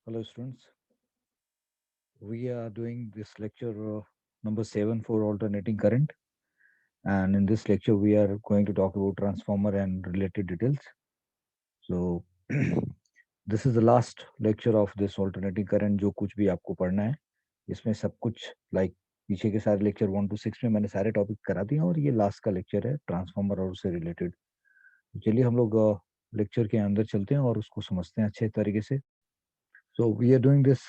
Hello, students. We are doing this lecture number 7 for alternating current. And in this lecture, we are going to talk about transformer and related details. So, this is the last lecture of this alternating current जो कुछ भी आपको पढ़ना है इसमें सब कुछ पीछे के सारे लेक्चर 1 to 6 में मैंने सारे टॉपिक करा दिए हैं और ये लास्ट का लेक्चर है ट्रांसफार्मर और उससे रिलेटेड। चलिए हम लोग लेक्चर के अंदर चलते हैं और उसको समझते हैं अच्छे तरीके से। So we are doing this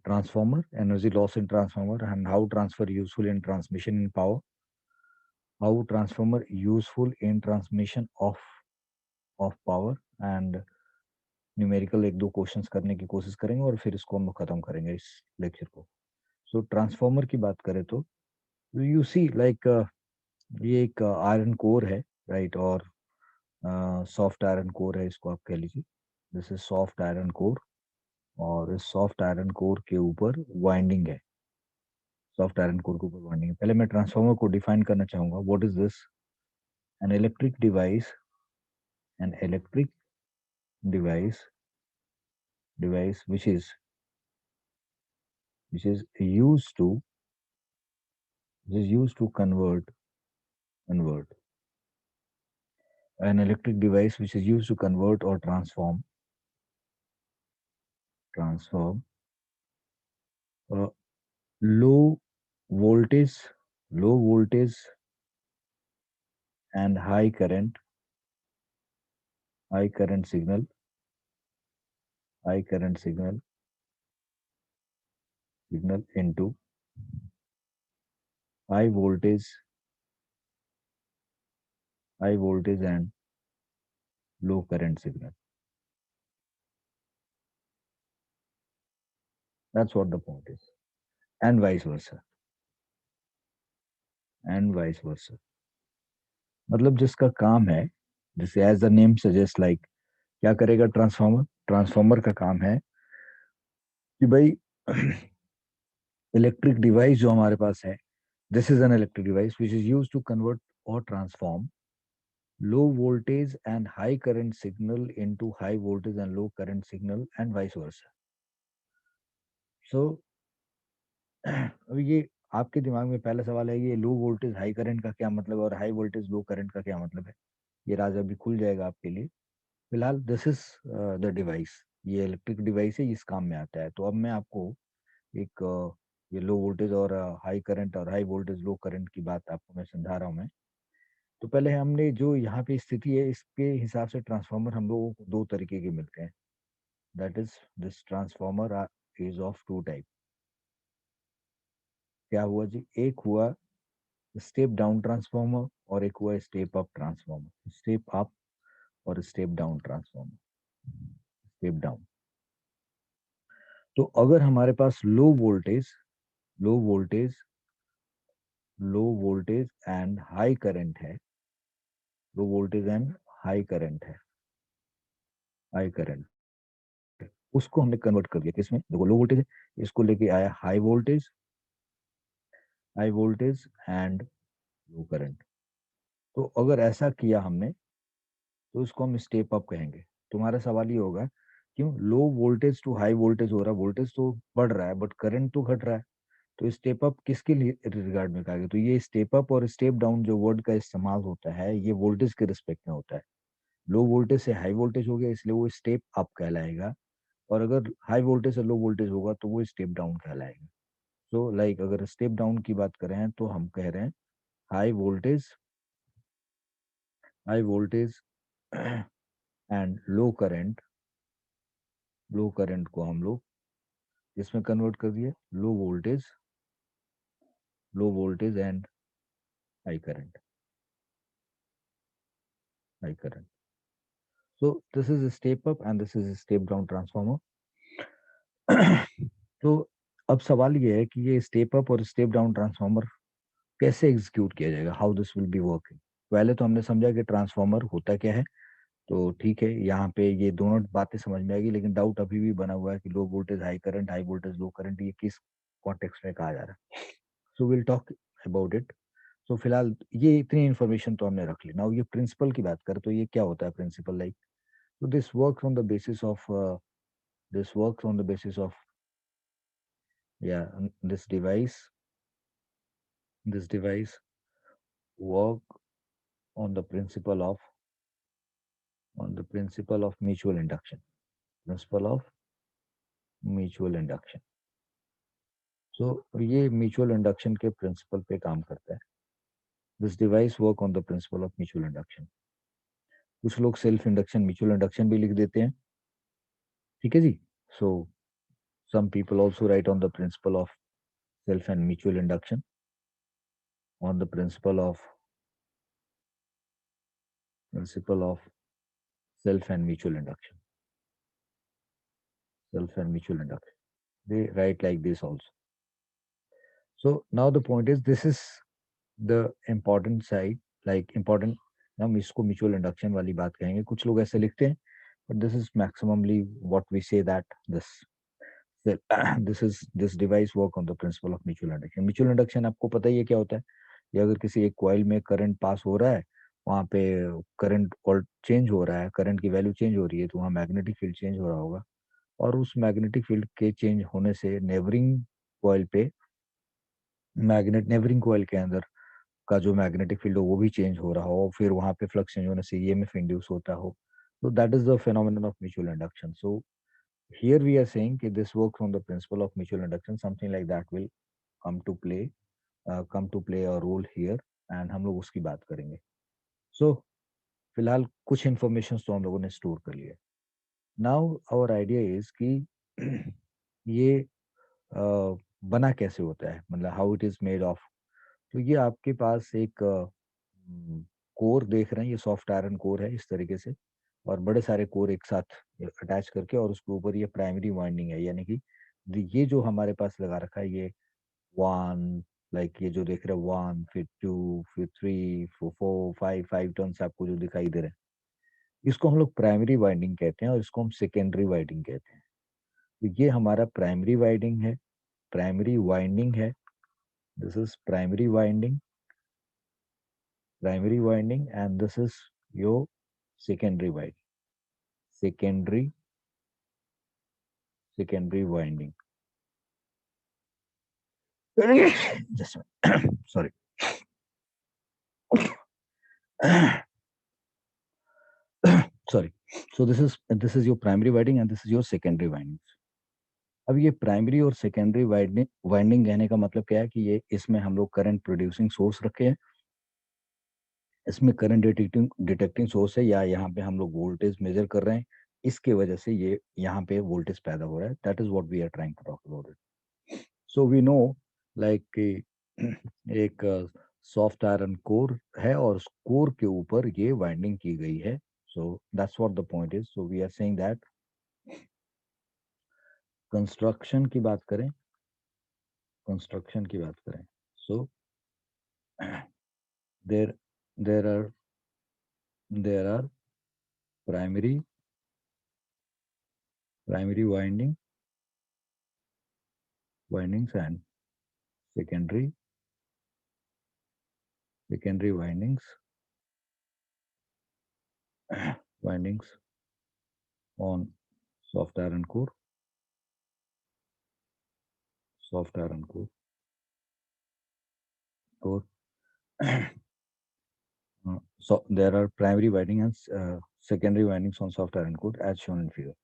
transformer, energy loss in transformer, and how transfer useful in transmission in power, how transformer useful in transmission of power, and numerical एक दो क्वेश्चंस करने की कोशिश करेंगे और फिर इसको हम खत्म करेंगे इस लेक्चर को। सो ट्रांसफॉर्मर की बात करें तो यू सी लाइक ये एक आयरन कोर है, राइट, और सॉफ्ट आयरन कोर है, इसको आप कह लीजिए। This is soft iron core और इस सॉफ्ट आयरन कोर के ऊपर वाइंडिंग है। सॉफ्ट आयरन कोर के ऊपर वाइंडिंग है। पहले मैं ट्रांसफार्मर को डिफाइन करना चाहूंगा। What is this? N electric device, N electric device device which is used to convert an electric device which is used to convert or transform uh, low voltage low voltage and high current signal into high voltage and low current signal. That's what the point is. And vice versa. मतलब जिसका काम है, जैसे as the name suggest, like क्या करेगा transformer? Transformer का काम है कि भाई इलेक्ट्रिक डिवाइस जो हमारे पास है, this is an electric device which is use to convert और transform low voltage and high current signal into high voltage and low current signal and vice versa. So अब ये आपके दिमाग में पहला सवाल है, ये लो वोल्टेज हाई करंट का क्या मतलब है और हाई वोल्टेज लो करंट का क्या मतलब है? ये राज अभी खुल जाएगा आपके लिए। फिलहाल दिस इज द डिवाइस, ये इलेक्ट्रिक डिवाइस है, इस काम में आता है। तो अब मैं आपको एक ये लो वोल्टेज और हाई करंट और हाई वोल्टेज लो करंट की बात आपको मैं समझा रहा हूँ मैं। तो पहले हमने जो यहाँ पे स्थिति है इसके हिसाब से ट्रांसफार्मर हम लोगों को दो तरीके के मिलते हैं। That is this transformer is of two type. क्या हुआ जी? एक हुआ स्टेप डाउन ट्रांसफार्मर और एक हुआ step up transformer. Step up और step down transformer. Step down. तो अगर हमारे पास low voltage and high current है, low voltage and high current है, हाई करंट, उसको हमने कन्वर्ट कर दिया किसमें? देखो लो वोल्टेज है, इसको लेके आया high voltage and low current. तो अगर ऐसा किया हमने तो इसको हम स्टेप अप कहेंगे। तुम्हारा सवाल ये होगा क्यों low voltage to high voltage हो रहा है? वोल्टेज तो बढ़ रहा है बट करंट तो घट रहा है। तो स्टेप अप किसके लिए रिगार्ड में कहा गया? तो ये स्टेप अप और स्टेप डाउन जो वर्ड का इस्तेमाल होता है ये वोल्टेज के रिस्पेक्ट में होता है। लो वोल्टेज से हाई वोल्टेज हो गया इसलिए वो स्टेप अप कहलाएगा, और अगर हाई वोल्टेज से लो वोल्टेज होगा तो वो स्टेप डाउन कहलाएगा। सो लाइक अगर स्टेप डाउन की बात करें तो हम कह रहे हैं high voltage high voltage and low current को हम लोग इसमें कन्वर्ट कर दिए लो voltage and high current high current. So this is step up and this is step down transformer. तो अब सवाल ये है कि ये स्टेप अप और स्टेप डाउन ट्रांसफार्मर कैसे एग्जीक्यूट किया जाएगा, how this will be working. पहले तो हमने समझा कि ट्रांसफार्मर होता क्या है। तो ठीक है, यहाँ पे ये दोनों बातें समझ में आएगी, लेकिन डाउट अभी भी बना हुआ है कि low voltage high current, high voltage low current, ये किस कॉन्टेक्स्ट में कहा जा रहा है। So will talk about it. So फिलहाल ये इतनी इन्फॉर्मेशन तो हमने रख ली। नाउ ये प्रिंसिपल की बात करें तो ये क्या होता है प्रिंसिपल? लाइक तो this works on the basis of this works on the basis of, yeah, this device work on the principle of mutual induction. Principle of mutual induction. So ये म्यूचुअल इंडक्शन के principal पे काम करता है. This device work on the principle of mutual induction. कुछ लोग self induction mutual induction भी लिख देते हैं. ठीक है जी. सो some people also write on the principle of self and mutual induction, on the principle of self and mutual induction. Self and mutual induction. They write like this also. So now the point is, this is the important side, like important. हम इसको mutual induction वाली बात कहेंगे. कुछ लोग ऐसे लिखते हैं, but this is maximally what we say, that this device work on the principle of mutual induction. Mutual induction आपको पता ही है क्या होता है. ये अगर किसी एक कॉइल में करंट पास हो रहा है, वहाँ पे करंट और चेंज हो रहा है, करंट की वैल्यू चेंज हो रही है, तो वहाँ मैग्नेटिक फील्ड चेंज हो रहा होगा, और उस मैग्नेटिक फील्ड के चेंज होने से नेबरिंग कॉइल के अंदर का जो मैग्नेटिक फील्ड हो वो भी चेंज हो रहा हो, फिर वहाँ पे फ्लक्स चेंज होने से ईएमएफ इंड्यूस होता हो. So that is the phenomenon of mutual induction. So here we are saying that this works on the principle of mutual induction. Something like that will come to play a role here, and हम लोग उसकी बात करेंगे. So फिलहाल कुछ information तो हम लोगों ने स्टोर कर लिया. नाउ आवर आइडिया इज कि ये बना कैसे होता है, मतलब how it is made of. तो ये आपके पास एक कोर देख रहे हैं, ये सॉफ्ट आयरन कोर है इस तरीके से, और बड़े सारे कोर एक साथ अटैच करके, और उसके ऊपर ये प्राइमरी वाइंडिंग है, यानी कि ये जो हमारे पास लगा रखा है, ये वन, लाइक ये जो देख रहे हैं 1, फिर 2, फिर 3, 4, 5 टर्न्स आपको जो दिखाई दे रहे हैं, इसको हम लोग प्राइमरी वाइंडिंग कहते हैं, और इसको हम सेकेंडरी वाइंडिंग कहते हैं. तो ये हमारा प्राइमरी वाइंडिंग है. This is primary winding, and this is your secondary winding. Secondary winding. Just sorry. Sorry. So this is your primary winding, and this is your secondary windings. अब ये primary और secondary winding कहने का मतलब क्या है कि ये इसमें हम लोग करंट प्रोड्यूसिंग सोर्स रखे हैं, इसमें करंट डिटेक्टिंग सोर्स है, या यहाँ पे हम लोग वोल्टेज मेजर कर रहे हैं, इसके वजह से ये यहाँ पे वोल्टेज पैदा हो रहा है. That is what we are trying to talk about it. So we know, like एक सॉफ्ट आयरन कोर है, और उस कोर के ऊपर ये वाइंडिंग की गई है. So that's what the point is. So we are saying that construction की बात करें, सो there are primary windings and secondary windings on soft iron core. Or so there are primary winding and secondary windings on soft iron core as shown in figure.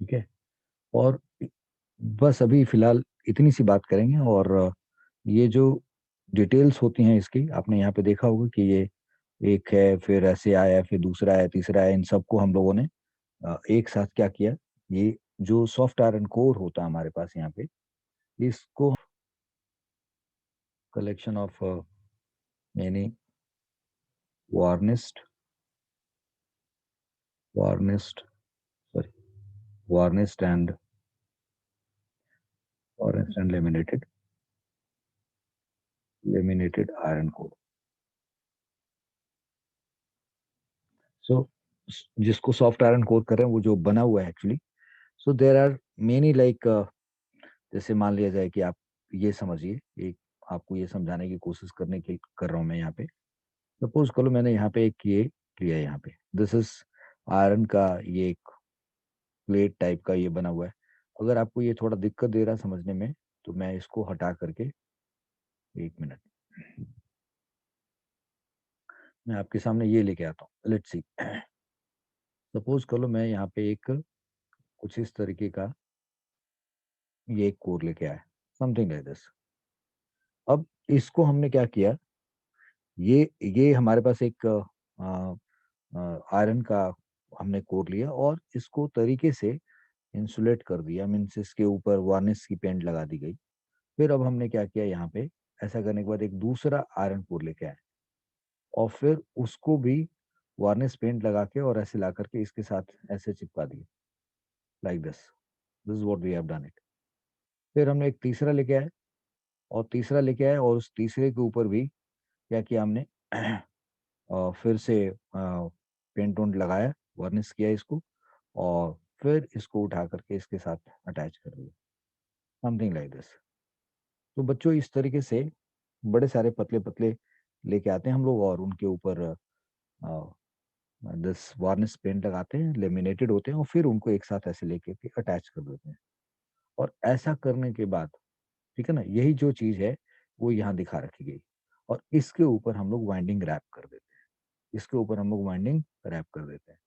ठीक है. और बस अभी फिलहाल इतनी सी बात करेंगे, और ये जो डिटेल्स होती हैं इसकी, आपने यहाँ पे देखा होगा कि ये एक है, फिर ऐसे आया, फिर दूसरा है, तीसरा है, इन सबको हम लोगों ने एक साथ क्या किया, ये जो सॉफ्ट आयरन कोर होता है हमारे पास यहाँ पे, इसको कलेक्शन ऑफ यानी varnished and laminated iron core. So जिसको सॉफ्ट आयरन कोर कर रहे हैं, वो जो बना हुआ है actually. So there are many, like जैसे मान लिया जाए कि आप ये समझिए, एक आपको ये समझाने की कोशिश कर रहा हूँ मैं यहाँ पे. सपोज करो मैंने यहाँ पे एक ये लिया यहाँ पे। दिस इज आयरन का ये एक प्लेट टाइप का ये बना हुआ है। अगर आपको ये थोड़ा दिक्कत दे रहा है समझने में, तो मैं इसको हटा करके, एक मिनट, मैं आपके सामने ये लेके आता हूँ। लेट्स सी, सपोज कर लो मैं यहाँ पे एक कुछ इस तरीके का ये एक कोर लेके आया, समथिंग लाइक दिस। अब इसको हमने क्या किया, ये हमारे पास एक आयरन का हमने कोर लिया और इसको तरीके से इंसुलेट कर दिया, मीन्स इसके ऊपर वार्निश की पेंट लगा दी गई। फिर अब हमने क्या किया यहाँ पे, ऐसा करने के बाद एक दूसरा आयरन कोर लेके आए और फिर उसको भी वार्निश पेंट लगा के और ऐसे ला करके इसके साथ ऐसे चिपका दिए, like this is what we have done it. फिर हमने एक तीसरा लेके आए और तीसरा लेके आए और उस तीसरे के ऊपर भी क्या किया हमने, फिर से पेंट वेंट लगाया, वार्निश किया इसको और फिर इसको उठा करके इसके साथ अटैच कर दिया, समथिंग लाइक दिस। तो बच्चों इस तरीके से बड़े सारे पतले पतले लेके आते हैं हम लोग और उनके ऊपर दिस वार्निश पेंट लगाते हैं, लेमिनेटेड होते हैं और फिर उनको एक साथ ऐसे लेके के अटैच कर देते हैं। और ऐसा करने के बाद, ठीक है ना, यही जो चीज है वो यहाँ दिखा रखी गई और इसके ऊपर हम लोग वाइंडिंग रैप कर देते हैं। इसके ऊपर हम लोग वाइंडिंग रैप कर देते हैं,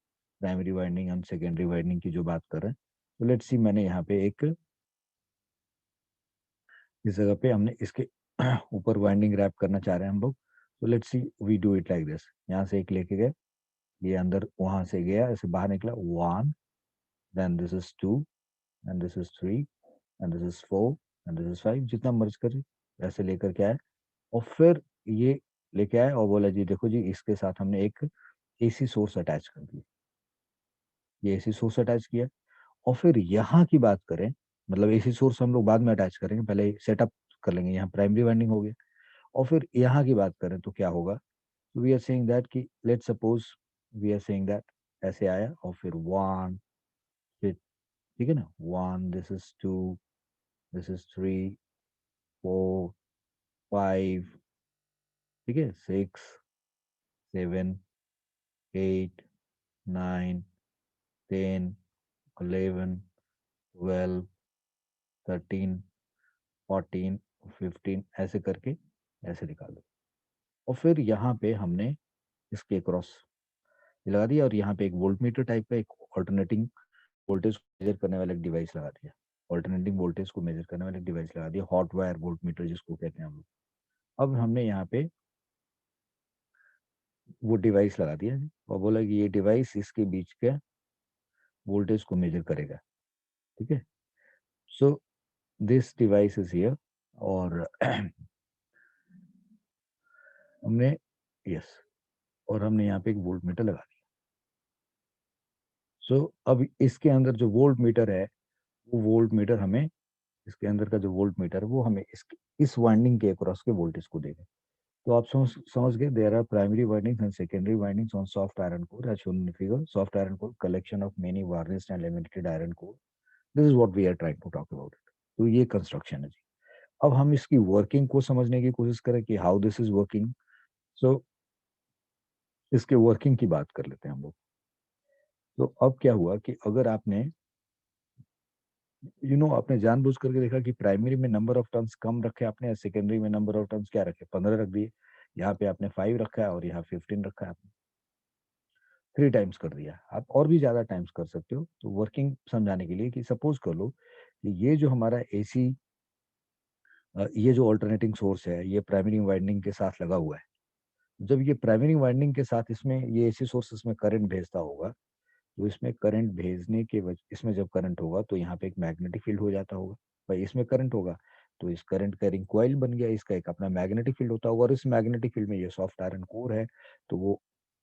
प्राइमरी वाइंडिंग, हम सेकेंडरी वाइंडिंग की जो बात कर रहे हैं। तो लेट्स सी, मैंने यहाँ पे एक इस जगह पे हमने इसके ऊपर वाइंडिंग रैप करना चाह रहे हैं हम लोग। तो let's see we do it like this. यहाँ से एक लेके गए, ये अंदर वहां से गया, ऐसे बाहर निकला, one, then this is two, and this is three, and this is four, and this is five, जितना मर्ज करे ऐसे लेकर के आए। और फिर ये लेके आए और बोला जी देखो जी, इसके साथ हमने एक एसी सोर्स अटैच कर दिया। ये एसी सोर्स अटैच किया और फिर यहाँ की बात करें, मतलब एसी सोर्स हम लोग बाद में अटैच करेंगे, पहले सेटअप कर लेंगे, यहाँ प्राइमरी वाइंडिंग हो गया। और फिर यहाँ की बात करें तो क्या होगा, वी आर सेइंग दैट कि let's suppose, we are saying that ऐसे आया और फिर वन, फिर ठीक है ना, one, this is two, this is three, four, five, ठीक है, सिक्स, सेवन, एट, नाइन, 10, 11, 12, 13, 14, 15, ऐसे करके ऐसे निकाल दो। और फिर यहाँ पे हमने इसके क्रॉस लगा दिया और यहाँ पे एक वोल्ट मीटर टाइप का एक ऑल्टरनेटिंग वोल्टेज को मेजर करने वाला एक डिवाइस लगा दिया। ऑल्टरनेटिंग वोल्टेज को मेजर करने वाला एक डिवाइस लगा दिया, हॉट वायर वोल्ट मीटर जिसको कहते हैं हम लोग। अब हमने यहाँ पे वो डिवाइस लगा दिया और बोला कि ये डिवाइस इसके बीच के वोल्टेज को मेजर करेगा, ठीक है। So this device is here और हमने, यस, और हमने यहाँ पे एक वोल्ट मीटर लगा दिया। सो अब इसके अंदर जो वोल्ट मीटर है, वो वोल्ट मीटर हमें, इसके अंदर का जो वोल्ट मीटर है वो हमें इस वाइंडिंग के अक्रॉस के वोल्टेज को देगा। तो आप समझ गए, there are primary windings and secondary windings on soft iron core as shown in the figure. Soft iron core collection of many varnished and laminated iron core. This is what we are trying to talk about it. तो ये construction है जी। अब हम इसकी working को समझने की कोशिश करें कि हाउ दिस इज वर्किंग। सो इसके वर्किंग की बात कर लेते हैं हम लोग। तो अब क्या हुआ कि अगर आपने आपने जानबूझ करके देखा कि प्राइमरी में नंबर ऑफ टर्न्स कम रखे आपने, सेकेंडरी में नंबर ऑफ टर्न्स क्या रखे, 15 रख दिए। यहाँ पे आपने 5 रखा है और यहाँ 15 रखा है आपने, 3 टाइम्स कर दिया। आप और भी ज्यादा टाइम्स कर सकते हो। तो वर्किंग समझाने के लिए कि सपोज कर लो कि ये जो हमारा एसी, ये जो ऑल्टरनेटिंग सोर्स है ये प्राइमरी वाइंडिंग के साथ लगा हुआ है। जब ये प्राइमरी वाइंडिंग के साथ इसमें ये एसी सोर्स इसमें करंट भेजता होगा, तो इसमें करंट भेजने के वजह, इसमें जब करंट होगा तो यहाँ पे एक मैग्नेटिक फील्ड हो जाता होगा। भाई इसमें करंट होगा तो इस करंट कैरिंग कॉइल बन गया, इसका एक अपना मैग्नेटिक फील्ड होता होगा और इस मैग्नेटिक फील्ड में ये सॉफ्ट आयरन कोर है, तो वो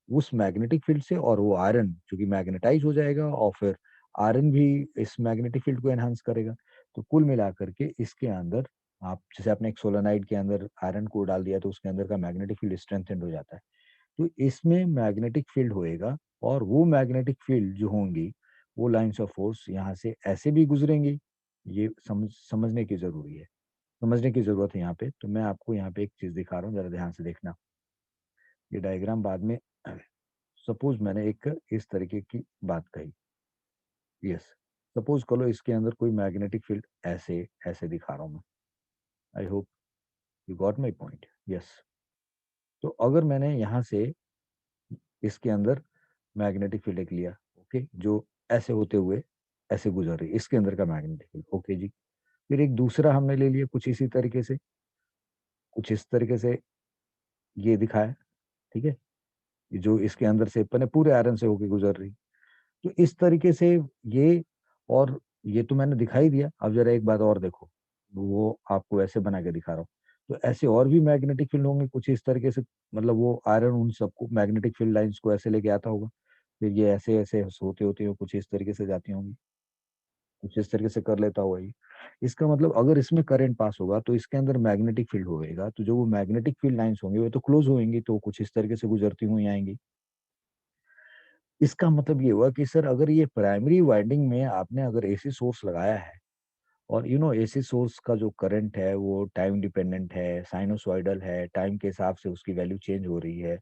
उस मैग्नेटिक फील्ड से और वो आयरन जो कि मैग्नेटाइज हो जाएगा और फिर आयरन भी इस मैग्नेटिक फील्ड को एनहांस करेगा। तो कुल मिलाकर के इसके अंदर, आप जैसे आपने एक सोलेनाइड के अंदर आयरन कोर डाल दिया तो उसके अंदर का मैग्नेटिक फील्ड स्ट्रेंथेंड हो जाता है। तो इसमें मैग्नेटिक फील्ड होएगा और वो मैग्नेटिक फील्ड जो होंगी वो लाइंस ऑफ फोर्स यहाँ से ऐसे भी गुजरेंगी। ये समझने की जरूरी है, समझने की जरूरत है यहाँ पे। तो मैं आपको यहाँ पे एक चीज दिखा रहा हूँ, जरा ध्यान से देखना। ये डायग्राम बाद में सपोज मैंने एक इस तरीके की बात कही, यस, सपोज करो इसके अंदर कोई मैग्नेटिक फील्ड ऐसे ऐसे दिखा रहा हूं मैं। आई hope you got my point. Yes, तो अगर मैंने यहाँ से इसके अंदर मैग्नेटिक फील्ड एक लिया, ओके, जो ऐसे होते हुए ऐसे गुजर रही है, इसके अंदर का मैग्नेटिक फील्ड, ओके जी। फिर एक दूसरा हमने ले लिया कुछ इसी तरीके से, कुछ इस तरीके से ये दिखाया, ठीक है, जो इसके अंदर से पने पूरे आयरन से होके गुजर रही। तो इस तरीके से ये, और ये तो मैंने दिखाई दिया। अब जरा एक बात और देखो, वो आपको ऐसे बना के दिखा रहा हूँ। तो ऐसे और भी मैग्नेटिक फील्ड होंगे कुछ इस तरीके से, मतलब वो आयरन उन सबको मैग्नेटिक फील्ड लाइंस को ऐसे लेके आता होगा, फिर ये ऐसे ऐसे होते होते हो कुछ इस तरीके से जाती होंगी, कुछ इस तरीके से कर लेता होगा ये। इसका मतलब अगर इसमें करंट पास होगा तो इसके अंदर मैग्नेटिक फील्ड होएगा, तो जो वो मैग्नेटिक फील्ड लाइंस होंगी वो तो क्लोज होंगी, तो कुछ इस तरीके से गुजरती हुई आएंगी। इसका मतलब ये हुआ कि सर अगर ये प्राइमरी वाइंडिंग में आपने अगर एसी सोर्स लगाया है, और एसी सोर्स का जो करंट है वो टाइम डिपेंडेंट है, साइनोसॉइडल है, टाइम के हिसाब से उसकी वैल्यू चेंज हो रही है,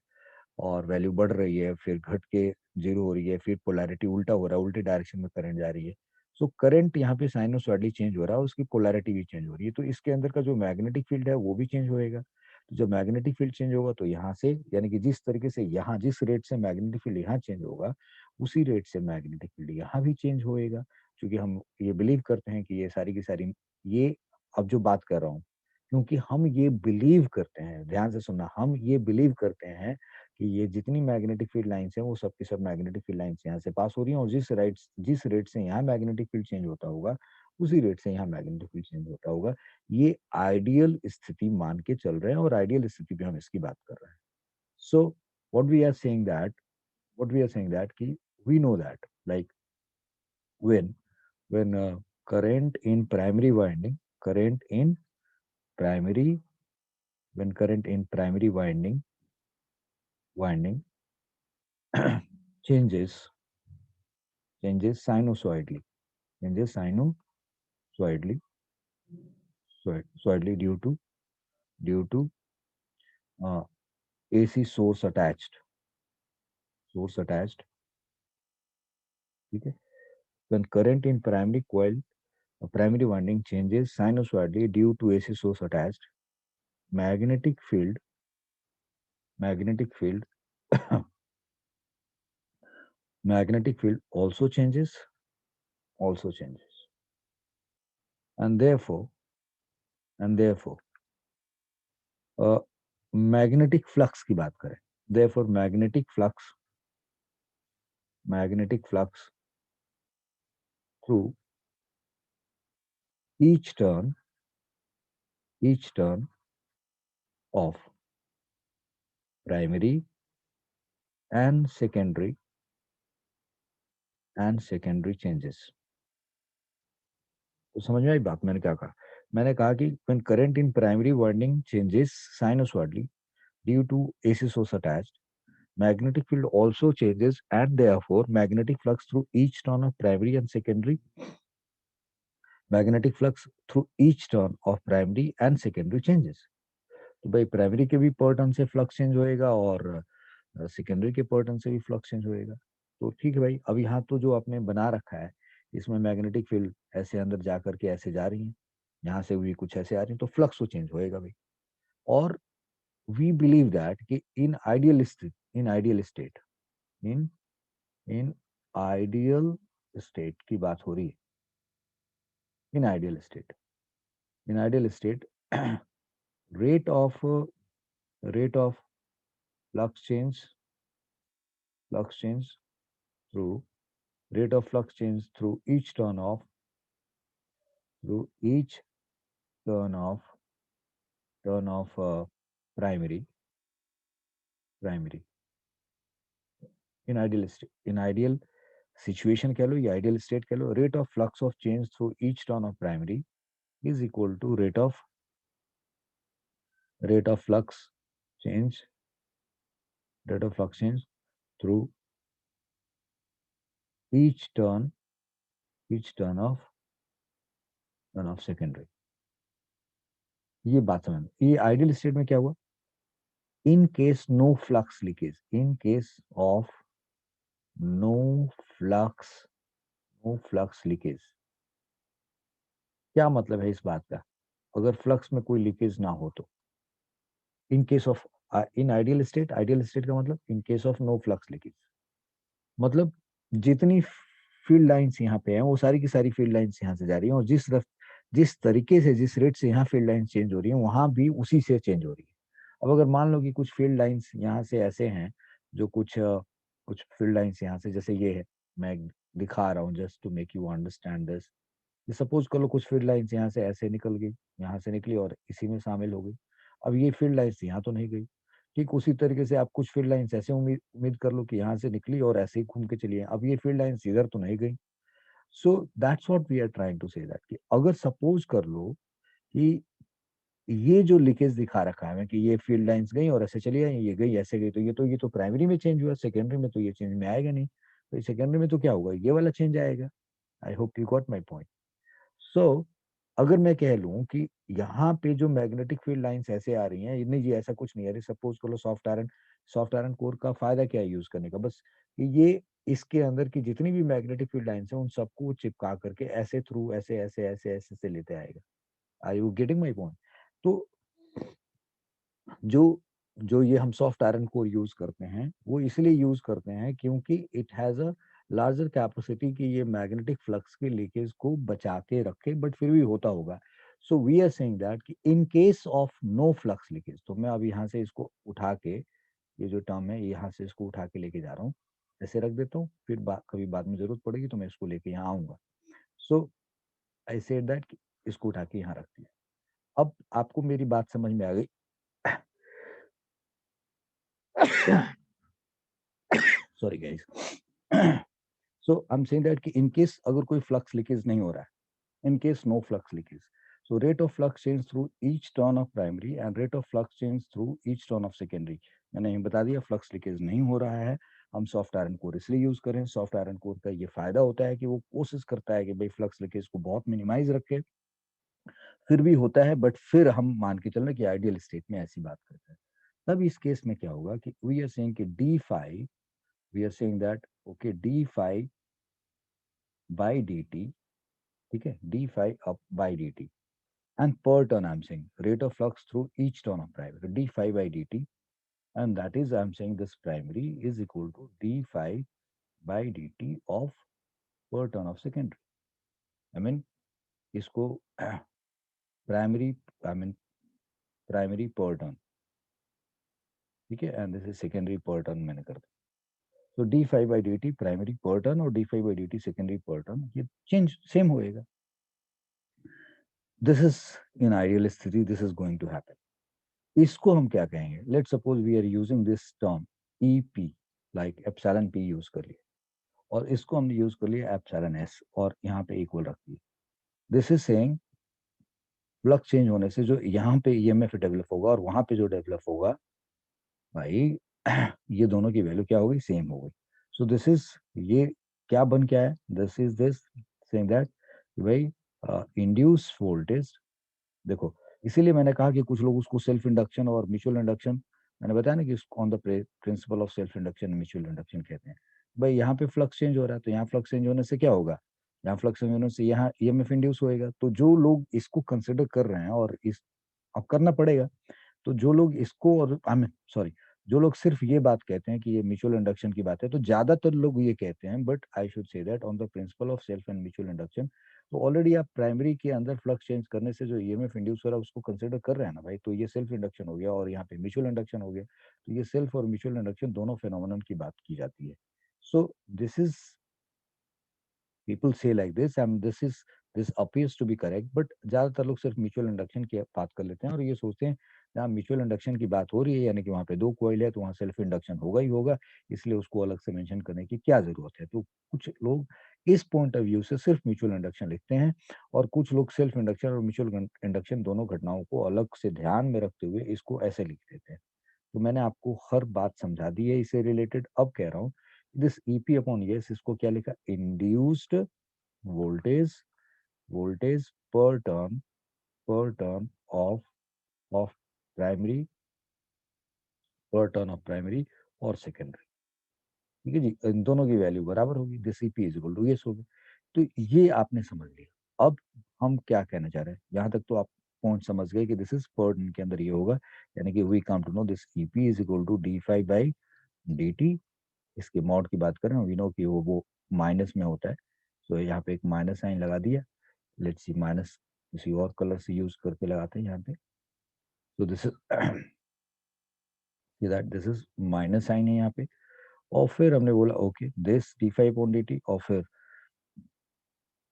और वैल्यू बढ़ रही है, फिर घट के जीरो हो रही है, फिर पोलैरिटी उल्टा हो रहा है, उल्टे डायरेक्शन में करंट जा रही है। सो करंट यहाँ पे साइनोसॉइडली चेंज हो रहा है, उसकी पोलैरिटी भी चेंज हो रही है, तो इसके अंदर का जो मैग्नेटिक फील्ड है वो भी चेंज होएगा। तो जब मैग्नेटिक फील्ड चेंज होगा तो यहाँ से, यानी कि जिस तरीके से यहाँ जिस रेट से मैग्नेटिक फील्ड यहाँ चेंज होगा, उसी रेट से मैग्नेटिक फील्ड यहाँ भी चेंज होएगा। क्योंकि हम ये बिलीव करते हैं कि ये सारी की सारी, ये अब जो बात कर रहा हूँ, क्योंकि हम ये बिलीव करते हैं, ध्यान से सुनना, हम ये बिलीव करते हैं कि ये जितनी मैग्नेटिक फील्ड लाइंस हैं वो सब की सब मैग्नेटिक फील्ड लाइंस यहाँ से पास हो रही हैं, और जिस रेट से यहाँ मैग्नेटिक फील्ड चेंज होता होगा, उसी रेट से यहाँ मैग्नेटिक फील्ड चेंज होता होगा। ये आइडियल स्थिति मान के चल रहे हैं, और आइडियल स्थिति पे हम इसकी बात कर रहे हैं। So what we are saying that, कि we know that, like when when current in primary winding, current in primary when current in primary winding changes changes sinusoidally, changes sinusoidally sinusoidally due to uh, AC source attached, ठीक है। When current in primary coil, primary winding changes sinusoidally due to AC source attached, magnetic field magnetic field magnetic field also changes, and therefore magnetic flux की बात करें, therefore magnetic flux through each turn of primary and secondary changes। तो समझ में आई बात मैंने क्या कहा? मैंने कहा कि when current in primary winding changes sinusoidally due to AC source attached, magnetic field also changes, and therefore magnetic flux through each turn of primary and secondary changes। तो भाई प्राइमरी के भी पर टर्न से फ्लक्स चेंज होएगा, और secondary के पर टर्न से भी फ्लक्स चेंज होएगा। तो ठीक है भाई, अब यहाँ तो जो आपने बना रखा है, इसमें मैग्नेटिक फील्ड ऐसे अंदर जा करके ऐसे जा रही है, यहाँ से भी कुछ ऐसे आ रही है, तो फ्लक्स तो चेंज होएगा भाई। और वी बिलीव दैट कि इन इन आइडियल स्टेट की बात हो रही है, इन ideal state rate of rate of flux change flux change through rate of flux change through each turn of primary in ideal situation कह लो या ideal state कह लो, rate of flux of change through each turn of primary is equal to rate of change flux change through each turn of secondary। ये बात समझ, ये ideal state में क्या हुआ? in case no flux leakage, in case of no flux, no flux leakage. क्या मतलब है इस बात का? अगर फ्लक्स में कोई लीकेज ना हो तो, in case of, in ideal state, ideal state का मतलब in case of no flux leakage, मतलब जितनी फील्ड लाइंस यहाँ पे हैं वो सारी की सारी फील्ड लाइंस यहाँ से जा रही हैं, और जिस तरीके से, जिस रेट से यहाँ फील्ड लाइंस चेंज हो रही है वहां भी उसी से चेंज हो रही है। अब अगर मान लो कि कुछ फील्ड लाइंस यहाँ से ऐसे हैं, जो कुछ फील्ड लाइंस यहाँ से, जैसे ये है, मैं दिखा रहा हूँ just to make you understand this. Suppose कर लो कुछ फील्ड लाइंस यहाँ से ऐसे निकल गई, यहाँ से निकली और इसी में शामिल हो गई। अब ये फील्ड लाइंस यहाँ तो नहीं गई। ठीक उसी तरीके से आप कुछ फील्ड लाइंस ऐसे उम्मीद उम्मीद कर लो कि यहाँ से निकली और ऐसे ही घूम के चली है। अब ये फील्ड लाइंस इधर तो नहीं गई। So that's what we are trying to say that, कि अगर सपोज कर लो कि ये जो लीकेज दिखा रखा है कि ये फील्ड लाइंस गई और ऐसे चली गई, ये गई ऐसे गई, तो ये तो प्राइमरी में चेंज हुआ, सेकेंडरी में तो ये चेंज में आएगा नहीं। तो सेकेंडरी में तो क्या होगा, ये वाला चेंज आएगा। I hope you got my point. So अगर मैं कह लूं कि यहाँ पे जो मैग्नेटिक फील्ड लाइंस ऐसे आ रही हैं, नहीं जी ऐसा कुछ नहीं है, सपोज कर लो सॉफ्ट आयरन कोर का फायदा क्या है यूज करने का, बस कि ये इसके अंदर की जितनी भी मैग्नेटिक फील्ड लाइंस हैं उन सबको चिपका करके ऐसे थ्रू ऐसे ऐसे ऐसे ऐसे से लेते आएगा। Are you getting my point? तो जो जो ये हम सॉफ्ट आयरन कोर यूज करते हैं वो इसलिए यूज करते हैं क्योंकि it has a larger capacity कि ये मैग्नेटिक फ्लक्स के लीकेज को बचा के रखे, बट फिर भी होता होगा। So we are saying that कि in case of no flux leakage, तो मैं अब यहाँ से इसको उठा के, ये जो टर्म है यहाँ से इसको उठा के लेके जा रहा हूँ, ऐसे रख देता हूँ, फिर कभी बाद में जरूरत पड़ेगी तो मैं इसको लेके यहाँ आऊंगा। सो आई सेड दैट इसको उठा के यहाँ रख दिया। अब आपको मेरी बात समझ में आ गई? Sorry guys. So I am saying that कि इन केस अगर कोई फ्लक्स लीकेज नहीं हो रहा है, in case no flux leakage, so rate of flux change through each turn of primary and rate of flux change through each turn of secondary। मैंने ये बता दिया फ्लक्स लीकेज नहीं हो रहा है, हम सॉफ्ट आयरन कोर इसलिए यूज करें। सॉफ्ट आयरन कोर का ये फायदा होता है कि वो कोशिश करता है कि भाई फ्लक्स लीकेज को बहुत मिनिमाइज रखे, फिर भी होता है, बट फिर हम मान के चल रहे कि आइडियल स्टेट में ऐसी बात करते हैं। तब इस केस में क्या होगा कि वी आर सेइंग कि D five, we are saying that okay D five by D T, ठीक है, D five up by D T, and per turn I'm saying rate of flux through each turn of primary d phi by dt, and that is I'm saying this primary is equal to d phi by dt of per turn of secondary। I mean इसको primary, I mean primary per turn, ठीक है, and this is secondary per turn मैंने कर दिया। तो D five by D T primary per turn और D five by D T secondary per turn, ये change same होएगा। दिस इज इन आइडियल स्थिति this is going to happen. इसको हम क्या कहेंगे, let suppose we are using this term E P, like epsilon P use कर लिया, और इसको हमने यूज कर लिया एप्सिलॉन एस और यहाँ पे इक्वल रख दिया। This is saying flux change होने से जो यहाँ पे ईएमएफ डेवलप होगा और वहां पे जो डेवलप होगा भाई, ये दोनों की वैल्यू क्या होगी, सेम हो गई। सो दिस इज, ये क्या बन क्या है, this is this saying that भाई इंड्यूस वोल्टेज, देखो इसीलिए मैंने कहा कि कुछ लोग उसको सेल्फ इंडक्शन और म्यूचुअल इंडक्शन, मैंने बताया ना कि on the principle of self induction mutual induction कहते हैं। भाई यहाँ पे फ्लक्स चेंज हो रहा है तो यहाँ फ्लक्स चेंज होने से क्या होगा, यहाँ फ्लक्स चेंज होने से यहाँ ईएमएफ इंड्यूस होएगा। तो जो लोग इसको कंसिडर कर रहे हैं, और इस अब करना पड़ेगा, तो जो लोग इसको, और आई मीन सॉरी, जो लोग सिर्फ ये बात कहते हैं कि ये म्यूचुअल इंडक्शन की बात है, तो ज्यादातर लोग ये कहते हैं, but I should say that on the principle of self and mutual induction, तो ऑलरेडी आप प्राइमरी के अंदर फ्लक्स चेंज करने से जो ईएमएफ इंड्यूस हो रहा है उसको कंसिडर कर रहे हैं ना भाई, तो ये सेल्फ इंडक्शन हो गया और यहाँ पे म्यूचुअल इंडक्शन हो गया। तो ये सेल्फ और म्यूचुअल इंडक्शन दोनों फेनोमेनन की बात की जाती है। So this is, people say like this and this appears to be correct, but ज्यादातर लोग सिर्फ म्यूचुअल इंडक्शन की बात कर लेते हैं और ये सोचते हैं जहाँ म्यूचुअल इंडक्शन की बात हो रही है यानी कि वहाँ पे दो कॉइल है तो वहाँ सेल्फ इंडक्शन होगा ही होगा, इसलिए उसको अलग से मेंशन करने की क्या जरूरत है। तो कुछ लोग इस पॉइंट ऑफ व्यू से सिर्फ म्यूचुअल इंडक्शन लिखते हैं, और कुछ लोग सेल्फ इंडक्शन और म्यूचुअल इंडक्शन दोनों घटनाओं को अलग से ध्यान में रखते हुए इसको ऐसे लिख देते हैं। तो मैंने आपको हर बात समझा दी है इससे रिलेटेड। अब कह रहा हूँ दिस ईपी अपॉन यस, इसको क्या लिखा, induced voltage, voltage per turn of primary, per turn of primary or secondary। ठीक है जी, इन दोनों की वैल्यू बराबर होगी, this EP is equal to ये होगी। तो ये आपने समझ लिया। अब हम क्या कहना चाह रहे हैं, यहाँ तक तो आप पॉइंट समझ गए कि दिस इज पर के अंदर ये होगा, यानी कि we come to know this EP is equal to D five by D T. इसके मॉड की बात करें, वी नो कि वो माइनस में होता है, तो यहाँ पे एक माइनस साइन लगा दिया। लेट्स सी माइनस किसी और कलर से यूज करके लगाते हैं यहाँ पे। तो this is that this is minus sign है यहाँ पे। और फिर हमने बोला okay this D five upon D T, और फिर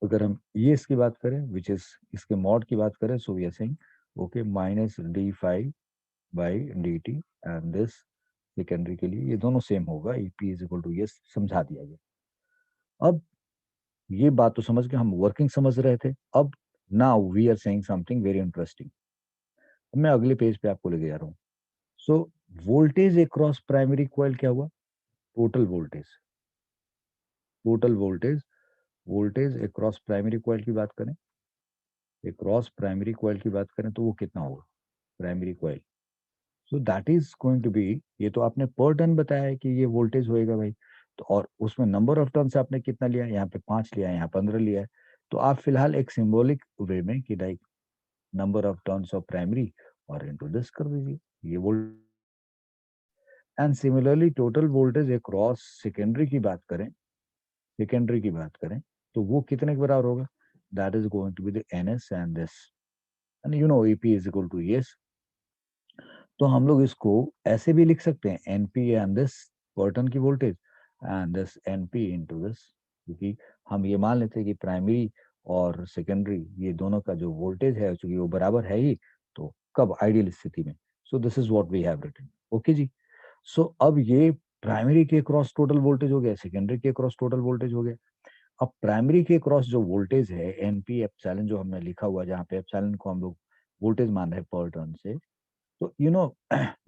अगर हम ये इसकी बात करें विच इज इसके मॉड की बात करें, so we are saying okay minus D five by D T, and this secondary के लिए ये दोनों सेम होगा, ईपी इज इक्वल टू ये समझा दिया गया। अब ये बात तो समझ के हम वर्किंग समझ रहे थे। अब now we are saying something very interesting. मैं अगले पेज पे आपको लेके जा रहा हूँ। So voltage across primary coil क्या हुआ, total voltage, total voltage, voltage across primary coil की बात करें, अक्रॉस प्राइमरी कॉइल की बात करें तो वो कितना होगा, primary coil. So that is going to be, ये तो आपने पर टर्न बताया है कि ये वोल्टेज होएगा भाई, तो और उसमें नंबर ऑफ टर्न्स आपने कितना लिया, यहाँ पे 5 लिया है, यहाँ 15 लिया है। तो आप फिलहाल एक सिंबॉलिक वे में कि like number of turns of primary और इनटू दिस कर दीजिए, ये volt. And similarly total voltage across secondary की बात करें, सेकेंडरी की बात करें तो वो कितने के बराबर होगा, that is going to be the NS and this, and you know EP is equal to S. तो हम लोग इसको ऐसे भी लिख सकते हैं, एनपी एंड दिस पर्टन की voltage and this NP into this, क्योंकि हम ये मान लेते हैं कि प्राइमरी और सेकेंडरी ये दोनों का जो वोल्टेज है चूंकि वो बराबर है ही, तो कब आइडियल स्थिति में। So this is what we have written, okay जी। सो अब ये प्राइमरी के क्रॉस टोटल वोल्टेज हो गया, सेकेंडरी के क्रॉस टोटल वोल्टेज हो गया। अब प्राइमरी के क्रॉस जो वोल्टेज है एनपी एप्सिलॉन जो हमने लिखा हुआ है, जहाँ पे एप्सिलॉन को हम लोग वोल्टेज मान रहे हैं पर टर्न से, तो यू नो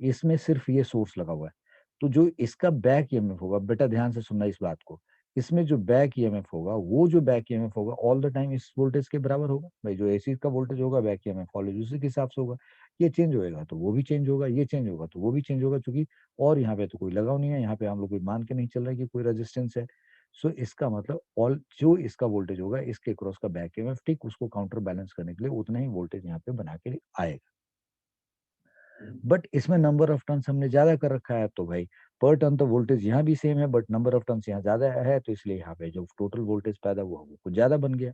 इसमें सिर्फ ये सोर्स लगा हुआ है। तो जो इसका बैक ईएमएफ होगा, बेटा ध्यान से सुनना इस बात को, इसमें जो बैक ईएमएफ होगा, वो जो बैक ईएमएफ होगा ऑल द टाइम इस वोल्टेज के बराबर होगा भाई। जो एसी का वोल्टेज होगा बैक ईएमएफ ऑलवेज उसी के हिसाब से होगा। ये चेंज होएगा तो वो भी चेंज होगा, ये चेंज होगा तो वो भी चेंज होगा, क्योंकि और यहाँ पे तो कोई लगाव नहीं है, यहाँ पे हम लोग कोई मान के नहीं चल रहा है कि कोई रेजिस्टेंस है। सो इसका मतलब ऑल जो इसका वोल्टेज होगा इसके क्रॉस का बैक ईएमएफ ठीक उसको काउंटर बैलेंस करने के लिए उतना ही वोल्टेज यहाँ पे बना के आएगा। बट इसमें नंबर ऑफ टर्न्स हमने ज्यादा कर रखा है, तो भाई पर टर्न तो वोल्टेज यहाँ भी सेम है, बट नंबर ऑफ टर्न्स यहाँ ज्यादा है, तो इसलिए यहाँ पे जो टोटल वोल्टेज पैदा हुआ वो कुछ ज्यादा बन गया।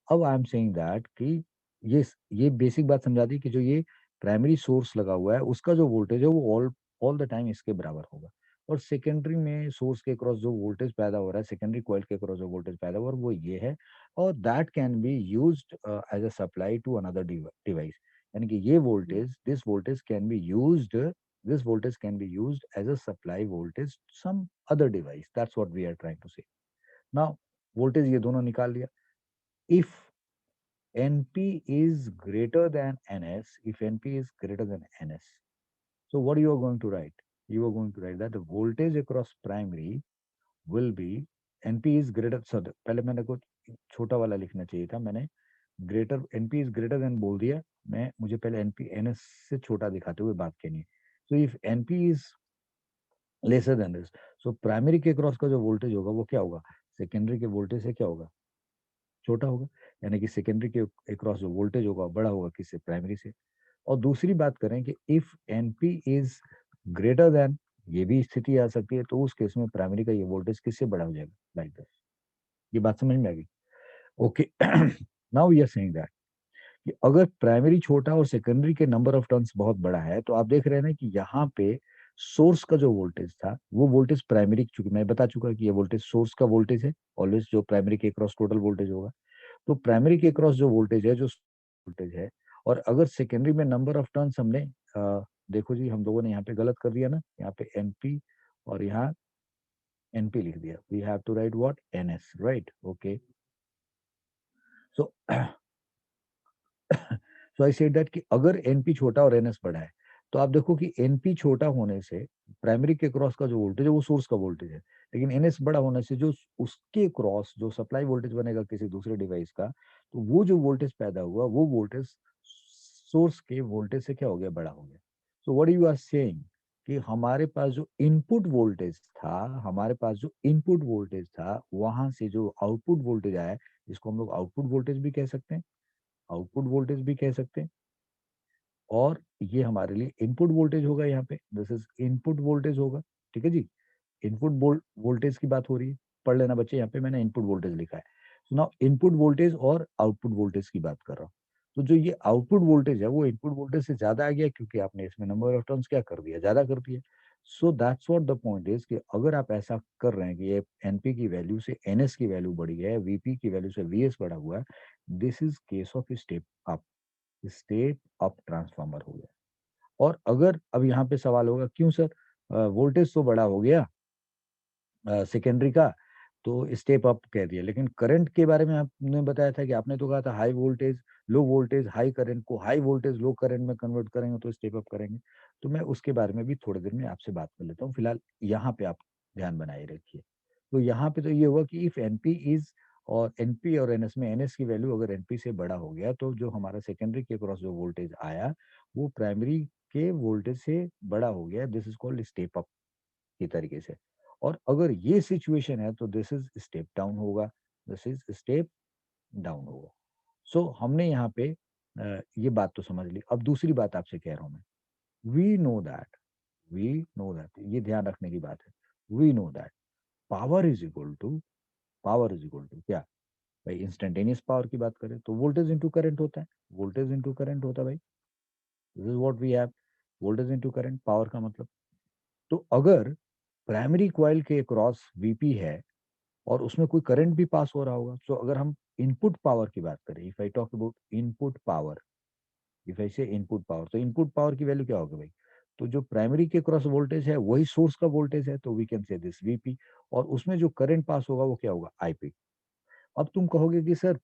अब आई एम सेइंग दैट कि ये बेसिक बात समझा दी कि जो ये प्राइमरी सोर्स लगा हुआ है उसका जो वोल्टेज है वो ऑल ऑल द टाइम इसके बराबर होगा। और सेकेंडरी में सोर्स के क्रॉस जो वोल्टेज पैदा हो रहा है, सेकेंडरी कॉइल के क्रॉस जो वोल्टेज पैदा हो रहा है वो ये है। और that can be used as a supply to another device, यानी कि ये voltage this voltage can be used as a supply voltage some other device, that's what we are trying to say. Now voltage ये दोनों निकाल लिया। If NP is greater than NS, if NP is greater than NS, so what you are going to write? You are going to write that the voltage across primary will be NP is greater, so पहले मैंने को छोटा वाला लिखना चाहिए था, मैंने greater NP is greater than बोल दिया, मैं मुझे पहले NP NS से छोटा दिखाते हुए बात करनी है। So if NP is lesser than this, so primary के क्रॉस का जो वोल्टेज होगा वो क्या होगा, सेकेंडरी के वोल्टेज से क्या होगा, छोटा होगा। यानी कि सेकेंडरी के अक्रॉस जो वोल्टेज होगा बड़ा होगा किससे, प्राइमरी से। और दूसरी बात करें कि if NP is greater than, ये भी स्थिति आ सकती है, तो उस केस में प्राइमरी का ये वोल्टेज किससे बड़ा हो जाएगा, लाइक दिस। ये बात समझ में आ गई, okay. Now we are saying that कि अगर प्राइमरी छोटा और सेकेंडरी के नंबर ऑफ टर्न्स बहुत बड़ा है, तो आप देख रहे हैं ना कि यहाँ पे सोर्स का जो वोल्टेज था वो वोल्टेज प्राइमरी, चूंकि मैं बता चुका कि ये वोल्टेज सोर्स का वोल्टेज है ऑलवेज, जो प्राइमरी के क्रॉस टोटल वोल्टेज होगा। तो प्राइमरी के क्रॉस जो वोल्टेज है, जो वोल्टेज है, और अगर सेकेंडरी में नंबर ऑफ टर्न्स हमने देखो जी हम लोगों ने यहाँ पे गलत कर दिया ना, यहाँ पे एनपी और यहाँ एनपी लिख दिया, we have to write what, NS, right, okay. So so I said that कि अगर एनपी छोटा और एनएस बड़ा है, तो आप देखो कि एनपी छोटा होने से प्राइमरी के क्रॉस का जो वोल्टेज है वो सोर्स का वोल्टेज है, लेकिन एनएस बड़ा होने से जो उसके क्रॉस जो सप्लाई वोल्टेज बनेगा किसी दूसरे डिवाइस का, तो वो जो वोल्टेज पैदा हुआ वो वोल्टेज सोर्स के वोल्टेज से क्या हो गया, बड़ा हो गया। So what you are saying कि हमारे पास जो इनपुट वोल्टेज था, हमारे पास जो इनपुट वोल्टेज था, वहां से जो आउटपुट वोल्टेज आया, इसको हम लोग आउटपुट वोल्टेज भी कह सकते हैं, आउटपुट वोल्टेज भी कह सकते हैं। और ये हमारे लिए इनपुट वोल्टेज होगा, यहाँ पे दिस इज इनपुट वोल्टेज होगा। ठीक है जी, इनपुट वोल्टेज की बात हो रही है, पढ़ लेना बच्चे, यहाँ पे मैंने इनपुट वोल्टेज लिखा है। सो नाउ इनपुट वोल्टेज और आउटपुट वोल्टेज की बात कर रहा हूँ। तो जो ये आउटपुट वोल्टेज है वो इनपुट वोल्टेज से ज्यादा आ गया, क्योंकि आपने इसमें नंबर ऑफ टर्न्स क्या कर दिया, ज्यादा कर दिया। सो that's what the point is कि अगर आप ऐसा कर रहे हैं कि ये एनपी की वैल्यू से एनएस की वैल्यू बढ़ी है, वीपी की वैल्यू से वीएस बढ़ा हुआ है, this is case of step up, step up transformer हो गया। और अगर अब यहाँ पे सवाल होगा, क्यों सर, वोल्टेज तो बड़ा हो गया सेकेंडरी का, तो स्टेप अप कह दिया, लेकिन करंट के बारे में आपने बताया था कि आपने तो कहा था हाई वोल्टेज लो वोल्टेज हाई करंट को हाई वोल्टेज लो करंट में कन्वर्ट करेंगे तो स्टेप अप करेंगे। तो मैं उसके बारे में भी थोड़ी देर में आपसे बात कर लेता हूँ, फिलहाल यहाँ पे आप ध्यान बनाए रखिए। तो यहाँ पे तो ये हुआ कि इफ एनपी इज, और एनपी और एनएस में एनएस की वैल्यू अगर एनपी से बड़ा हो गया, तो जो हमारा सेकेंडरी के क्रॉस जो वोल्टेज आया वो प्राइमरी के वोल्टेज से बड़ा हो गया, this is called step up की तरीके से। और अगर ये सिचुएशन है तो दिस इज स्टेप डाउन होगा, दिस इज स्टेप डाउन होगा। सो हमने यहाँ पे ये बात तो समझ ली। अब दूसरी बात आपसे कह रहा हूं मैं, we know that, we know that, ये ध्यान रखने की बात है, we know that power is equal to, power is equal to क्या भाई, इंस्टेंटेनियस पावर की बात करें तो वोल्टेज इंटू करंट होता है, वोल्टेज इंटू करंट होता है भाई, this is what we have, voltage into current, power का मतलब। तो अगर प्राइमरी कॉइल के क्रॉस वीपी है और उसमें कोई करंट भी पास हो रहा होगा, तो अगर हम इनपुट पावर की बात करें, if I talk about input power, if I से इनपुट पावर, तो इनपुट पावर की वैल्यू क्या होगी भाई, तो जो प्राइमरी के क्रॉस वोल्टेज है वही सोर्स का वोल्टेज है, तो we can say this VP, और उसमें जो करंट पास होगा वो क्या होगा, आईपी। अब तुम कहोगे कि सर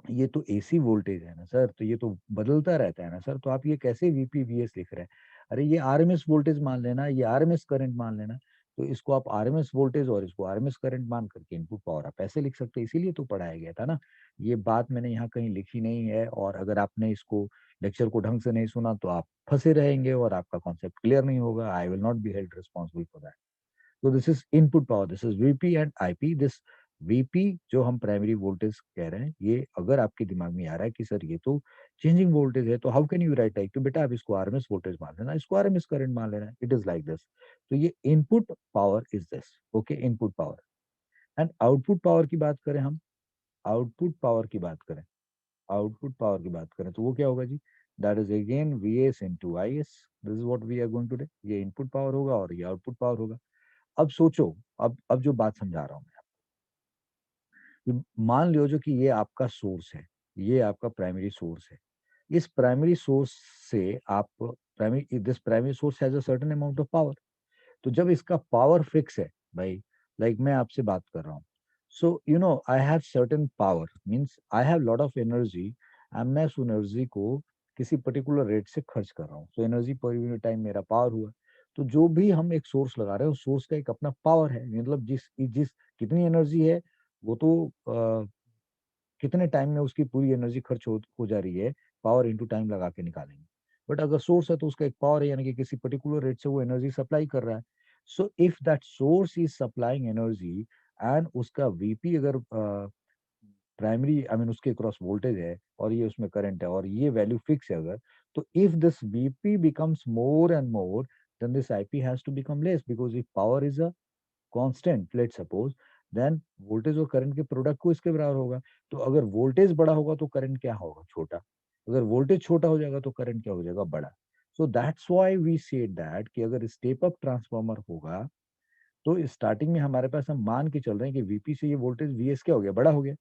ये तो एसी वोल्टेज है ना सर, तो ये तो बदलता रहता है ना सर, तो आप ये कैसे वीपी वीएस लिख रहे हैं। अरे ये आरएमएस वोल्टेज मान लेना, ये आरएमएस करंट मान लेना, तो इसको आप आरएमएस वोल्टेज और इसको आरएमएस करंट मान करके इनपुट पावर आप ऐसे लिख सकते हैं, इसीलिए तो पढ़ाया गया था ना। ये बात मैंने यहाँ कहीं लिखी नहीं है, और अगर आपने इसको लेक्चर को ढंग से नहीं सुना तो आप फंसे रहेंगे और आपका कॉन्सेप्ट क्लियर नहीं होगा, I will not be held responsible for that. तो this is input power, this is VP and IP. This VP जो हम प्राइमरी वोल्टेज कह रहे हैं, ये अगर आपके दिमाग में आ रहा है कि सर ये तो चेंजिंग वोल्टेज है, तो how can you right like, तो बेटा आप इसको आरएमएस वोल्टेज मान लेना, इसको आरएमएस करंट मान लेना, इट इज लाइक दिस। तो ये input power is this, okay, input power. And output power की बात करें हम, आउटपुट पावर की बात करें, आउटपुट पावर की बात करें तो वो क्या होगा जी, that is again V S into I S, this is what we are going to today input power होगा और ये आउटपुट पावर होगा। अब सोचो, अब जो बात समझा रहा हूं मैं, कि मान लो जो कि ये आपका सोर्स है, ये आपका प्राइमरी सोर्स है, इस प्राइमरी सोर्स से आप, primary this primary source has a certain amount of power. तो जब इसका पावर फिक्स है भाई, लाइक मैं आपसे बात कर रहा हूँ, so you know I have certain power, means I have lot of energy, and मैं उस एनर्जी को किसी पर्टिकुलर रेट से खर्च कर रहा हूँ, so energy per unit time मेरा पावर हुआ। तो जो भी हम एक सोर्स लगा रहे हैं उस सोर्स का एक अपना पावर है, मतलब जिस जिस कितनी एनर्जी है वो तो कितने टाइम में उसकी पूरी एनर्जी खर्च हो जा रही है, पावर इंटू टाइम लगा के निकालेंगे। बट अगर सोर्स है तो उसका एक पावर है, यानी कि किसी पर्टिकुलर रेट से वो एनर्जी सप्लाई कर रहा है। So if that source is supplying energy, and उसका वीपी अगर प्राइमरी आई मीन उसके क्रॉस वोल्टेज है और ये उसमें करंट है और ये वैल्यू फिक्स है अगर, तो if this VP becomes more and more, then this IP has to become less, because if power is a constant, let suppose, then voltage और करंट के प्रोडक्ट को इसके बराबर होगा। तो अगर वोल्टेज बड़ा होगा तो करंट क्या होगा, छोटा। अगर वोल्टेज छोटा हो जाएगा तो करंट क्या हो जाएगा, बड़ा। So that's why we said that कि अगर स्टेप अप ट्रांसफार्मर होगा तो स्टार्टिंग में हमारे पास हम मान के चल रहे हैं कि वीपी से ये वोल्टेज वीएस क्या हो गया, बड़ा हो गया।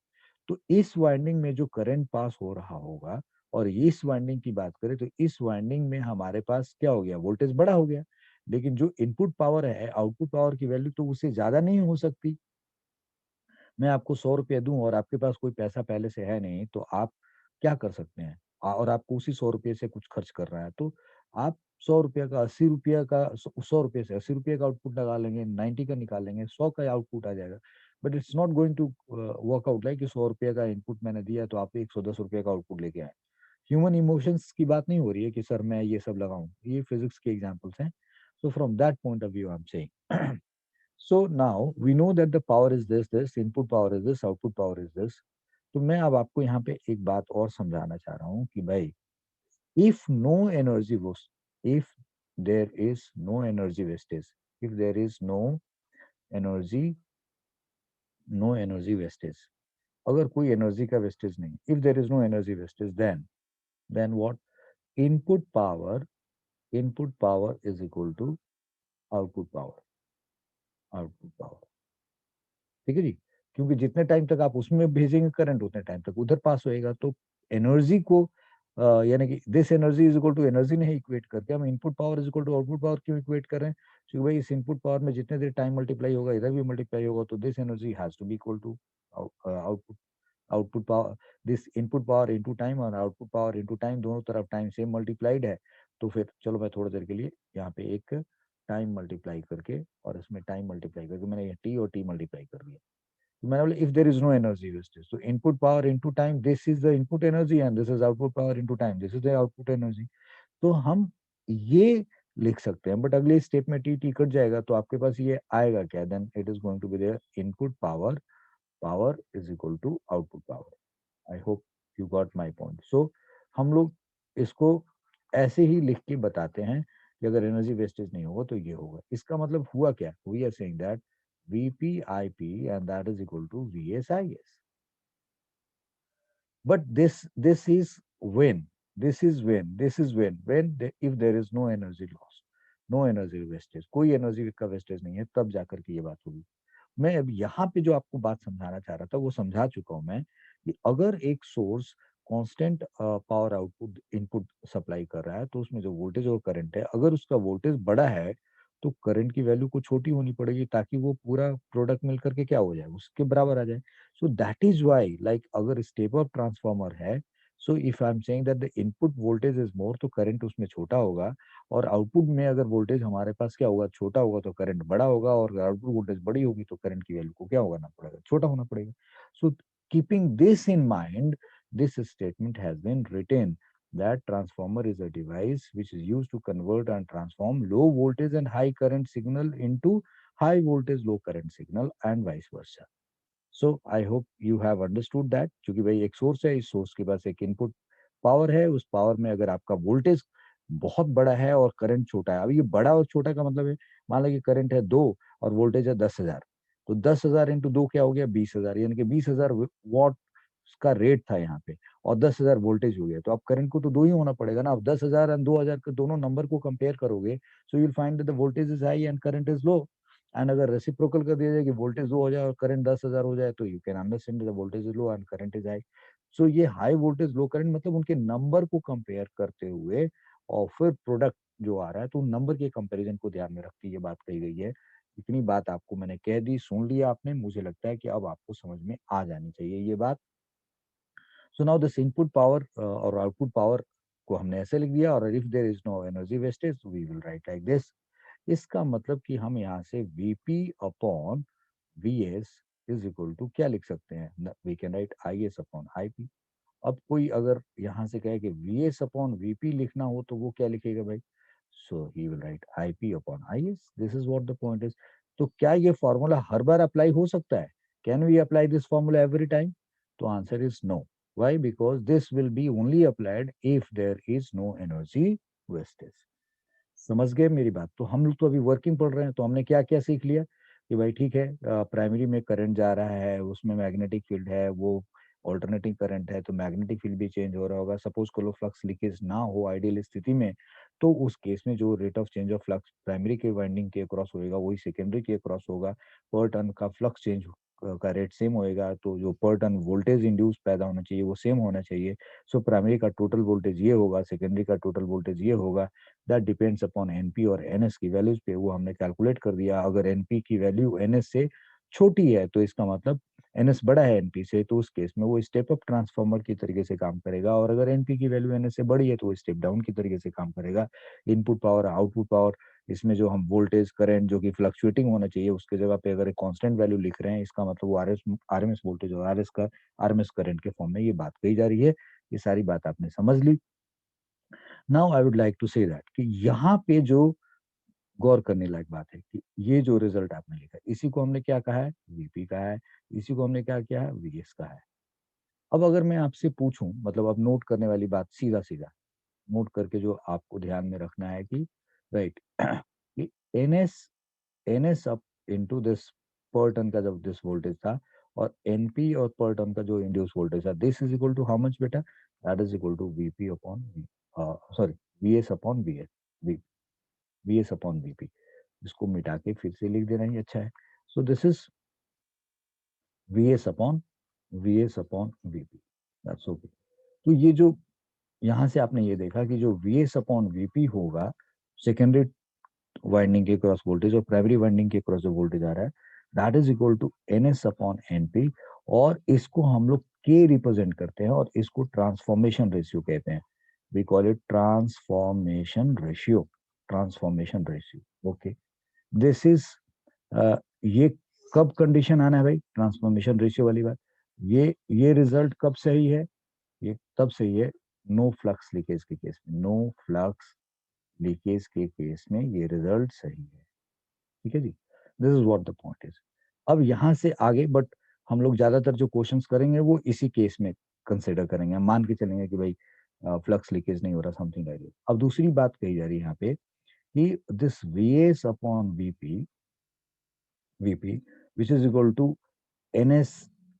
तो इस वाइंडिंग में जो करंट पास हो रहा होगा, और इस वाइंडिंग की बात करें तो इस वाइंडिंग में हमारे पास क्या हो गया, वोल्टेज बड़ा हो गया। लेकिन जो इनपुट पावर है, आउटपुट पावर की वैल्यू तो उससे ज्यादा नहीं हो सकती। मैं आपको 100 रुपये दूं और आपके पास कोई पैसा पहले से है नहीं, तो आप क्या कर सकते हैं, और आपको उसी 100 रुपये से कुछ खर्च कर रहा है, तो आप 100 रुपये का 80 रुपये का, 100 रुपये से 80 रुपये का आउटपुट लगा लेंगे, 90 का निकाल लेंगे, 100 का आउटपुट आ जाएगा। But it's not going to work out like कि 100 रुपये का इनपुट मैंने दिया तो आप 110 रुपये का आउटपुट लेके आए। ह्यूमन इमोशंस की बात नहीं हो रही है कि सर मैं ये सब लगाऊं, ये फिजिक्स के एग्जाम्पल्स हैं। So from that point of view, I'm saying. So now we know that the power is this input power is this, output power is this. तो मैं अब आपको यहाँ पे एक बात और समझाना चाह रहा हूँ कि भाई, if no energy was, if there is no energy wastage, if there is energy no energy wastage, अगर कोई एनर्जी का वेस्टेज नहीं, if there is no energy wastage, then what? Input power, input power is equal to output power, output power. ठीक है जी, क्योंकि जितने time तक आप उसमें भेजेंगे करंट, उतने टाइम तक उधर पास होएगा। तो एनर्जी को यानी कि this energy is equal to energy नहीं इक्वेट करके हम input power is equal to output power क्यों इक्वेट कर रहे हैं? क्योंकि भाई इस इनपुट पावर में जितने देर टाइम मल्टीप्लाई होगा इधर भी मल्टीप्लाई होगा, तो this energy has to be equal to output, output power, this input power into time और आउटपुट पावर इनटू टाइम, दोनों तरफ टाइम सेम मल्टीप्लाइड है। तो फिर चलो मैं थोड़ी देर के लिए यहाँ पे एक टाइम मल्टीप्लाई करके और इसमें टाइम मल्टीप्लाई करके मैंने ये टी और टी मल्टीप्लाई कर दिया। मैंने बोला if there is no energy wastage, so input power into time, this is the input energy and this is output power into time, this is the output energy. तो हम ये लिख सकते हैं, बट अगले स्टेप में टी टी कट जाएगा तो आपके पास ये आएगा क्या? Then it is going to be there input power, power is equal to output power. I hope you got my point. So हम लोग इसको ऐसे ही लिख के बताते हैं कि अगर एनर्जी वेस्टेज नहीं होगा तो ये होगा। इसका मतलब हुआ क्या? We are saying that Vp Ip and that is equal to Vs Is. But this is when, if there is no energy loss, no energy wastage, कोई एनर्जी का वेस्टेज नहीं है, तब जाकर के ये बात होगी। मैं अब यहाँ पे जो आपको बात समझाना चाह रहा था वो समझा चुका हूं मैं, कि अगर एक source constant power output input supply कर रहा है तो उसमें जो वोल्टेज और करंट है, अगर उसका वोल्टेज बड़ा है तो करंट की वैल्यू को छोटी होनी पड़ेगी ताकि वो पूरा प्रोडक्ट मिल करके क्या हो जाए, उसके बराबर आ जाए। So that is why, like अगर स्टेप अप ट्रांसफॉर्मर है, so if I am saying that the input voltage is more, तो करंट उसमें छोटा होगा, और आउटपुट में अगर वोल्टेज हमारे पास क्या होगा, छोटा होगा, तो करंट बड़ा होगा, और आउटपुट वोल्टेज बड़ी होगी तो करंट की वैल्यू को क्या होना पड़ेगा, छोटा होना पड़ेगा। So keeping this in mind, this statement has been written that transformer is a device which is used to convert and transform low voltage and high current signal into high voltage low current signal and vice versa. So I hope you have understood that. क्योंकि भाई एक source है, इस source के पास एक input power है, उस power में अगर आपका वोल्टेज बहुत बड़ा है और करंट छोटा है, अब ये बड़ा और छोटा का मतलब है, मान लो कि करंट है 2 और वोल्टेज है 10,000, तो 10,000 इंटू 2 क्या हो गया, 20,000, यानी कि 20,000 वॉट का रेट था यहाँ पे, और 10,000 वोल्टेज हो गया, तो अब करंट को तो दो ही होना पड़ेगा ना। अब 10,000 और 2,000 के दोनों नंबर को कंपेयर करोगे, so you'll find that the voltage is high and current is low. And अगर रेसिप्रोकल कर दिया जाए कि वोल्टेज 2 हो जाए और करंट 10,000 हो जाए, तो you can understand the voltage is low and current is high. So ये हाई वोल्टेज लो करंट मतलब उनके नंबर को कंपेयर करते हुए और फिर प्रोडक्ट जो आ रहा है, तो नंबर के कंपैरिजन को ध्यान में रखती ये बात कही गई है। इतनी बात आपको मैंने कह दी, सुन लिया आपने, मुझे लगता है कि अब आपको समझ में आ जानी चाहिए ये बात। So now this input power और आउटपुट पावर को हमने ऐसे लिख दिया, और if there is no energy wastage we will write like this. इसका मतलब कि हम यहाँ से Vp upon Vs is equal to क्या लिख सकते हैं, we can write Is upon Ip। अब कोई अगर यहाँ से कहे कि Vs अपॉन Vp लिखना हो तो वो क्या लिखेगा भाई, so he will write Ip upon Is। This is what the point is. तो क्या ये फॉर्मूला हर बार अप्लाई हो सकता है? Can we apply this formula every time? तो answer is no. Why? Because this will be only applied if there is no energy wastage. समझ गए मेरी बात? तो हम लोग तो अभी वर्किंग पढ़ रहे हैं, तो हमने क्या क्या सीख लिया कि भाई ठीक है, प्राइमरी में करंट जा रहा है, उसमें मैग्नेटिक फील्ड है, वो ऑल्टरनेटिंग करंट है, तो मैग्नेटिक फील्ड भी चेंज हो रहा होगा। सपोज करो फ्लक्स लीकेज ना हो आइडियल स्थिति में, तो उस केस में जो rate of change of flux primary के वाइंडिंग के अक्रॉस होएगा वही सेकेंडरी के अक्रॉस होगा। पर टर्न का फ्लक्स चेंज का रेट सेम होएगा, तो जो पर टर्न वोल्टेज इंड्यूस पैदा होना चाहिए वो सेम होना चाहिए। सो प्राइमरी का टोटल वोल्टेज ये होगा, सेकेंडरी का टोटल वोल्टेज ये होगा। दैट डिपेंड्स अपॉन एनपी और एनएस की वैल्यूज पे, वो हमने कैलकुलेट कर दिया। अगर एनपी की वैल्यू एनएस से छोटी है तो इसका मतलब एनएस बड़ा है एनपी से, तो उस केस में वो स्टेप अप ट्रांसफार्मर की तरीके से काम करेगा। और अगर एनपी की वैल्यू एनएस से बड़ी है तो वो स्टेप डाउन की तरीके से काम करेगा। इनपुट पावर, आउटपुट पावर, इसमें जो हम वोल्टेज करंट जो कि फ्लक्चुएटिंग होना चाहिए उसके जगह पे अगर एक कांस्टेंट वैल्यू लिख रहे हैं, इसका मतलब वो आरएमएस वोल्टेज और आरएमएस करंट के फॉर्म में ये बात कही जा रही है। ये सारी बात आपने समझ ली। Now I would like to say that कि यहाँ पे जो गौर करने लायक बात है कि ये जो रिजल्ट आपने लिखा है इसी को हमने क्या कहा है, वीपी कहा है, इसी को हमने क्या किया है, वीएस कहा है। अब अगर मैं आपसे पूछूं, मतलब अब नोट करने वाली बात, सीधा सीधा नोट करके जो आपको ध्यान में रखना है कि राइट कि एनएस अप इनटू दिस पर टर्न का जब दिस वोल्टेज था, और एनपी और पर टर्न का जो इंड्यूस वोल्टेज था, this is equal to how much बेटा, that is equal to VP upon V, sorry, VS upon VS, VS upon VP. इसको मिटा के फिर से लिख देना ही अच्छा है। So this is VS upon VP, that's okay. तो ये जो यहां से आपने ये देखा कि जो वीएस अपॉन वीपी होगा, सेकेंडरी वाइंडिंग के क्रॉस वोल्टेज और प्राइमरी वाइंडिंग के क्रॉस जो वोल्टेज आ रहा है, that is equal to N S upon NP. और इसको हम लोग के रिप्रेजेंट करते हैं और इसको ट्रांसफॉर्मेशन रेशियो कहते हैं। We call it transformation ratio, transformation ratio, okay. This is ये कब कंडीशन आना है भाई, ट्रांसफॉर्मेशन रेशियो वाली बात, ये रिजल्ट कब सही है, ये तब सही है नो फ्लक्स लीकेज के केस में, नो फ्लक्स लीकेज के केस में ये रिजल्ट सही है। ठीक है जी, this is what the point is. अब यहां से आगे बट हम लोग ज्यादातर जो क्वेश्चंस करेंगे वो इसी केस में कंसिडर करेंगे, हम मान के चलेंगे कि भाई फ्लक्स लीकेज नहीं हो रहा, समथिंग लाइक दिस। अब दूसरी बात कही जा रही है यहाँ पे कि this we S upon VP which is equal to ns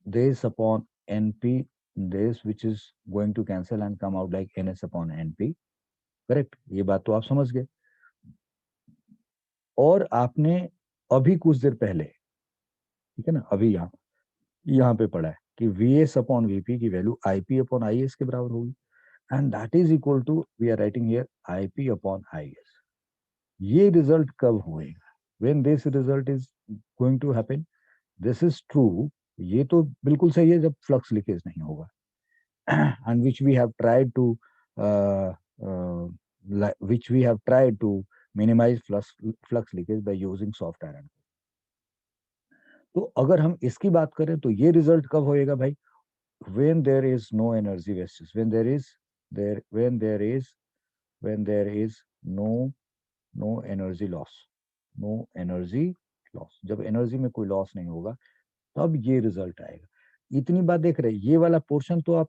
this upon np, this which is going to cancel and come out like ns upon np, correct, ये बात तो आप समझ गए। और आपने अभी कुछ देर पहले, ठीक है ना, अभी यहाँ पे पढ़ा है कि वी एस अपॉन वीपी की value I P upon I S के बराबर होगी, and that is equal to we are writing here I P upon I S. ये रिजल्ट कब होएगा, when this result is going to happen, this is true, ये तो बिल्कुल सही है जब फ्लक्स लीकेज नहीं होगा, and which we have tried to uh, which we have tried to minimize flux leakage by using soft iron। तो अगर हम इसकी बात करें तो ये रिजल्ट कब होएगा भाई, when there is no energy wastage, when there is there when there is no energy loss, no energy loss, जब एनर्जी में कोई लॉस नहीं होगा तब ये रिजल्ट आएगा। इतनी बात देख रहे, ये वाला पोर्शन तो आप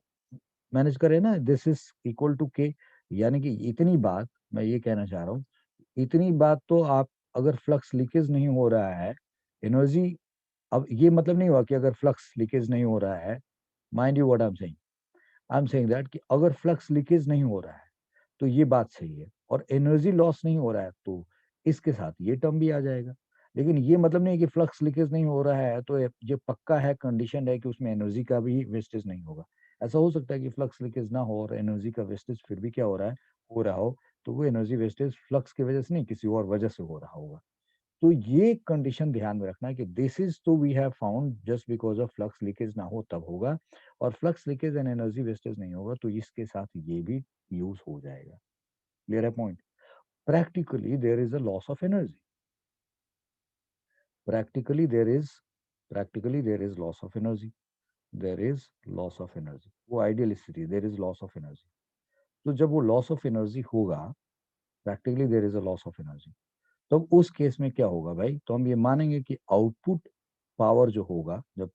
मैनेज करें ना, दिस इज इक्वल टू के, यानी कि इतनी बात मैं ये कहना चाह रहा हूँ, इतनी बात तो आप, अगर फ्लक्स लीकेज नहीं हो रहा है, एनर्जी, अब ये मतलब नहीं हुआ कि अगर फ्लक्स लीकेज नहीं हो रहा है, mind you what I am saying that कि अगर फ्लक्स लीकेज नहीं हो रहा है तो ये बात सही है, और एनर्जी लॉस नहीं हो रहा है तो इसके साथ ये टर्म भी आ जाएगा। लेकिन ये मतलब नहीं है कि फ्लक्स लीकेज नहीं हो रहा है तो ये पक्का है, कंडीशन है कि उसमें एनर्जी का भी वेस्टेज नहीं होगा। ऐसा हो सकता है कि फ्लक्स लीकेज ना हो और एनर्जी का वेस्टेज फिर भी क्या हो रहा हो, तो वो एनर्जी वेस्टेज फ्लक्स की वजह से नहीं, किसी और वजह से हो रहा होगा। तो ये कंडीशन ध्यान में रखना है कि दिस इज तो we have found just because of flux leakage ना हो तब होगा, और flux leakage and energy wastage नहीं होगा तो इसके साथ ये भी यूज हो जाएगा। क्लियर है point. practically there is a loss of energy, practically there is practically there is loss of energy, there is loss of energy, वो आइडियल स्थिति, there is loss of energy। तो जब वो लॉस ऑफ एनर्जी होगा, practically there is a loss of energy, तब उस case में क्या होगा भाई, तो हम ये मानेंगे कि आउटपुट पावर जो होगा जब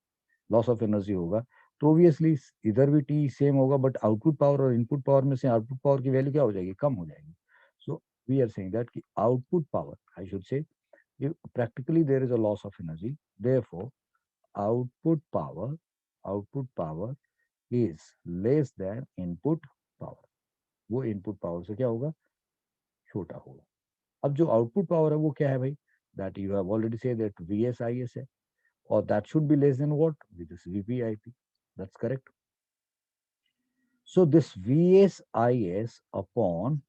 लॉस ऑफ एनर्जी होगा, तो ऑब्वियसली इधर भी टी सेम होगा, बट आउटपुट पावर और इनपुट पावर में से आउटपुट पावर की वैल्यू क्या हो जाएगी, कम हो जाएगी। So we are saying that कि output power, I should say, practically there is a loss of energy, therefore output power output power is less than input power, वो इनपुट पावर से क्या होगा, छोटा होगा। अब जो आउटपुट पावर है वो क्या है भाई, that you have already say that V S I S है, और that should be less than what, with this VP I P, that's correct. So this V S I S upon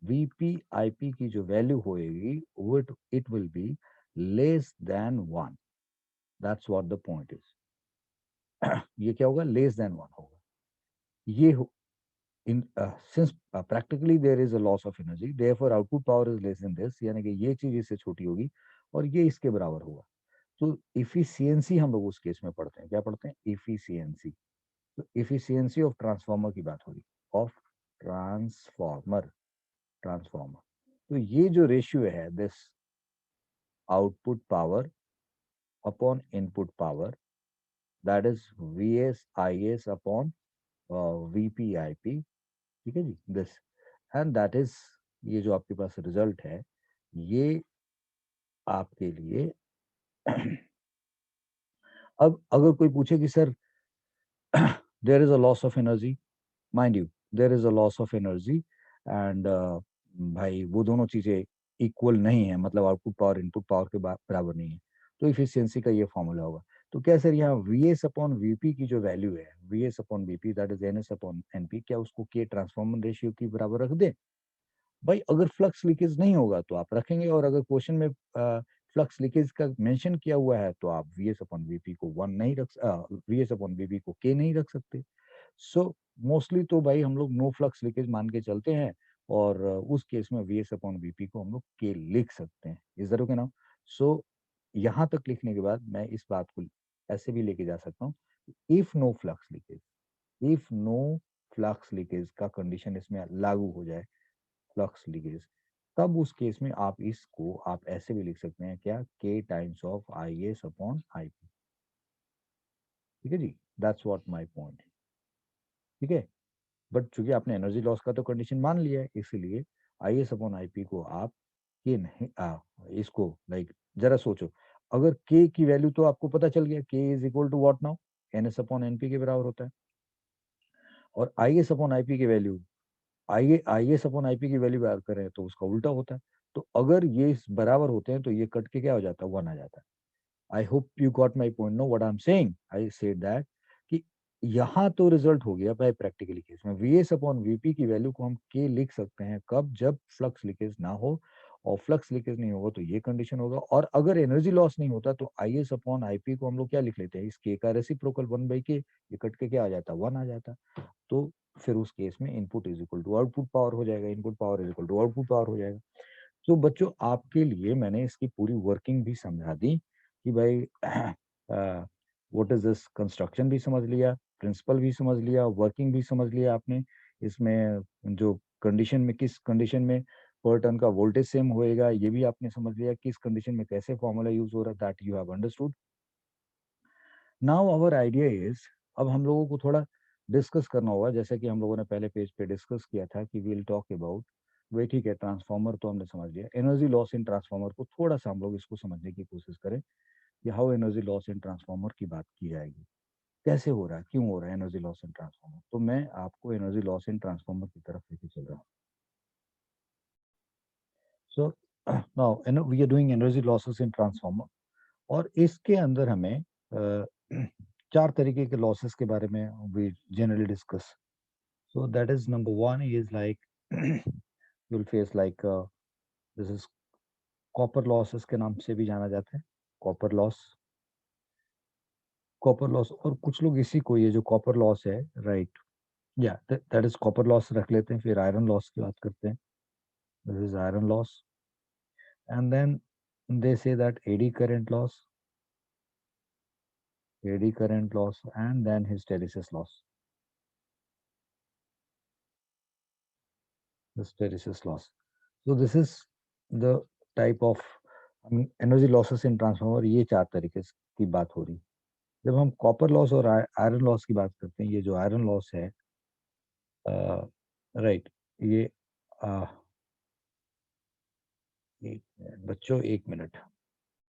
VP I P की जो value होएगी वो it will be less than one, that's what the point is. ये क्या होगा, less than one होगा। ये in since practically there is a loss of energy, therefore output power is less than this, यानी कि ये चीज इससे छोटी होगी और ये इसके बराबर होगा। तो इफिशियंसी हम लोग उस केस में पढ़ते हैं, क्या पढ़ते हैं, इफिशियंसी। तो इफिशियंसी ऑफ ट्रांसफार्मर की बात हो रही, ऑफ ट्रांसफार्मर ट्रांसफार्मर। तो ये जो रेशियो है this output power upon input power, that is VS IS upon VP IP, ठीक है जी, दिस, एंड दैट इज, ये जो आपके पास रिजल्ट है ये आपके लिए अब अगर कोई पूछे कि sir there is a loss of energy, mind you there is a loss of energy and भाई वो दोनों चीजें इक्वल नहीं है, मतलब आउटपुट पावर इनपुट पावर के बराबर नहीं है, तो इफिशियंसी का ये फॉर्मूला होगा। तो क्या सर यहाँ VS अपॉन VP की जो वैल्यू है, VS upon VP that is NS upon NP, क्या उसको के ट्रांसफॉर्मर रेशियो की बराबर रख दे? भाई अगर फ्लक्स लीकेज नहीं होगा तो आप रखेंगे, और अगर क्वेश्चन में फ्लक्स लीकेज का मेंशन किया हुआ है तो आप VS अपॉन VP को वन नहीं रख, VS अपॉन VP को के नहीं रख सकते। सो मोस्टली तो भाई हम लोग नो फ्लक्स लीकेज मान के चलते हैं, और उस केस में VS अपॉन VP को हम लोग के लिख सकते हैं। Is that okay now? So यहाँ तक लिखने के बाद मैं इस बात को ऐसे भी लेके जा सकता हूँ, if no flux leakage, if no flux leakage का कंडीशन इसमें लागू हो जाए, फ्लक्स लीकेज, तब उस केस में आप इसको आप ऐसे भी लिख सकते हैं, क्या, के times of IS upon IP, ठीक है जी, दैट्स व्हाट माय पॉइंट, ठीक है। बट चूंकि आपने एनर्जी लॉस का तो कंडीशन मान लिया है, इसीलिए IS अपॉन IP को आप के नहीं इसको लाइक जरा सोचो, अगर के की वैल्यू तो आपको पता चल गया, K is equal to what now, NS upon NP के बराबर होता है, और IS अपॉन IP की वैल्यू, IS अपॉन IP की वैल्यू बात करें तो उसका उल्टा होता है। तो अगर ये बराबर होते हैं तो ये कट के क्या हो जाता है, वन आ जाता है। आई hope you got my point, know what I am saying, I said that कि यहाँ तो रिजल्ट हो गया भाई प्रैक्टिकली केस में, VS अपॉन VP की वैल्यू को हम के लिख सकते हैं कब, जब फ्लक्स लीकेज ना हो, और फ्लक्स लीकेज नहीं होगा तो ये कंडीशन होगा, और अगर एनर्जी लॉस नहीं होता तो IS अपॉन IP को हम लोग क्या लिख लेते हैं, इस के का रेसिप्रोकल 1/k, ये कट के क्या आ जाता, वन आ जाता। तो फिर उस केस में input is equal to output power हो जाएगा, input power is equal to output power हो जाएगा। तो बच्चों आपके लिए मैंने इसकी पूरी वर्किंग भी समझा दी कि भाई व्हाट इज दिस, कंस्ट्रक्शन भी समझ लिया, प्रिंसिपल भी समझ लिया, वर्किंग भी समझ लिया आपने, इसमें जो कंडीशन में, किस कंडीशन में पर टर्न का वोल्टेज सेम होएगा ये भी आपने समझ लिया, किस कंडीशन में कैसे फॉर्मूला यूज हो रहा है, that you have understood. Now our idea is, अब हम लोगों को थोड़ा डिस्कस करना होगा, जैसे कि हम लोगों ने पहले पेज पे डिस्कस किया था कि वील टॉक अबाउट, वे ठीक है, ट्रांसफार्मर तो हमने समझ लिया, एनर्जी लॉस इन ट्रांसफार्मर को थोड़ा सा हम लोग इसको समझने की कोशिश करें कि how energy loss in transformer की बात की जाएगी, कैसे हो रहा है, क्यों हो रहा है एनर्जी लॉस इन ट्रांसफार्मर। तो मैं आपको एनर्जी लॉस इन ट्रांसफार्मर की तरफ लेके चल रहा हूँ। So now we are doing energy losses in transformer, और इसके अंदर हमें चार तरीके के लॉसेस के बारे में we generally discuss. So that is number one is like you'll face like this is copper losses के नाम से भी जाना जाता है, copper loss, copper loss, और कुछ लोग इसी को ये जो copper loss है, right, yeah, that is copper loss रख लेते हैं, फिर iron loss की बात करते हैं, this is iron loss, and then they say that eddy current loss, and then hysteresis loss, hysteresis loss. So this is the type of energy losses in transformer, ये चार तरीके की बात हो रही है। जब हम कॉपर लॉस और आयरन लॉस की बात करते हैं, ये जो आयरन लॉस है, राइट, ये आ, एक मिनट बच्चों, एक मिनट,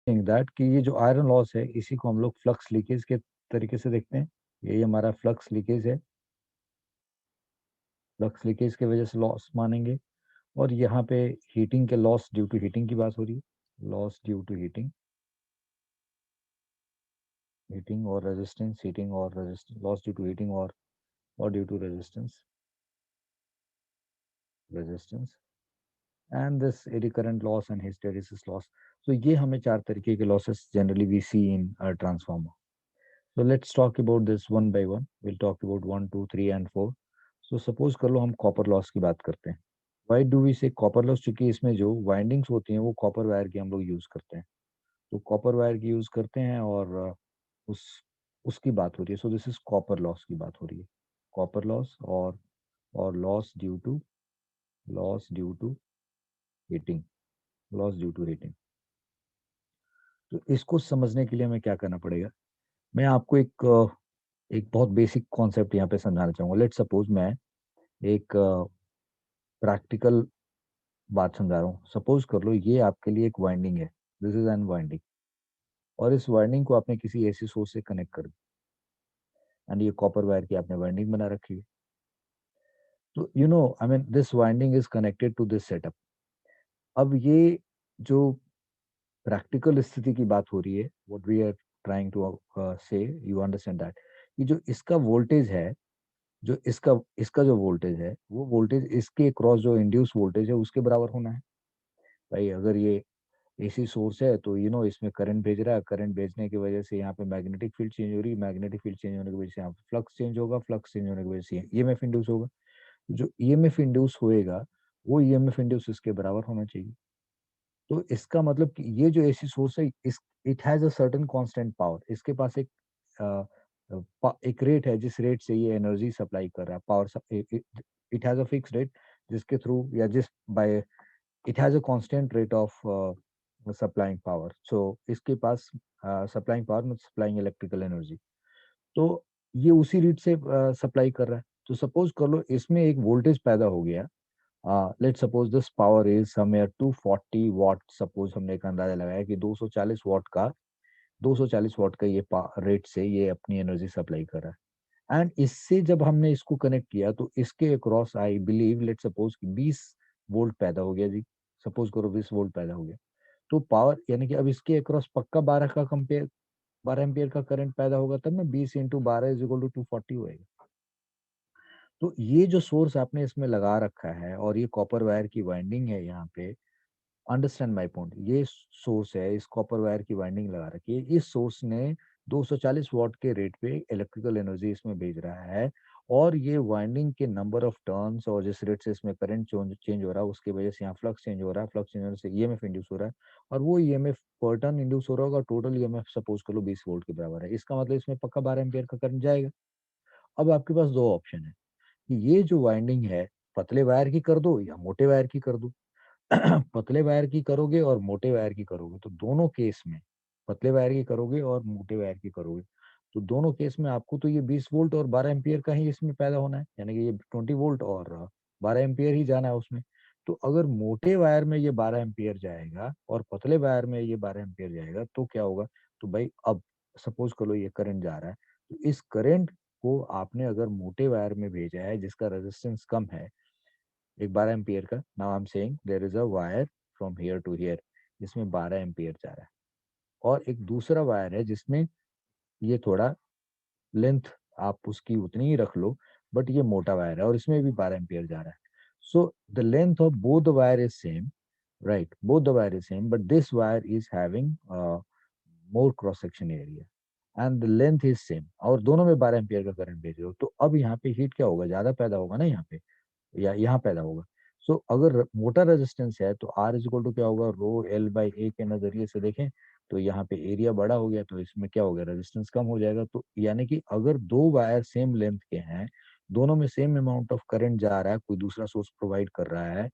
दैट कि ये जो आयरन लॉस है इसी को हम लोग फ्लक्स लीकेज के तरीके से देखते हैं, यही हमारा फ्लक्स लीकेज है, फ्लक्स लीकेज की वजह से लॉस मानेंगे, और यहाँ पे हीटिंग के लॉस ड्यू टू हीटिंग की बात हो रही है, loss due to heating, heating और रेजिस्टेंस, हीटिंग और resistance, loss due to heating और due to resistance, resistance, and this eddy current loss and hysteresis loss. So ये हमें चार तरीके के losses generally we see in a transformer. So let's talk about this one by one. We'll talk about 1, 2, 3 and 4. So suppose कर लो हम copper loss की बात करते हैं. Why do we say copper loss? क्योंकि इसमें जो windings होती हैं वो copper wire की हम लोग use करते हैं. तो copper wire की use करते हैं, और उस उसकी बात हो रही है. So this is copper loss की बात हो रही है. Copper loss और loss due to heating, loss due to heating. तो इसको समझने के लिए हमें क्या करना पड़ेगा? मैं आपको एक बहुत बेसिक कॉन्सेप्ट यहाँ पे समझाना चाहूंगा। लेट सपोज मैं एक प्रैक्टिकल बात समझा रहा हूँ। सपोज कर लो ये आपके लिए एक वाइंडिंग है, दिस इज एन वाइंडिंग, और इस वाइंडिंग को आपने किसी ऐसी सोर्स से कनेक्ट कर दिया, एंड ये कॉपर वायर की आपने वाइंडिंग बना रखी है। तो you know I mean this winding is connected to this setup. अब ये जो प्रैक्टिकल स्थिति की बात हो रही है, what we are trying to say, you understand that, कि जो इसका वोल्टेज है, जो इसका इसका जो वोल्टेज है, वो वोल्टेज इसके क्रॉस जो इंड्यूस वोल्टेज है उसके बराबर होना है। भाई अगर ये एसी सोर्स है तो इसमें करंट भेज रहा है, करंट भेजने की वजह से यहाँ पे मैग्नेटिक फील्ड चेंज हो रही है, मैग्नेटिक फील्ड चेंज होने की वजह से यहाँ पे फ्लक्स चेंज होगा, फ्लक्स चेंज होने की वजह से ईएमएफ इंड्यूस होगा। जो ईएमएफ इंड्यूस होएगा वो ईएमएफ इंड्यूस इसके बराबर होना चाहिए। तो इसका मतलब कि ये जो एसी सोर्स है, इस it has a certain constant power. इसके पास एक रेट है जिस रेट से ये एनर्जी सप्लाई कर रहा है, power. It has a fix rate जिसके थ्रू या जिस by it has a constant rate of supplying power. So इसके पास supplying power, supplying electrical energy, तो ये उसी रेट से सप्लाई कर रहा है। तो सपोज कर लो इसमें एक वोल्टेज पैदा हो गया। Let suppose this power is somewhere 240 watt. Suppose हमने एक अंदाजा लगाया कि 240 वाट का ये रेट से ये अपनी एनर्जी सप्लाई कर रहा है। एंड इससे जब हमने इसको कनेक्ट किया तो इसके across I believe let suppose कि 20 वोल्ट पैदा हो गया जी। सपोज करो 20 वोल्ट पैदा हो गया। तो पावर यानी कि अब इसके अक्रॉस पक्का 12 एम्पियर का करंट पैदा होगा, तब ना 20 इंटू 12 इज इक्वल टू 240 होएगा। तो ये जो सोर्स आपने इसमें लगा रखा है और ये कॉपर वायर की वाइंडिंग है यहाँ पे, अंडरस्टैंड माय पॉइंट, ये सोर्स है, इस कॉपर वायर की वाइंडिंग लगा रखी है, इस सोर्स ने 240 वॉट के रेट पे इलेक्ट्रिकल एनर्जी इसमें भेज रहा है। और ये वाइंडिंग के नंबर ऑफ टर्न्स और जिस रेट से इसमें करंट चेंज हो रहा है उसकी वजह से यहाँ फ्लक्स चेंज हो रहा है, फ्लक्स चेंज होने से ईएमएफ इंड्यूस हो रहा है, और वो ईएमएफ पर टर्न इंड्यूस हो रहा होगा। टोटल ईएमएफ सपोज कर लो 20 वोल्ट के बराबर है। इसका मतलब इसमें पक्का 12 एम्पियर का करंट जाएगा। अब आपके पास दो ऑप्शन है कि ये जो वाइंडिंग है पतले वायर की कर दो या मोटे वायर की कर दो। पतले वायर की करोगे और मोटे वायर की करोगे तो दोनों केस में, पतले वायर की करोगे और मोटे वायर की करोगे तो दोनों केस में आपको तो ये 20 वोल्ट और 12 एम्पियर का ही इसमें पैदा होना है, यानी कि ये 20 वोल्ट और 12 एम्पियर ही जाना है उसमें। तो अगर मोटे वायर में ये 12 एम्पियर जाएगा और पतले वायर में ये 12 एम्पियर जाएगा तो क्या होगा? तो भाई अब सपोज करो ये करंट जा रहा है, तो इस करंट को आपने अगर मोटे वायर में भेजा है जिसका रेजिस्टेंस कम है, एक 12 एम्पियर का, now I am saying there is a wire from here to here जिसमें 12 एम्पियर जा रहा है, और एक दूसरा वायर है जिसमें ये थोड़ा लेंथ आप उसकी उतनी ही रख लो, बट ये मोटा वायर है और इसमें भी 12 एम्पियर जा रहा है। So the length of both the wire is same, right? Both the wire is same, but this wire is having more cross section area and the length is same, और दोनों में 12 एम्पियर का current भेज रहे हो, तो अब यहाँ पे हीट क्या होगा? ज्यादा पैदा होगा ना यहाँ पे, या यहाँ पैदा होगा। सो अगर मोटा रेजिस्टेंस है तो आर इज इक्वल टू क्या होगा? रो एल बाई ए के नजरिए से देखें तो यहाँ पे एरिया बड़ा हो गया तो इसमें क्या हो गया? रेजिस्टेंस कम हो जाएगा। तो यानी कि अगर दो वायर सेम लेंथ के हैं, दोनों में सेम अमाउंट ऑफ करंट जा रहा है, कोई दूसरा सोर्स प्रोवाइड कर रहा है,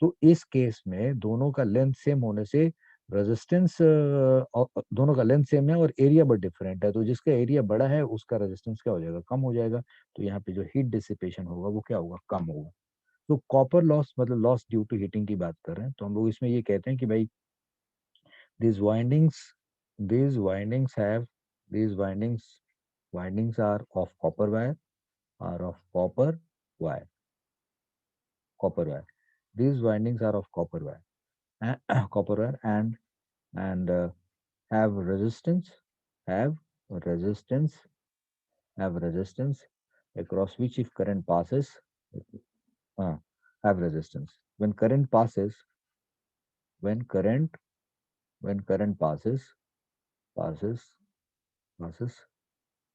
तो इस केस में दोनों का लेंथ सेम होने से रेजिस्टेंस, दोनों का लेंथ सेम है और एरिया बट डिफरेंट है, तो जिसका एरिया बड़ा है उसका रेजिस्टेंस क्या हो जाएगा? कम हो जाएगा। तो यहाँ पे जो हीट डिसिपेशन होगा वो क्या होगा? कम होगा। तो कॉपर लॉस मतलब लॉस ड्यू टू हीटिंग की बात कर रहे हैं, तो हम लोग इसमें ये कहते हैं कि भाई these windings these windings have these windings are of wire copper wire. These windings are of copper wire copper wire, and have resistance have resistance have resistance across which if current passes, uh, have resistance when current passes when current when current passes passes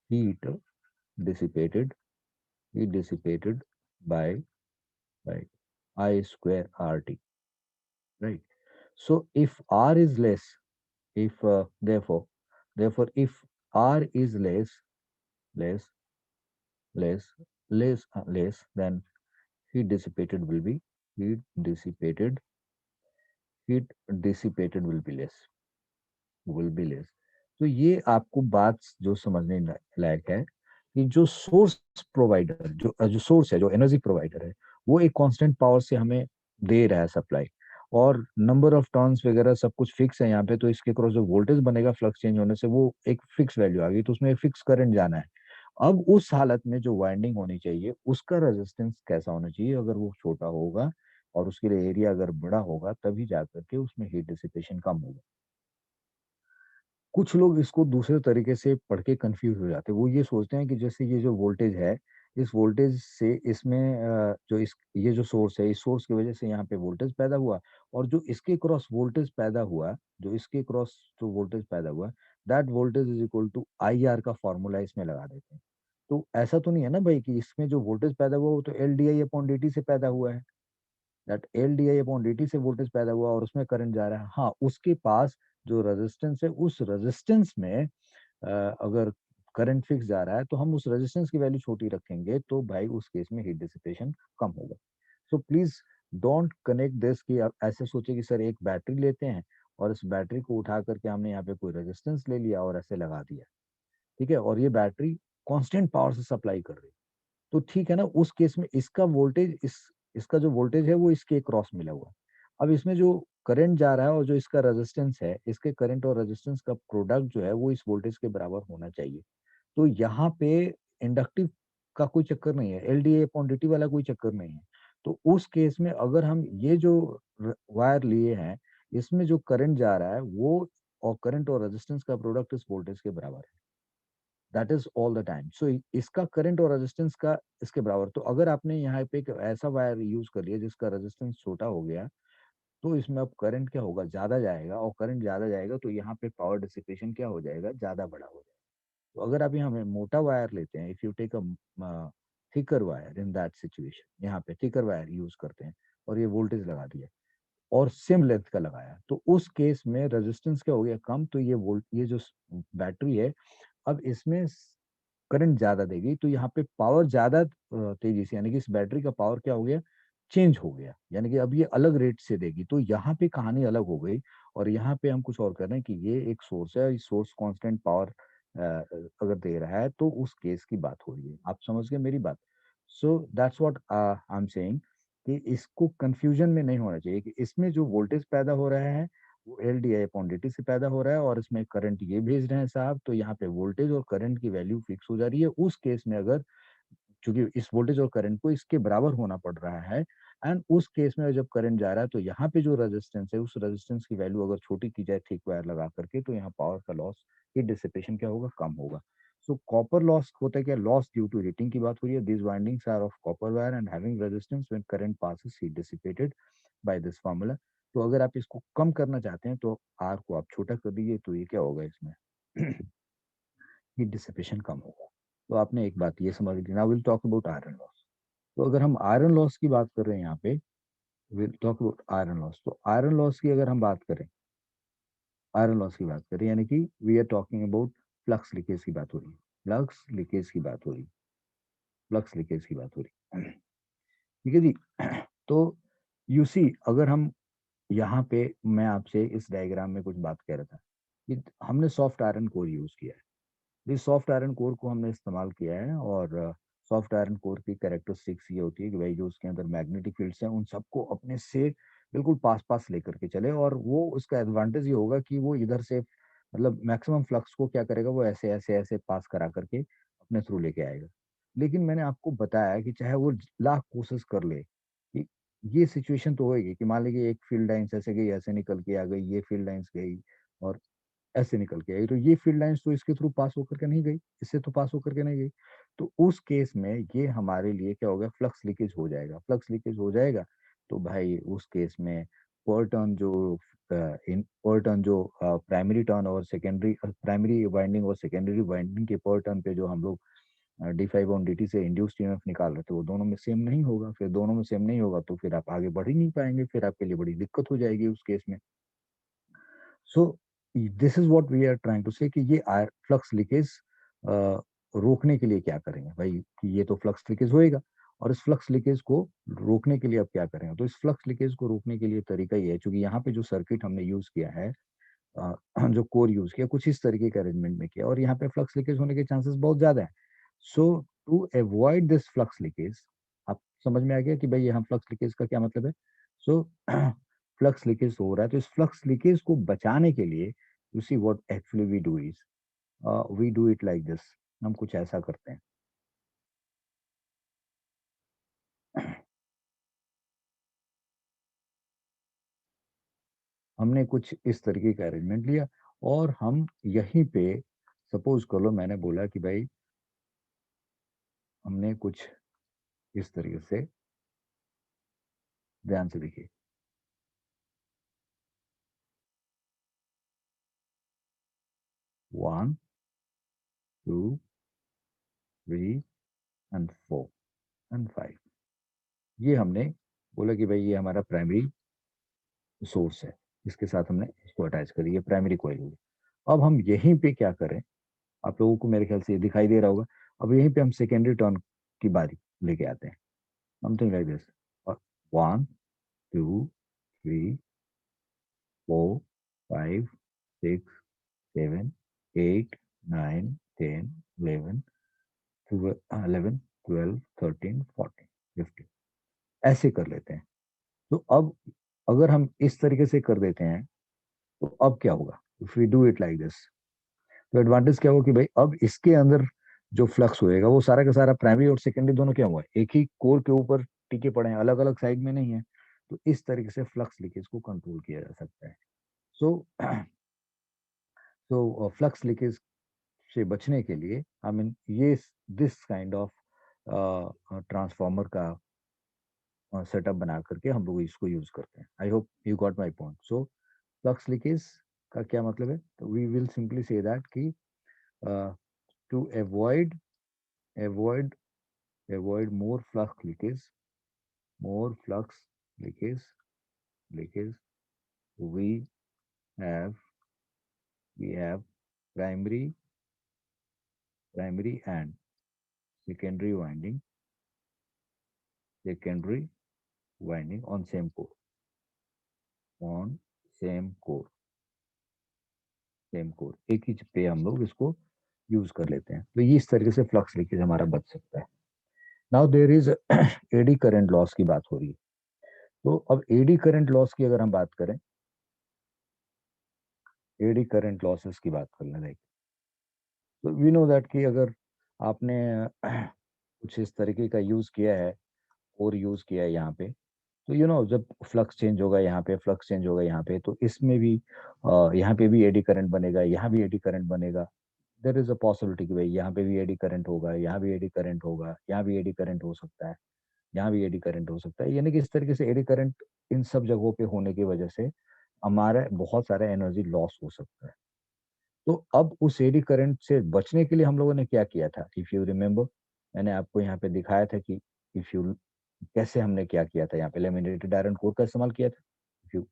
heat dissipated heat dissipated by by I square RT, right? So if R is less, if therefore if R is less less less, then heat dissipated will be heat dissipated heat dissipated will be less. Will be less. तो ये आपको बात जो समझने लायक है कि जो source provider, जो सोर्स है, जो एनर्जी प्रोवाइडर है, वो एक कांस्टेंट पावर से हमें दे रहा है सप्लाई, और नंबर ऑफ टर्न्स वगैरह सब कुछ फिक्स है यहाँ पे। तो इसके क्रॉस जो वोल्टेज बनेगा फ्लक्स चेंज होने से, वो एक फिक्स वैल्यू आ गई, तो उसमें फिक्स करंट जाना है। अब उस हालत में जो वाइंडिंग होनी चाहिए उसका रेजिस्टेंस कैसा होना चाहिए? अगर वो छोटा होगा और उसके लिए एरिया अगर बड़ा होगा, तभी जाकर के उसमें हीट डिसिपेशन कम होगा। कुछ लोग इसको दूसरे तरीके से पढ़ के कंफ्यूज हो जाते हैं। वो ये सोचते हैं कि जैसे ये जो वोल्टेज है, इस वोल्टेज से इसमें जो इस ये जो सोर्स है, इस सोर्स की वजह से यहाँ पे वोल्टेज पैदा हुआ, और जो इसके क्रॉस वोल्टेज पैदा हुआ, जो इसके क्रॉस जो वोल्टेज पैदा हुआ, that voltage is equal to I R का फॉर्मूला इसमें लगा देते हैं। तो ऐसा तो नहीं है ना भाई कि इसमें जो वोल्टेज पैदा हुआ वो तो L D I upon D T से पैदा हुआ है। That L D I upon D T से वोल्टेज पैदा हुआ और उसमें करंट जा रहा है। हाँ, उसके पास जो रेजिस्टेंस है, उस रेजिस्टेंस में अगर करंट फिक्स जा रहा है, तो हम उस रेजिस्टेंस की वैल्यू छोटी रखेंगे, तो भाई उस केस में हीट डिसिपेशन कम होगा। So please don't connect this कि आप ऐसे सोचे कि सर एक बैटरी लेते हैं और इस बैटरी को उठा करके हमने यहाँ पे कोई रेजिस्टेंस ले लिया और ऐसे लगा दिया, ठीक है, और ये बैटरी कांस्टेंट पावर से सप्लाई कर रही है। तो ठीक है ना, उस केस में इसका वोल्टेज, इसका जो वोल्टेज है वो इसके क्रॉस मिला हुआ है। अब इसमें जो करंट जा रहा है और जो इसका रेजिस्टेंस है, इसके करंट और रेजिस्टेंस का प्रोडक्ट जो है वो इस वोल्टेज के बराबर होना चाहिए। तो यहाँ पे इंडक्टिव का कोई चक्कर नहीं है, L D A upon D T वाला कोई चक्कर नहीं है। तो उस केस में अगर हम ये जो वायर लिए हैं, इसमें जो करंट जा रहा है वो, और करंट और रेजिस्टेंस का प्रोडक्ट इस वोल्टेज के बराबर है। That is all the time. So इसका करंट और रेजिस्टेंस का इसके बराबर। तो अगर आपने यहाँ पे एक ऐसा वायर यूज कर लिया जिसका रेजिस्टेंस छोटा हो गया, तो इसमें अब करंट क्या होगा, ज्यादा जाएगा, और करंट ज्यादा जाएगा तो यहाँ पे पावर डिसिपेशन क्या हो जाएगा, ज्यादा बड़ा हो जाएगा। तो अगर आप यहाँ में मोटा वायर लेते हैं, if you take a thicker wire in that situation, यहाँ पे थिकर वायर यूज करते हैं और ये वोल्टेज लगा दिया और सेम लेंथ का लगाया, तो उस केस में रेजिस्टेंस क्या हो गया, कम। तो ये जो बैटरी है, अब इसमें करंट ज्यादा देगी, तो यहाँ पे पावर ज्यादा तेजी से, यानी कि इस बैटरी का पावर क्या हो गया, चेंज हो गया, यानी कि अब ये अलग रेट से देगी। तो यहाँ पे कहानी अलग हो गई, और यहाँ पे हम कुछ और कर रहे हैं कि ये एक सोर्स है, इस सोर्स कांस्टेंट पावर अगर दे रहा है, तो उस केस की बात हो रही है। आप समझ गए मेरी बात? सो that's what I am saying, कि इसको कंफ्यूजन में नहीं होना चाहिए कि इसमें जो वोल्टेज पैदा हो रहा है वो L D I upon D T से पैदा हो रहा है, और इसमें करंट ये भेज रहे हैं साहब, तो यहाँ पे वोल्टेज और करंट की वैल्यू फिक्स हो जा रही है। उस केस में अगर, चूंकि इस वोल्टेज और करंट को इसके बराबर होना पड़ रहा है, एंड उस केस में जब करंट जा रहा है, तो यहाँ पे जो रेजिस्टेंस है, उस रेजिस्टेंस की वैल्यू अगर छोटी की जाए थिक वायर लगा करके, तो यहाँ पावर का लॉस, हीट डिसिपेशन क्या होगा, कम होगा। सो कॉपर लॉस होता है क्या, लॉस ड्यू टू हीटिंग की बात हो रही है। This windings are of copper wire and having resistance when current passes, heat dissipated by this formula. तो अगर आप इसको कम करना चाहते हैं, तो आर को आप छोटा कर दीजिए, तो ये क्या होगा, इसमें हीट डिसिपेशन कम होगा। तो आपने एक बात ये समझ ली। Now will talk about iron loss. तो अगर हम आयरन लॉस की बात कर रहे हैं यहाँ पे, will talk about iron loss. तो आयरन लॉस की अगर हम बात करें, आयरन लॉस की बात करें, यानी कि we are talking about flux leakage की बात हो रही है, फ्लक्स लीकेज की बात हो रही है, फ्लक्स लीकेज की बात हो रही है, ठीक है जी। तो यू सी, अगर हम यहाँ पे, मैं आपसे इस डायग्राम में कुछ बात कह रहा था कि हमने सॉफ्ट आयरन कोर यूज किया है। इस सॉफ्ट आयरन कोर को हमने इस्तेमाल किया है, और सॉफ्ट आयरन कोर की कैरेक्टरिस्टिक्स ये होती है कि भाई जो उसके अंदर मैग्नेटिक फील्ड्स हैं, उन सबको अपने से बिल्कुल पास पास लेकर के चले, और वो उसका एडवांटेज ये होगा कि वो इधर से, मतलब मैक्सिमम फ्लक्स को क्या करेगा, वो ऐसे ऐसे ऐसे पास करा करके अपने थ्रू लेके आएगा। लेकिन मैंने आपको बताया कि चाहे वो लाख कोशिश कर ले, कि ये सिचुएशन तो होगी कि मान लीजिए एक फील्ड लाइन्स ऐसे गई, ऐसे निकल के आ गई, ये फील्ड लाइन्स गई और ऐसे निकल के आई, तो ये फील्ड लाइंस तो इसके थ्रू पास होकर के नहीं गई, इससे तो पास होकर के नहीं गई। तो उस केस में ये हमारे लिए क्या होगा, फ्लक्स लीकेज हो जाएगा। फ्लक्स लीकेज हो जाएगा, तो भाई उस केस में पर टर्न जो इन पर टर्न जो प्राइमरी टर्न और सेकेंडरी, प्राइमरी वाइंडिंग और सेकेंडरी वाइंडिंग के पर टर्न पे जो हम लोग D five on D T से इंड्यूस्ड ईएमएफ निकाल रहे थे, वो दोनों में सेम नहीं होगा। फिर दोनों में सेम नहीं होगा तो फिर आप आगे बढ़ ही नहीं पाएंगे, फिर आपके लिए बड़ी दिक्कत हो जाएगी उस केस में। So this is what we are trying to say, कि ये फ्लक्स लीकेज रोकने के लिए क्या करेंगे भाई, कि ये तो फ्लक्स लीकेज होएगा, और इस फ्लक्स लीकेज को रोकने के लिए अब क्या करेंगे। तो इस फ्लक्स लीकेज को रोकने के लिए तरीका ये है, क्योंकि यहाँ पे जो सर्किट हमने यूज किया है, जो कोर यूज किया कुछ इस तरीके के अरेंजमेंट में किया और यहाँ पे फ्लक्स लीकेज होने के चांसेस बहुत ज्यादा है. So to avoid this flux leakage, आप समझ में आ गया कि भाई यहाँ फ्लक्स लीकेज का क्या मतलब है. सो फ्लक्स लीकेज हो रहा है तो इस फ्लक्स लीकेज को बचाने के लिए you see what actually we do is we do it like this. हम कुछ ऐसा करते हैं. हमने कुछ इस तरीके का अरेंजमेंट लिया और हम यहीं पे सपोज कर लो मैंने बोला कि भाई हमने कुछ इस तरीके से, ध्यान से देखिए, 1 2 3 एंड 4 एंड 5. ये हमने बोला कि भाई ये हमारा प्राइमरी सोर्स है, इसके साथ हमने इसको अटैच करी, ये प्राइमरी कॉइल होगी. अब हम यहीं पे क्या करें, आप लोगों को मेरे ख्याल से ये दिखाई दे रहा होगा. अब यहीं पे हम सेकेंडरी टर्न की बारी लेके आते हैं, समथिंग लाइक दिस. और 1 2 3 4 5 6 7 8 9 10 11 11 12 13 14 15 ऐसे कर लेते हैं. तो अब अगर हम इस तरीके से कर देते हैं तो अब क्या होगा if we do it like this. तो एडवांटेज क्या होगा कि भाई अब इसके अंदर जो फ्लक्स होएगा वो सारा का सारा प्राइमरी और सेकेंडरी दोनों क्या हुआ है एक ही कोर के ऊपर टिके पड़े हैं, अलग अलग साइड में नहीं है. तो इस तरीके से फ्लक्स लीकेज को कंट्रोल किया जा सकता है. सो तो फ्लक्स लीकेज से बचने के लिए आई मीन ये दिस काइंड ऑफ ट्रांसफॉर्मर का सेटअप बना करके हम लोग इसको यूज करते हैं. I hope you got my point. So flux leakage का क्या मतलब है, तो we will simply say that कि to avoid avoid more flux leakage we have we have primary and secondary winding secondary winding on same core एक ही पे हम लोग इसको यूज कर लेते हैं. तो ये इस तरीके से फ्लक्स लीकेज हमारा बच सकता है. Now there is eddy current loss की बात हो रही है. तो अब एडी करंट लॉस की अगर हम बात करें, एडी करंट लॉसेस की बात कर लें, तो वी नो दैट कि अगर आपने कुछ इस तरीके का यूज किया है और यूज किया है यहाँ पे, तो जब फ्लक्स चेंज होगा यहाँ पे, फ्लक्स चेंज होगा यहाँ पे, तो इसमें भी यहाँ पे भी एडी करंट बनेगा, यहाँ भी एडी करंट बनेगा. देर इज अ पॉसिबिलिटी कि भाई यहाँ पे भी एडी करंट होगा, यहाँ भी एडी करंट होगा, यहाँ भी एडी करंट हो सकता है, यहाँ भी एडी करंट हो सकता है. यानी कि इस तरीके से एडी करंट इन सब जगहों पे होने की वजह से हमारा बहुत सारा एनर्जी लॉस हो सकता है. तो अब उस एडी करंट से बचने के लिए हम लोगों ने क्या किया था, इफ यू रिमेम्बर, मैंने आपको यहाँ पे दिखाया था कि इफ यू कैसे हमने क्या किया था, यहाँ पे लेमिनेटेड आयरन कोर का इस्तेमाल किया था. If you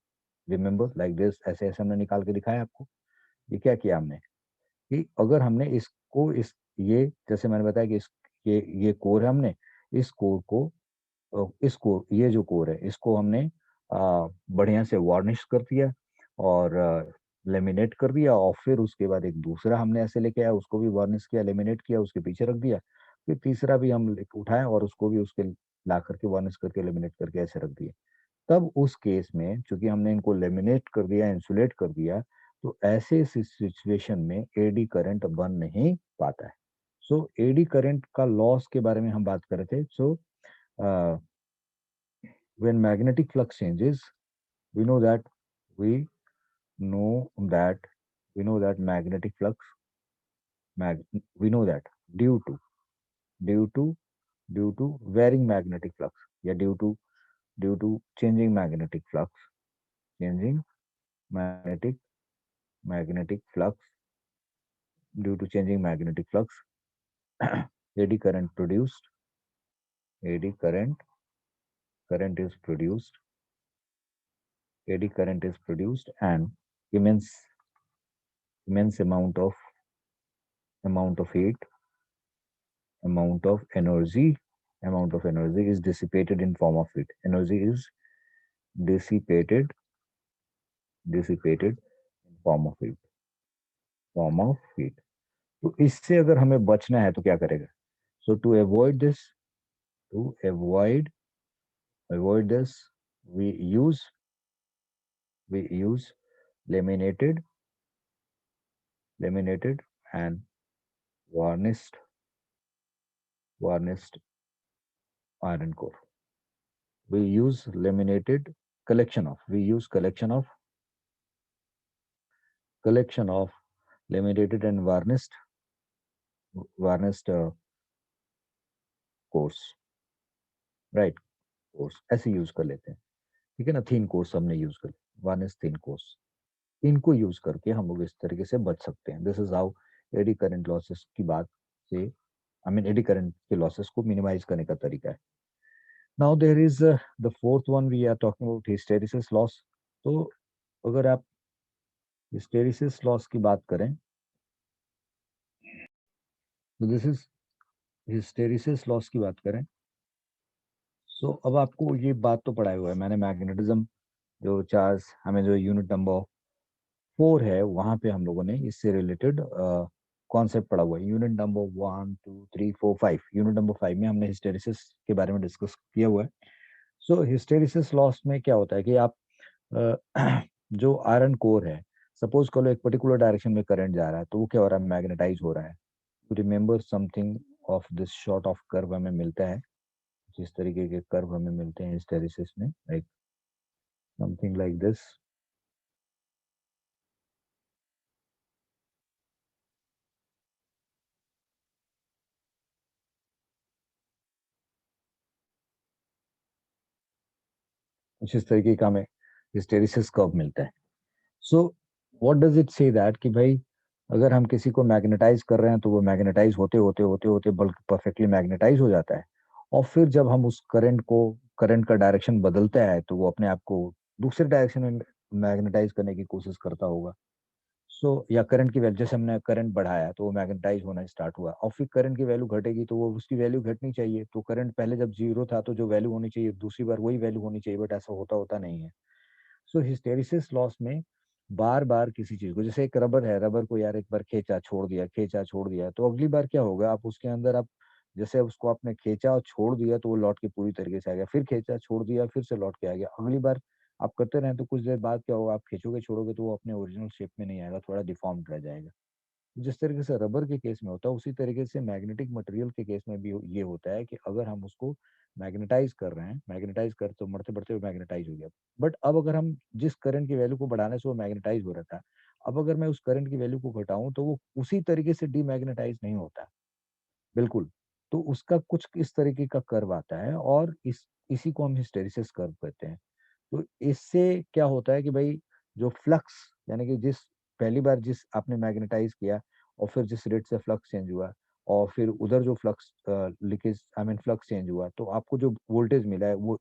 remember like this, ऐसे ऐसे हमने निकाल के दिखाया आपको. ये क्या किया हमने कि अगर हमने इसको इस ये जैसे मैंने बताया कि ये कोर है, हमने इस कोर को इसको ये जो कोर है इसको हमने बढ़िया से वार्निश कर दिया और लेमिनेट कर दिया. और फिर उसके बाद एक दूसरा हमने ऐसे लेके आया, उसको भी वार्निश किया, लेमिनेट किया, उसके पीछे रख दिया. फिर तीसरा भी हम उठाए और उसको भी उसके ला करके वार्निश करके लेमिनेट करके ऐसे रख दिया. तब उस केस में चूंकि हमने इनको लेमिनेट कर दिया, इंसुलेट कर दिया, तो ऐसे सिचुएशन में एडी करंट बन नहीं पाता है. सो एडी करंट का लॉस के बारे में हम बात कर रहे थे. सो when magnetic flux changes, we know that we know that we know that magnetic flux we know that due to due to due to varying magnetic flux, yeah, due to changing magnetic flux, changing magnetic magnetic flux due to changing magnetic flux, eddy current produced, eddy current is produced, eddy current is produced, and immense immense amount of heat, amount of energy is dissipated in form of heat. Energy is dissipated form of heat, form of heat. तो इससे अगर हमें बचना है तो क्या करेगा? So to avoid this, to avoid this, we use we use laminated laminated and varnished varnished iron core. We use laminated we use collection of laminated and varnished cores, right? Cores ऐसे use कर लेते हैं, ठीक है ना। Thin cores हमने use कर, varnish thin cores, इनको यूज करके हम लोग इस तरीके से बच सकते हैं। This is how eddy current losses की बात से, आई मीन एडी करंट के लॉसेस को मिनिमाइज करने का तरीका है। Now there is the fourth one, we are talking about hysteresis loss. तो अगर आप हिस्टेरिसिस लॉस की बात करें तो दिस इज हिस्टेरिसिस लॉस की बात करें, सो अब आपको ये बात तो पढ़ाया हुआ है मैंने, मैग्नेटिज्म जो चार्ज हमें जो यूनिट नंबर 4 है वहां पे हम लोगों ने इससे रिलेटेड कॉन्सेप्ट पढ़ा हुआ है। यूनिट नंबर 1 2 3 4 5, यूनिट नंबर 5 में हमने हिस्टेरिसिस के बारे में डिस्कस किया हुआ है। सो हिस्टेरिसिस लॉस में क्या होता है कि आप जो आयरन कोर है, सपोज करो एक पर्टिकुलर डायरेक्शन में करंट जा रहा है, तो वो क्या हो रहा है? मैग्नेटाइज हो रहा है। To remember something of this sort of curve हमें मिलता है, जिस तरीके के कर्व हमें मिलते हैं हिस्टेरिसिस में, लाइक समथिंग लाइक दिस। कुछ इस तरीके का हमें हिस्टेरिसिस कर्व मिलता है। सो व्हाट डज इट से दैट कि भाई अगर हम किसी को मैग्नेटाइज कर रहे हैं तो वो मैग्नेटाइज होते होते होते होते बल्कि परफेक्टली मैग्नेटाइज हो जाता है, और फिर जब हम उस करंट का डायरेक्शन बदलता है तो वो अपने आप को दूसरे डायरेक्शन में मैग्नेटाइज करने की कोशिश करता होगा। या करंट की वैल्यू, जैसे हमने करंट बढ़ाया तो वो मैग्नेटाइज होना स्टार्ट हुआ, और फिर करंट की वैल्यू घटेगी तो वो उसकी वैल्यू घटनी चाहिए। तो करंट पहले जब जीरो था तो जो वैल्यू होनी चाहिए दूसरी बार वही वैल्यू होनी चाहिए, बट ऐसा होता होता नहीं है। सो हिस्टेरिसिस लॉस में बार बार किसी चीज को, जैसे एक रबर है, रबर को यार एक बार खींचा छोड़ दिया, तो अगली बार क्या होगा? आप उसके अंदर आप जैसे उसको आपने खींचा और छोड़ दिया तो वो लौट के पूरी तरीके से आ गया, फिर खींचा छोड़ दिया फिर से लौट के आ गया। अगली बार आप करते रहे तो कुछ देर बाद क्या होगा? आप खींचोगे छोड़ोगे तो वो अपने ओरिजिनल शेप में नहीं आएगा, थोड़ा डिफॉर्म्ड रह जाएगा। जिस तरीके से रबर के केस में होता है, उसी तरीके से मैग्नेटिक मटेरियल के केस में भी ये होता है कि अगर हम उसको मैग्नेटाइज कर रहे हैं, मैग्नेटाइज कर तो बढ़ते बढ़ते मैग्नेटाइज हो गया, बट अब अगर हम जिस करंट की वैल्यू को बढ़ाने से वो मैग्नेटाइज हो रहा था, अब अगर मैं उस करंट की वैल्यू को घटाऊं तो वो उसी तरीके से डीमैग्नेटाइज नहीं होता, बिल्कुल। तो उसका कुछ इस तरीके का कर्व आता है, और इसी को हम हिस्टेरिसिस कर्व कहते हैं। तो इससे क्या होता है कि भाई जो फ्लक्स, यानी कि जिस पहली बार जिस आपने मैग्नेटाइज किया और फिर जिस रेट से फ्लक्स चेंज हुआ, और फिर उधर जो flux leakage I mean flux change हुआ, तो आपको जो वोल्टेज मिला है वो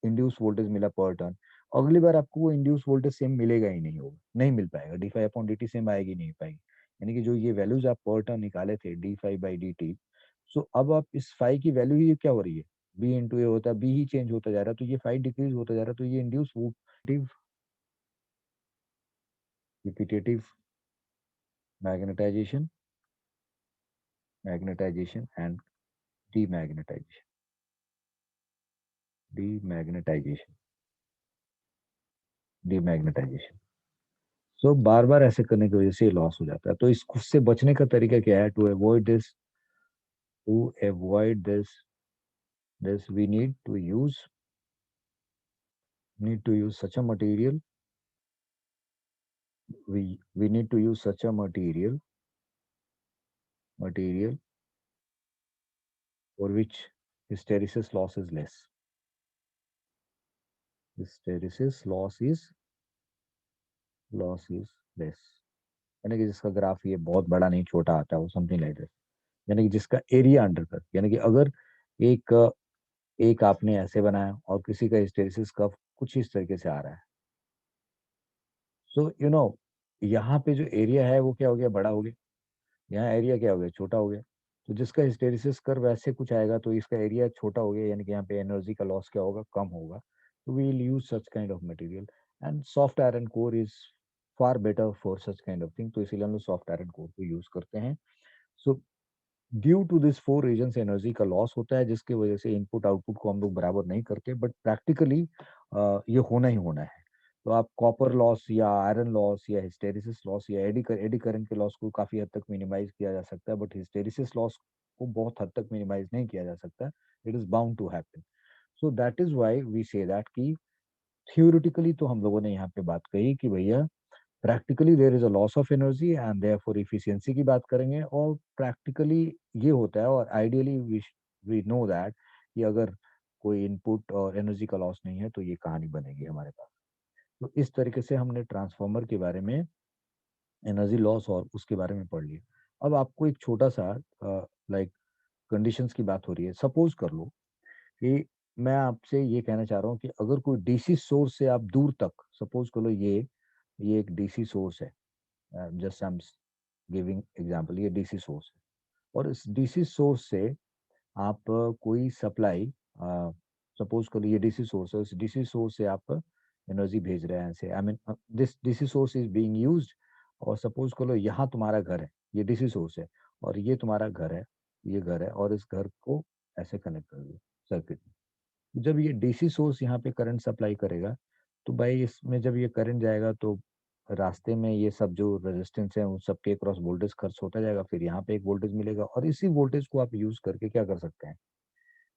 इंड्यूस वोल्टेज मिला पर टर्न, अगली बार आपको वो इंड्यूस वोल्टेज सेम मिलेगा ही नहीं, होगा नहीं मिल पाएगा, D five upon D T same आएगी नहीं पाएगी। यानी कि जो ये वैल्यूज आप पर टर्न निकाले थे D five by D T, so अब आप इस फाइव की वैल्यू ही क्या हो रही है? बी इंटू ए होता है, बी ही चेंज होता जा रहा है, तो ये फाइव डिक्रीज होता जा रहा है, तो ये induce repetitive magnetization, magnetization and demagnetization, demagnetization, demagnetization। सो बार बार ऐसे करने की वजह से लॉस हो जाता है। तो इस उससे बचने का तरीका क्या है? To avoid this we need to use such a material, we need to use such a material for which hysteresis loss is less, hysteresis loss is less। यानी कि जिसका ग्राफ ये बहुत बड़ा नहीं छोटा आता है, वो समथिंग लाइक दिस। यानी कि जिसका एरिया अंडर कर्व, यानी कि अगर एक एक आपने ऐसे बनाया और किसी का हिस्टेरिसिस कर्व कुछ इस तरीके से आ रहा है, सो यहाँ पे जो एरिया है वो क्या हो गया? बड़ा हो गया। यहाँ एरिया क्या हो गया? छोटा हो गया। तो जिसका हिस्टेरिसिस कर्व ऐसे कुछ आएगा तो इसका एरिया छोटा हो गया, यानी कि यहाँ पे एनर्जी का लॉस क्या होगा? कम होगा। तो we will use such kind of material, and soft iron core is far better for such kind of thing, तो इसीलिए हम लोग सॉफ्ट आयरन कोर को यूज करते हैं। So due to this four reason से एनर्जी का लॉस होता है, जिसकी वजह से इनपुट आउटपुट को हम लोग बराबर नहीं करते, बट प्रैक्टिकली ये होना ही होना है। तो आप कॉपर लॉस या आयरन लॉस या हिस्टेरिसिस लॉस या एडी करंट के लॉस को काफी हद तक मिनिमाइज किया जा सकता है, बट हिस्टेरिसिस लॉस को बहुत हद तक मिनिमाइज नहीं किया जा सकता। It is bound to happen. So that is why we say that कि थियोरिटिकली तो हम लोगों ने यहाँ पे बात कही कि भैया practically there is a loss of energy and therefore efficiency की बात करेंगे, और प्रैक्टिकली ये होता है, और आइडियली वी नो दैट कि अगर कोई इनपुट और एनर्जी का लॉस नहीं है तो ये कहानी बनेगी हमारे पास। तो इस तरीके से हमने ट्रांसफार्मर के बारे में, एनर्जी लॉस और उसके बारे में पढ़ लिया। अब आपको एक छोटा सा लाइक कंडीशंस की बात हो रही है। सपोज कर लो कि मैं आपसे ये कहना चाह रहा हूँ कि अगर कोई डीसी सोर्स से आप दूर तक, सपोज कर लो ये एक डीसी सोर्स है, just I am giving example, ये डीसी सोर्स है, और इस डीसी सोर्स से आप कोई सप्लाई, सपोज करो ये डीसी सोर्स है, इस डीसी सोर्स से आप एनर्जी भेज रहे हैं ऐसे, आई mean this DC source is being used, और सपोज करो यहाँ तुम्हारा घर है, ये डीसी सोर्स है, और ये तुम्हारा घर है, ये घर है, और इस घर को ऐसे कनेक्ट कर दो सर्किट में। जब ये डीसी सोर्स यहाँ पे करंट सप्लाई करेगा, तो भाई इसमें जब ये करंट जाएगा तो रास्ते में ये सब जो रेजिस्टेंस है उन सबके क्रॉस वोल्टेज खर्च होता जाएगा, फिर यहाँ पे एक वोल्टेज मिलेगा, और इसी वोल्टेज को आप यूज करके क्या कर सकते हैं,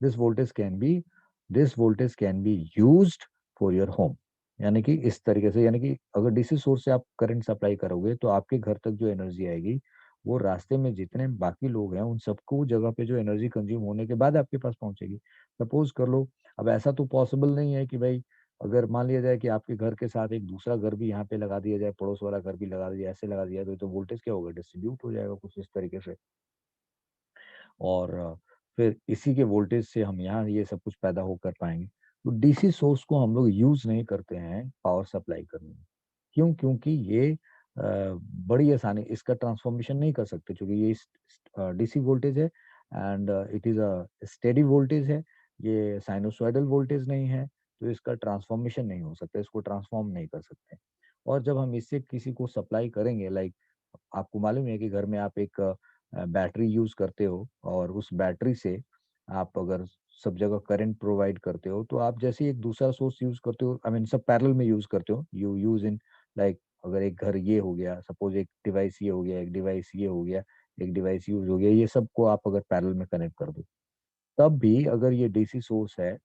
this voltage can B this voltage can be used for your home. यानी कि इस तरीके से, यानी कि अगर डीसी सोर्स से आप करंट सप्लाई करोगे तो आपके घर तक जो एनर्जी आएगी वो रास्ते में जितने बाकी लोग हैं उन सबको जगह पे जो एनर्जी कंज्यूम होने के बाद आपके पास पहुंचेगी। सपोज कर लो, अब ऐसा तो पॉसिबल नहीं है कि भाई अगर मान लिया जाए कि आपके घर के साथ एक दूसरा घर भी यहाँ पे लगा दिया जाए, पड़ोस वाला घर भी लगा दिया, ऐसे लगा दिया तो वोल्टेज क्या होगा, डिस्ट्रीब्यूट हो जाएगा कुछ इस तरीके से। और फिर इसी के वोल्टेज से हम यहाँ ये सब कुछ पैदा हो कर पाएंगे। तो डीसी सोर्स को हम लोग यूज नहीं करते हैं पावर सप्लाई करने में। क्यों? क्योंकि ये बड़ी आसानी इसका ट्रांसफॉर्मेशन नहीं कर सकते, क्योंकि ये डीसी वोल्टेज है and it is a steady voltage है, ये साइनोसॉइडल वोल्टेज नहीं है, तो इसका ट्रांसफॉर्मेशन नहीं हो सकता, इसको ट्रांसफॉर्म नहीं कर सकते। और जब हम इससे किसी को सप्लाई करेंगे, लाइक आपको मालूम है कि घर में आप एक बैटरी यूज करते हो, और उस बैटरी से आप अगर सब जगह करंट प्रोवाइड करते हो, तो आप जैसे एक दूसरा सोर्स यूज करते हो, आई मीन सब पैरेलल में यूज करते हो, यू यूज इन लाइक अगर एक घर ये हो गया, सपोज एक डिवाइस ये हो गया, एक डिवाइस ये हो गया, एक डिवाइस यूज हो गया, ये सबको आप अगर पैरेलल में कनेक्ट कर दो, तब भी अगर ये डीसी सोर्स है,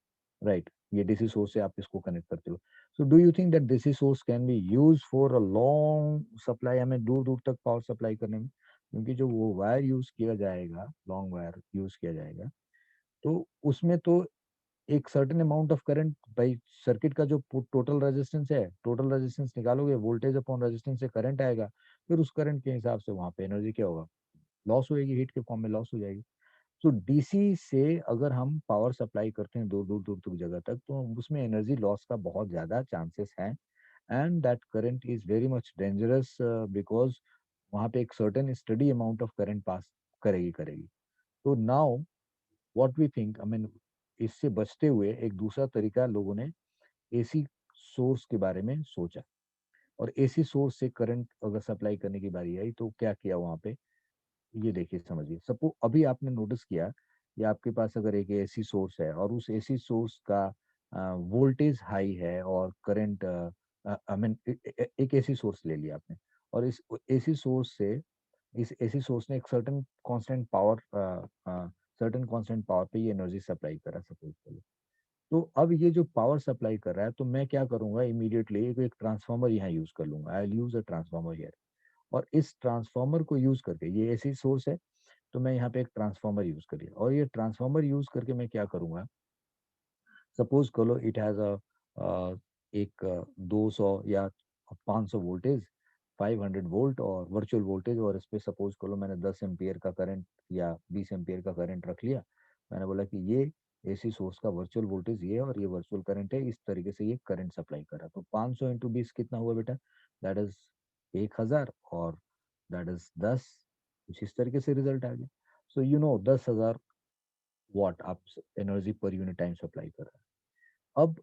राइट, ये डीसी सोर्स से आप इसको कनेक्ट करते हो। So do you think that DC source can be use for a long supply, हमें दूर दूर तक पावर सप्लाई करने में? क्योंकि जो वो वायर यूज किया जाएगा, लॉन्ग वायर यूज किया जाएगा, तो उसमें तो एक सर्टेन अमाउंट ऑफ करंट, भाई सर्किट का जो टोटल रेजिस्टेंस है, टोटल रेजिस्टेंस निकालोगे, वोल्टेज अपॉन रेजिस्टेंस से करंट आएगा, फिर उस करंट के हिसाब से वहां पे एनर्जी क्या होगा, लॉस होएगी, हीट के फॉर्म में लॉस हो जाएगी। तो डीसी से अगर हम पावर सप्लाई करते हैं दूर दूर दूर दूर जगह तक, तो उसमें एनर्जी लॉस का बहुत ज्यादा चांसेस है, and that current is very much dangerous, because वहां पे एक certain steady amount of current pass करेगी करेगी। तो now what we think, I mean इससे बचते हुए एक दूसरा तरीका लोगों ने एसी सोर्स के बारे में सोचा, और एसी सोर्स से करंट अगर सप्लाई करने की बारी आई तो क्या किया वहां पे, ये देखिए समझिए। सपो अभी आपने नोटिस किया कि आपके पास अगर एक एसी सोर्स है, और उस एसी सोर्स का वोल्टेज हाई है और करंट, आई मीन एक एसी सोर्स ले लिया आपने, और इस एसी सोर्स से, इस एसी सोर्स ने एक सर्टेन कांस्टेंट पावर पे ये एनर्जी सप्लाई करा, सपोज करो। तो अब ये जो पावर सप्लाई कर रहा है, तो मैं क्या करूंगा, इमीडिएटली एक ट्रांसफार्मर यहाँ यूज कर लूंगा, I will use a transformer here. और इस ट्रांसफार्मर को यूज करके, ये एसी सोर्स है, तो मैं यहाँ पे एक ट्रांसफार्मर यूज करिए, और ये ट्रांसफार्मर यूज करके मैं क्या करूंगा, सपोज करो इट हैज एक 200 या 500 वोल्टेज, 500 वोल्ट और वर्चुअल वोल्टेज, और इस पे सपोज करो मैंने 10 एम्पियर का करंट या 20 एम्पियर का करंट रख लिया। मैंने बोला कि ये एसी सोर्स का वर्चुअल वोल्टेज ये है, और ये वर्चुअल करंट है, इस तरीके से ये करंट सप्लाई कर रहा है। तो 500 इंटू 20 कितना हुआ बेटा, दैट इज 1000, और दैट इज 10, कुछ इस तरीके से रिजल्ट आ गया। सो यू नो 10,000 वाट आप energy per unit time supply कर रहे हैं। अब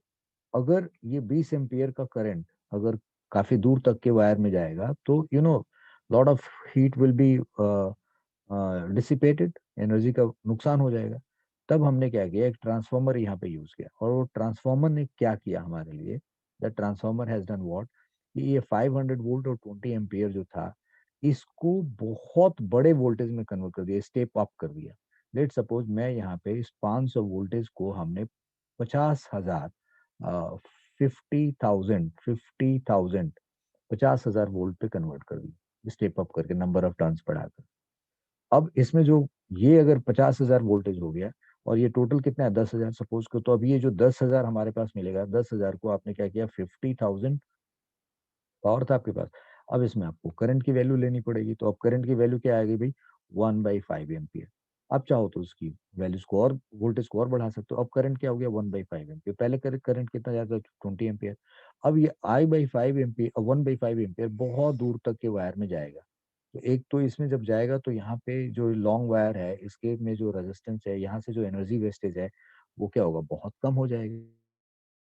अगर ये 20 एम्पियर का करंट अगर काफी दूर तक के वायर में जाएगा, तो lot of heat will be dissipated, energy का नुकसान हो जाएगा। तब हमने क्या किया, एक ट्रांसफार्मर यहाँ पे यूज किया, और वो ट्रांसफार्मर ने क्या किया हमारे लिए, the transformer has done what, कि ये 500 वोल्ट और 20 एम्पियर जो था, इसको बहुत बड़े वोल्टेज में कन्वर्ट कर दिया, स्टेप अप कर दिया। लेट सपोज मैं यहाँ पे इस 500 वोल्टेज को हमने 50,000, 50,000 50,000 वोल्ट पे कन्वर्ट कर दिया, स्टेप अप करके नंबर ऑफ टर्न्स बढ़ाकर। अब इसमें जो ये अगर 50,000 वोल्टेज हो गया, और ये टोटल कितना है 10,000 सपोज को, तो अब ये जो 10,000 हमारे पास मिलेगा, 10,000 को आपने क्या किया, 50,000 पावर था आपके पास, अब इसमें आपको करंट की वैल्यू लेनी पड़ेगी। तो अब करंट की वैल्यू क्या आएगी भाई, 1/5 एम्पियर। अब चाहो तो उसकी वैल्यूज को और वोल्टेज को और बढ़ा सकते हो। अब करंट क्या हो गया, 1/5 एम्पियर। पहले करंट कितना जाता था, 20 एम्पियर। अब ये I/5 एम्पियर, 1/5 एम्पियर बहुत दूर तक के वायर में जाएगा। तो एक तो इसमें जब जाएगा, तो यहाँ पे जो लॉन्ग वायर है, इसके में जो रेजिस्टेंस है, यहाँ से जो एनर्जी वेस्टेज है, वो क्या होगा, बहुत कम हो जाएगी।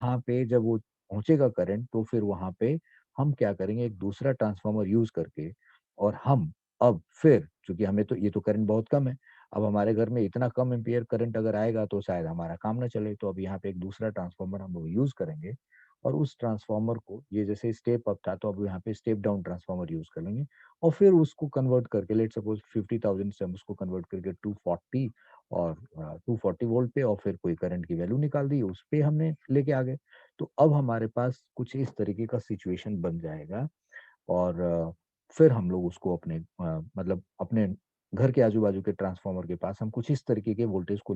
वहाँ पे जब वो पहुंचेगा करंट, तो फिर वहां पे हम क्या करेंगे, एक दूसरा ट्रांसफार्मर यूज करके, और हम अब फिर, चूंकि हमें तो ये तो करंट बहुत कम है, अब हमारे घर में इतना कम एम्पियर करंट अगर आएगा तो शायद हमारा काम ना चले, तो अब यहाँ पे एक दूसरा ट्रांसफार्मर हम लोग यूज करेंगे। और उस ट्रांसफार्मर को, ये जैसे स्टेप अप था, तो अब यहाँ पे स्टेप डाउन ट्रांसफार्मर यूज कर लेंगे। और फिर उसको कन्वर्ट करके, लेट सपोज 50,000 से हम उसको कन्वर्ट करके 240, और 240 वोल्ट पे, और फिर कोई करंट की वैल्यू निकाल दी, उस पे हमने लेके आ गए। तो अब हमारे पास कुछ इस तरीके का सिचुएशन बन जाएगा। और फिर हम लोग उसको अपने मतलब अपने घर के आजू बाजू के ट्रांसफार्मर के पास हम कुछ इस तरीके के वोल्टेज को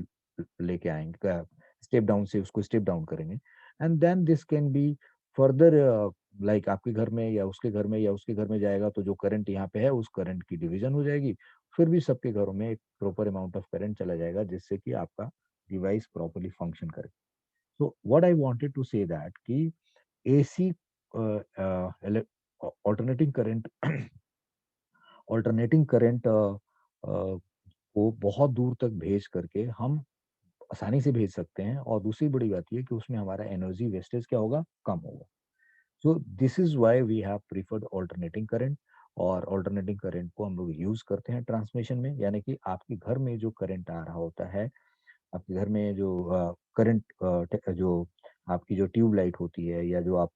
लेके आएंगे, स्टेप डाउन से उसको स्टेप डाउन करेंगे। And then this can be further, like आपके घर में या उसके घर में या उसके घर में जाएगा, तो जो करंट यहाँ पे है उस करंट की डिवीजन हो जाएगी। फिर भी सबके घरों में एक प्रॉपर अमाउंट ऑफ करंट चला जाएगा, जिससे कि आपका डिवाइस प्रॉपरली फंक्शन करे। So what I wanted to say that कि AC alternating current alternating current को बहुत दूर तक भेज करके हम आसानी से भेज सकते हैं। और दूसरी बड़ी बात ये कि उसमें हमारा एनर्जी वेस्टेज क्या होगा, कम होगा। So this is why we have preferred alternating current. और ऑल्टरनेटिंग करंट को हम लोग यूज करते हैं ट्रांसमिशन में, यानी कि आपके घर में जो करंट आ रहा होता है, आपके घर में जो करंट, जो आपकी जो ट्यूब लाइट होती है, या जो आप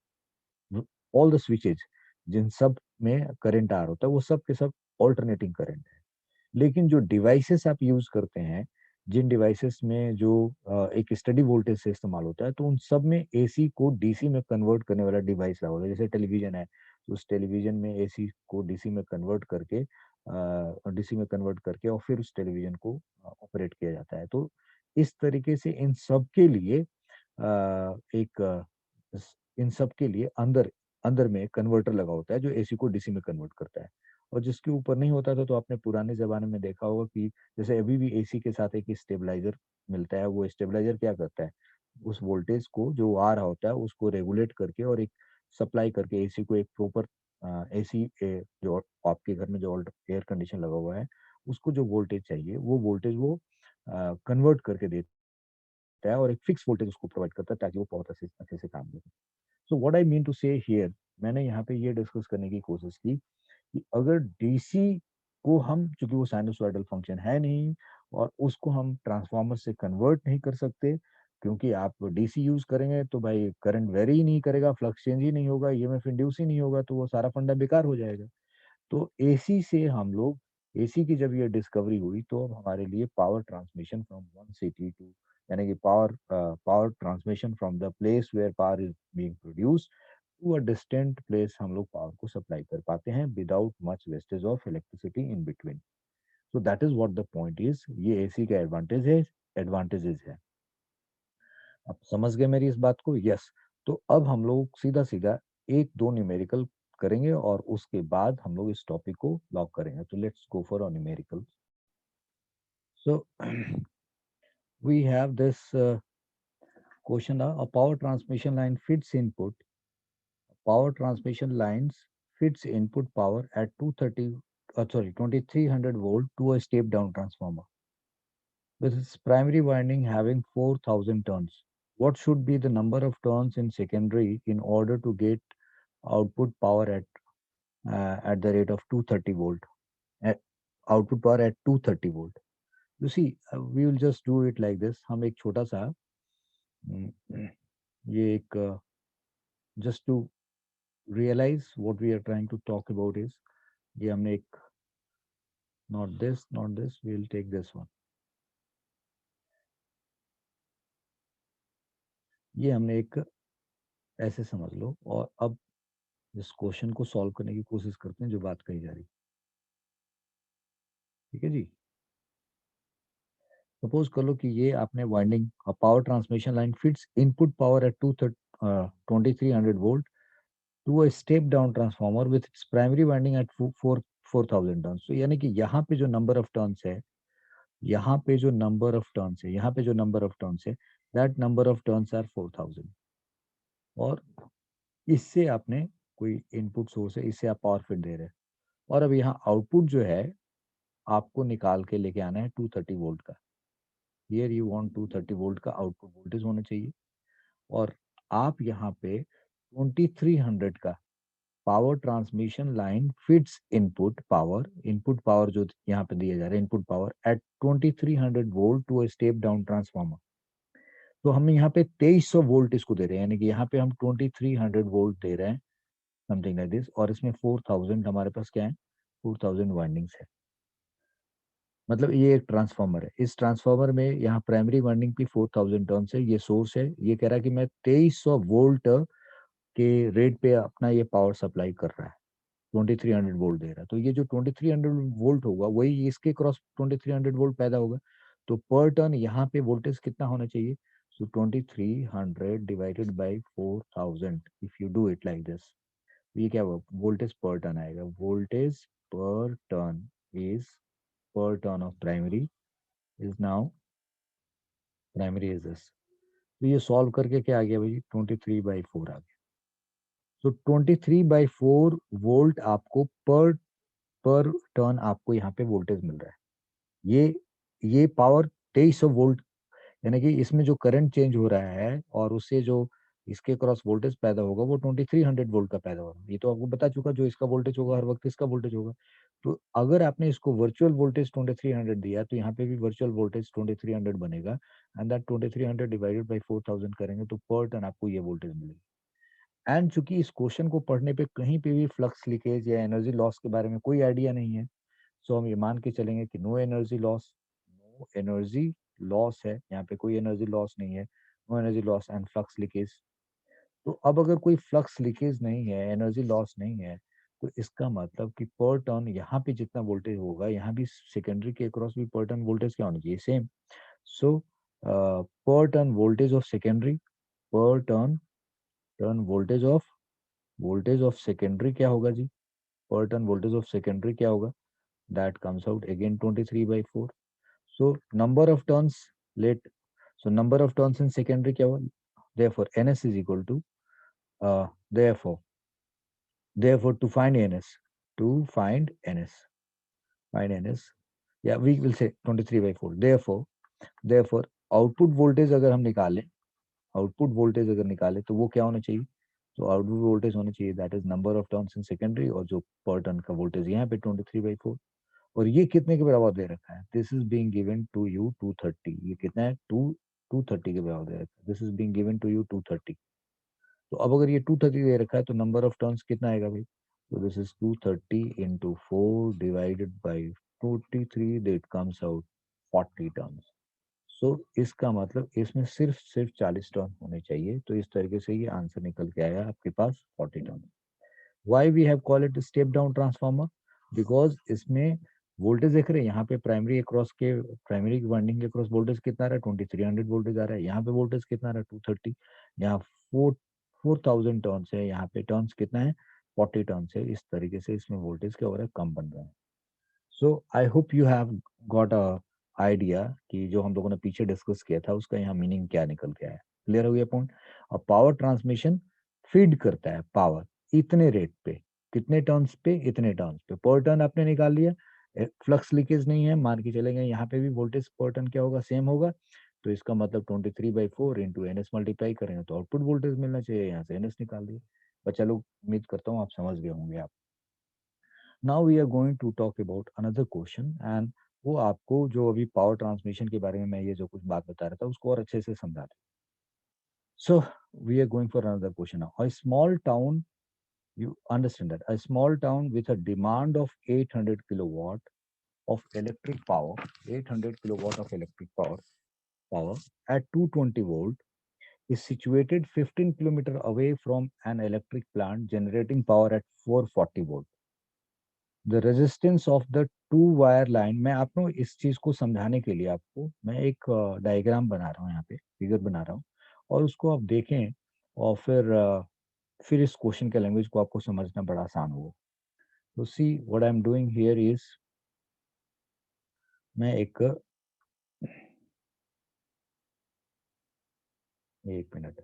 ऑल द स्विचेज जिन सब में करंट आ रहा होता है, वो सब के सब ऑल्टरनेटिंग करंट है। लेकिन जो डिवाइसेस आप यूज करते हैं, जिन डिवाइसेस में जो एक स्टडी वोल्टेज से इस्तेमाल होता है, तो उन सब में एसी को डीसी में कन्वर्ट करने वाला डिवाइस लगा होता है। जैसे टेलीविजन है, तो उस टेलीविजन में एसी को डीसी में कन्वर्ट करके, और फिर उस टेलीविजन को ऑपरेट किया जाता है। तो इस तरीके से इन सब के लिए एक इन सब के लिए अंदर अंदर में कन्वर्टर लगा होता है, जो एसी को डीसी में कन्वर्ट करता है। और जिसके ऊपर नहीं होता था, तो आपने पुराने जमाने में देखा होगा कि जैसे अभी भी एसी के साथ एक स्टेबलाइजर मिलता है। वो स्टेबलाइजर क्या करता है, उस वोल्टेज को जो आ रहा होता है उसको रेगुलेट करके, और एक सप्लाई करके एसी को एक प्रॉपर एसी जो आपके घर में जो एयर कंडीशन लगा हुआ है, उसको जो वोल्टेज चाहिए, वो वोल्टेज वो कन्वर्ट करके देता है, और एक फिक्स वोल्टेज उसको प्रोवाइड करता है, ताकि वो बहुत अच्छे अच्छे से काम करे। So what I mean to say here, मैंने यहाँ पे ये डिस्कस करने की कोशिश की कि अगर डीसी को हम, चूंकि वो साइनसोइडल फंक्शन है नहीं, और उसको हम ट्रांसफार्मर से कन्वर्ट नहीं कर सकते, क्योंकि आप डीसी यूज करेंगे तो भाई करंट वेरी ही नहीं करेगा, फ्लक्स चेंज ही नहीं होगा, ईएमएफ इंड्यूस ही नहीं होगा, तो वो सारा फंडा बेकार हो जाएगा। तो एसी से हम लोग, एसी की जब ये डिस्कवरी हुई, तो अब हमारे लिए power transmission from one city to, यानी कि power transmission from the place where power is being produce to a distant place, हम लोग पावर को सप्लाई कर पाते हैं without much wastage of electricity in between. So that is what the point is, ये AC का advantages है। आप समझ गए मेरी इस बात को, यस। तो अब हम लोग सीधा सीधा एक दो न्यूमेरिकल करेंगे, और उसके बाद हम लोग इस टॉपिक को लॉक करेंगे। तो let's go for a numerical. So we have this question, a power transmission line fits input power transmission lines fits input power at 2300 volt to a step down transformer with its primary winding having 4000 turns. What should be the number of turns in secondary in order to get output power at the rate of 230 volt. At output power at 230 volt. You see, we will just do it like this. हम एक छोटा सा ये एक just to realize what we are trying to talk about is ये हमने एक not this, we will take this one. ये हमने एक ऐसे समझ लो और अब इस क्वेश्चन को सॉल्व करने की कोशिश करते हैं जो बात कही जा रही, ठीक है जी। सपोज कर लो कि ये आपने winding power transmission line fits input power at 2300 volt to a step down transformer with its primary winding at 4000 turns. तो यानी कि यहाँ पे जो नंबर ऑफ टर्न्स है, यहाँ पे जो नंबर ऑफ टर्न्स है, यहाँ पे जो नंबर ऑफ टर्न्स है, that number of turns are 4000। और इससे आपने कोई इनपुट सोर्स है, इससे आप पावर फिट दे रहे हैं। और अब यहाँ आउटपुट जो है आपको निकाल के लेके आना है 230 वोल्ट का। हियर यू वांट 230 वोल्ट का आउटपुट वोल्टेज होना चाहिए। और आप यहाँ पे 2300 का power transmission line fits input power जो यहाँ पे दिया जा रहा है, input power at 2300 volt to a step down transformer. तो हम यहाँ पे 2300 वोल्ट इसको दे रहे हैं, यानी कि यहाँ पे हम 2300 वोल्ट दे रहे हैं, समथिंग लाइक दिस। और इसमें 4000 हमारे पास क्या है, 4000 वाइंडिंग्स है। मतलब ये एक ट्रांसफार्मर है। इस ट्रांसफार्मर में यहाँ प्राइमरी वाइंडिंग पे 4000 टर्न्स है। ये सोर्स है, ये कह रहा है कि मैं 2300 वोल्ट के रेट पे अपना ये पावर सप्लाई कर रहा है, 2300 वोल्ट दे रहा है। तो ये जो 2300 वोल्ट होगा वही इसके क्रॉस 2300 वोल्ट पैदा होगा। तो पर टर्न यहाँ पे वोल्टेज कितना होना चाहिए? सो 2300 divided by 4000 if you do it like this, ये क्या होगा, वोल्टेज पर टर्न आएगा। वोल्टेज पर turn is per turn of primary is now primary is this। तो ये सॉल्व करके क्या आ गया भाई, 23/4 आ गया। तो 23/4 वोल्ट आपको पर टर्न आपको यहाँ पे वोल्टेज मिल रहा है। ये पावर 2300 वोल्ट, यानी कि इसमें जो करंट चेंज हो रहा है और उससे जो इसके क्रॉस वोल्टेज पैदा होगा वो 2300 वोल्ट का पैदा होगा। ये तो आपको बता चुका, जो इसका वोल्टेज होगा हर वक्त इसका वोल्टेज होगा। तो अगर आपने इसको वर्चुअल वोल्टेज 2300 दिया तो यहाँ पे भी वर्चुअल वोल्टेज 2300 बनेगा। एंड दैट 2300 डिवाइडेड बाई 4000 करेंगे तो पर टर्न आपको ये वोल्टेज मिलेगी। एंड चूंकि इस क्वेश्चन को पढ़ने पे कहीं पे भी फ्लक्स लीकेज या एनर्जी लॉस के बारे में कोई आइडिया नहीं है, सो हम ये मान के चलेंगे कि no energy loss, no energy loss है, यहाँ पे कोई एनर्जी लॉस नहीं है, no energy loss and flux leakage. तो अब अगर कोई फ्लक्स लीकेज नहीं है, एनर्जी लॉस नहीं है, तो इसका मतलब कि पर टर्न यहाँ पे जितना वोल्टेज होगा यहाँ भी सेकेंडरी के अक्रॉस भी पर टर्न वोल्टेज क्या होनी चाहिए, सेम। सो पर turn voltage of secondary, per turn turn voltage of secondary क्या होगा जी, पर टर्न वोल्टेज ऑफ सेकेंडरी क्या होगा, that comes out again 23/4। So number of turns, let so number of turns in secondary क्या हुआ, therefore ns is equal to uh, therefore therefore to find ns, yeah we will say 23/4। therefore output voltage अगर हम निकालें, output voltage अगर निकालें तो वो क्या होना चाहिए, तो आउटपुट वोल्टेज होना चाहिए that is number of turns in secondary, और जो पर टर्न का वोल्टेज यहाँ पे 23/4। और ये कितने के बराबर दे रखा है, this is being given to you 230। ये कितना है, 230 के बराबर दे रखा है, this is being given to you 230। तो अब अगर ये 230 दे रखा है तो नंबर ऑफ टर्न्स कितना आएगा भाई, तो this is 230 into 4 divided by 23, that comes out 40 turns. So इसका मतलब इसमें सिर्फ 40 टर्न होने चाहिए। तो इस तरीके से ये आंसर निकल के आया आपके पास 40 turn. Why we have called it step down transformer? Because इसमें वोल्टेज देख रहे हैं, यहाँ पे प्राइमरी अक्रॉस के प्राइमरी वाइंडिंग के अक्रॉस वोल्टेज कितना आ रहा है, 2300 वोल्टेज आ रहा है। यहाँ पे वोल्टेज कितना आ रहा है, 230। यहाँ 4000 टर्न्स है, यहाँ पे टर्न्स कितना है, 40 टर्न्स है। इस तरीके से इसमें वोल्टेज क्या हो रहा है, कम बन रहा है। So I hope you have got a idea कि जो हम लोगों ने पीछे डिस्कस किया था उसका यहाँ मीनिंग क्या निकल के आया। क्लियर हो गया पॉइंट। और पावर ट्रांसमिशन फीड करता है पावर इतने रेट पे, कितने टर्न्स पे, इतने टर्न्स पे। पर टर्न आपने निकाल लिया, फ्लक्स लीकेज नहीं है, मान के चलेंगे यहाँ पे भी वोल्टेज पर टर्न क्या होगा, सेम होगा। तो इसका मतलब 23/4 इंटू एनएस मल्टीप्लाई करेंगे तो आउटपुट वोल्टेज मिलना चाहिए, यहाँ से एनएस निकाल दिए। बच्चा लोग उम्मीद करता हूँ आप समझ गए होंगे आप। Now we are going to talk about another question and वो आपको जो अभी पावर ट्रांसमिशन के बारे में मैं ये जो कुछ बात बता रहा था उसको और अच्छे से समझा दें। So we are going for another question now. A small town, you understand that a small town with a demand of 800 kilowatt of electric power, 800 kilowatt of electric power at 220 volt is situated 15 kilometer away from an electric plant generating power at 440 volt. The resistance of the two wire line, मैं आपको इस चीज को समझाने के लिए आपको मैं एक डायग्राम बना रहा हूँ, यहाँ पे फिगर बना रहा हूँ और उसको आप देखें और फिर इस क्वेश्चन के लैंग्वेज को आपको समझना बड़ा आसान होगा। तो see what I am doing here is, मैं एक मिनट,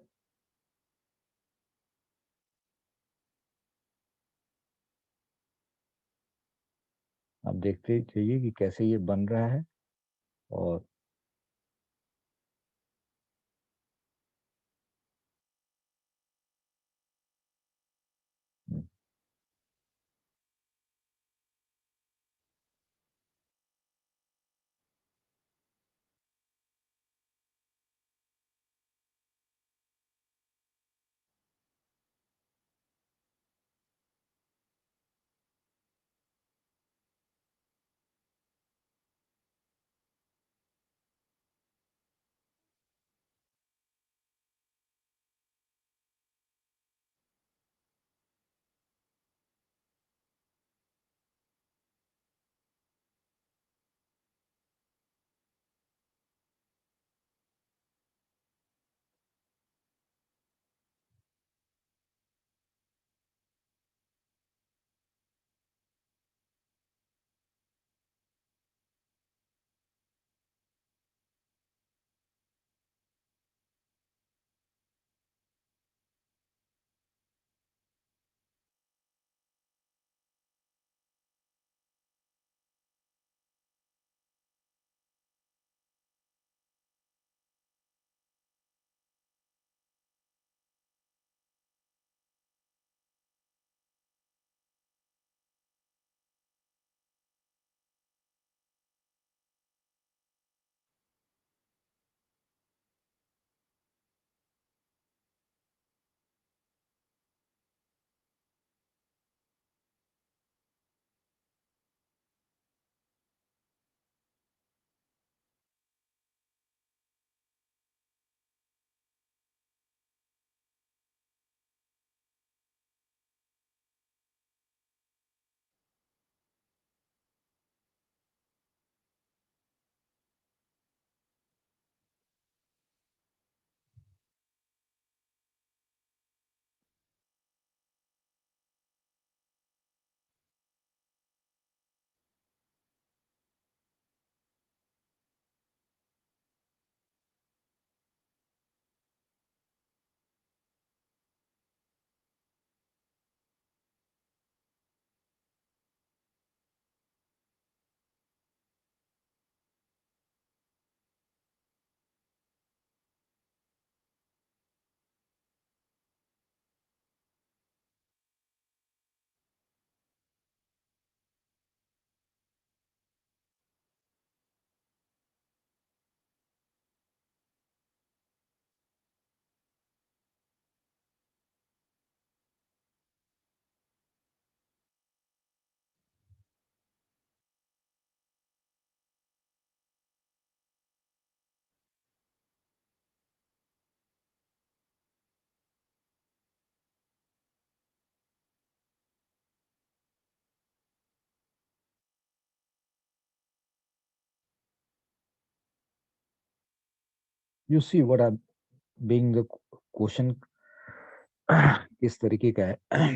आप देखते चाहिए कि कैसे ये बन रहा है। और you see what I being the question किस तरीके का है।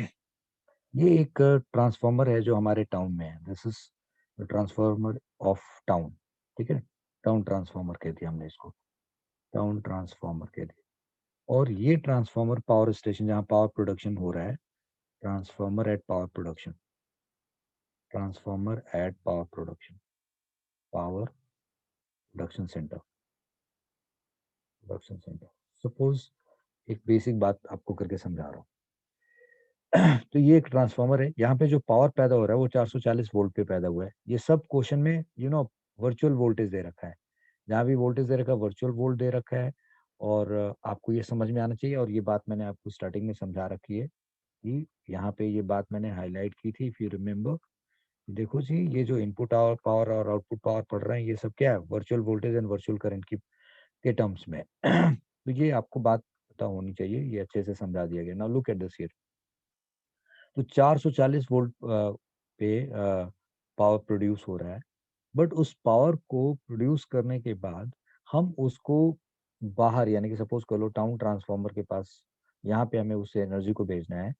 ये एक ट्रांसफार्मर है जो हमारे टाउन में है, this is the transformer of town. ठीक है, टाउन ट्रांसफार्मर कह दिया हमने इसको, टाउन ट्रांसफार्मर कह दिया। और ये ट्रांसफार्मर पावर स्टेशन जहाँ पावर प्रोडक्शन हो रहा है, transformer at power production, transformer at power production, power production center, production center. Suppose एक बेसिक बात आपको करके समझा रहा हूँ। तो ये एक ट्रांसफार्मर है, यहाँ पे जो पावर पैदा हो रहा है वो 440 वोल्ट पे पैदा हुआ है। ये सब क्वेश्चन में वर्चुअल वोल्टेज दे रखा है, जहाँ भी वोल्टेज दे रखा है वर्चुअल वोल्ट दे रखा है। और आपको ये समझ में आना चाहिए, और ये बात मैंने आपको स्टार्टिंग में समझा रखी है कि यहाँ पे ये बात मैंने हाईलाइट की थी, इफ यू रिमेम्बर। देखो जी, ये जो इनपुट और पावर और आउटपुट पावर पढ़ रहे हैं, ये सब क्या है, virtual voltage and virtual current की के टर्म्स में। तो ये आपको बात पता होनी चाहिए, ये अच्छे से समझा दिया गया। Now look at this here. तो 440 वोल्ट पे पावर प्रोड्यूस हो रहा है, बट उस पावर को प्रोड्यूस करने के बाद हम उसको बाहर, यानी कि सपोज कर लो टाउन ट्रांसफार्मर के पास, यहाँ पे हमें उस एनर्जी को भेजना है,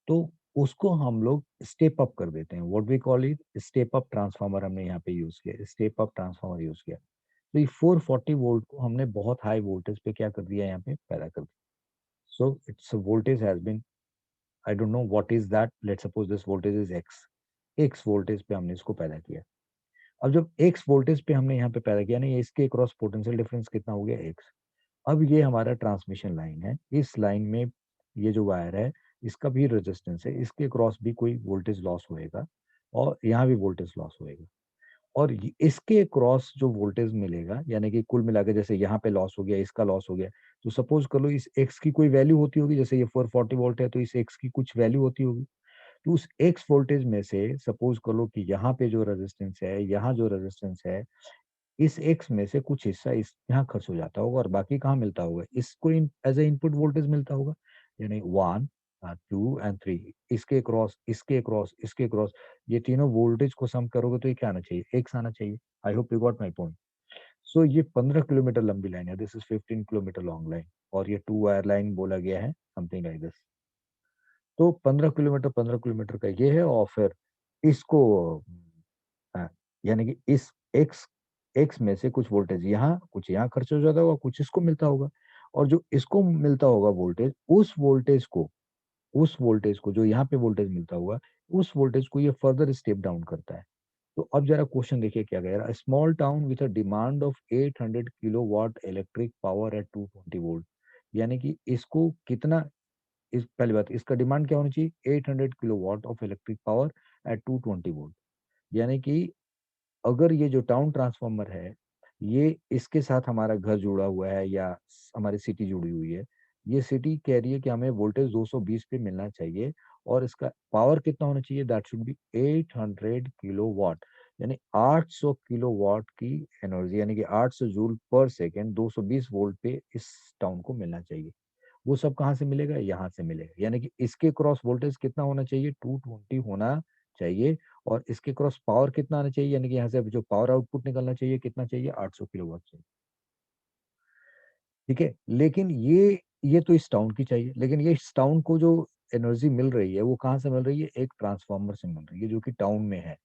तो उसको हम लोग स्टेप अप कर देते हैं। What we call it step up transformer, हमने यहाँ पे यूज किया, स्टेप अप ट्रांसफार्मर यूज किया। तो ये 440 वोल्ट को हमने बहुत हाई वोल्टेज पे क्या कर दिया, यहाँ पे पैदा कर दिया। So it's voltage has been, I don't know what is that, let's suppose this voltage is X. X voltage पे हमने इसको पैदा किया। अब जब एक्स वोल्टेज पे हमने यहाँ पे पैदा किया ना, ये इसके क्रॉस पोटेंशियल डिफरेंस कितना हो गया, एक्स। अब ये हमारा ट्रांसमिशन लाइन है, इस लाइन में ये जो वायर है इसका भी रेजिस्टेंस है, इसके क्रॉस भी कोई वोल्टेज लॉस होएगा, और यहाँ भी वोल्टेज लॉस होएगा। और इसके क्रॉस जो वोल्टेज मिलेगा, यानी कि कुल मिला के जैसे यहाँ पे लॉस हो गया, इसका लॉस हो गया, तो सपोज कर लो इस एक्स की कोई वैल्यू होती होगी, जैसे ये 440 वोल्ट है तो इस एक्स की कुछ वैल्यू होती होगी। तो उस एक्स वोल्टेज में से सपोज कर लो कि यहाँ पे जो रेजिस्टेंस है, यहाँ जो रेजिस्टेंस है, इस एक्स में से कुछ हिस्सा इस यहाँ खर्च हो जाता होगा, और बाकी कहाँ मिलता होगा, इसको एज ए इनपुट वोल्टेज मिलता होगा। यानी 1, 2 एंड 3, इसके क्रॉस, इसके क्रॉस, इसके क्रॉस, ये तीनों वोल्टेज को सम करोगे तो ये क्या आना चाहिए, एक्स आना चाहिए। I hope you got my point. So ये 15 किलोमीटर लंबी लाइन है, this is 15 kilometre long line, और ये 2 वायर लाइन बोला गया है, समथिंग लाइक दिस। तो 15 किलोमीटर का ये है, और फिर इसको हाँ, यानी कि इस एक्स एक्स में से कुछ वोल्टेज यहाँ, कुछ यहाँ खर्च हो जाता होगा, कुछ इसको मिलता होगा, और जो इसको मिलता होगा वोल्टेज, उस वोल्टेज को जो यहाँ पे वोल्टेज मिलता होगा, उस वोल्टेज को ये फर्दर स्टेप डाउन करता है। तो अब जरा क्वेश्चन देखिए क्या कह रहा है, small town with a demand of 800 kilowatt electric power at 220 volt. यानी कि इसको कितना, इस पहली बात, इसका डिमांड क्या होनी चाहिए, 800 kilowatt of electric power at 220 volt. यानी कि अगर ये जो टाउन ट्रांसफार्मर है, ये इसके साथ हमारा घर जुड़ा हुआ है या हमारी सिटी जुड़ी हुई है, ये सिटी कह रही है कि हमें वोल्टेज 220 पे मिलना चाहिए, और इसका पावर कितना होना चाहिए, दैट शुड बी 800 किलोवाट। यानी 800 किलोवाट की एनर्जी, यानी कि 800 जूल पर सेकेंड 220 वोल्ट पे इस टाउन को मिलना चाहिए। वो सब कहाँ से मिलेगा, यहाँ से मिलेगा। यानी कि इसके क्रॉस वोल्टेज कितना होना चाहिए, 220 होना चाहिए, और इसके क्रॉस पावर कितना आना चाहिए, यानी कि यहाँ से जो पावर आउटपुट निकलना चाहिए कितना चाहिए, 800 किलोवाट चाहिए। ठीक है, लेकिन ये तो इस टाउन की चाहिए, लेकिन ये इस टाउन को जो एनर्जी मिल रही है वो कहाँ से मिल रही है, एक ट्रांसफार्मर से मिल रही है जो कि टाउन में है।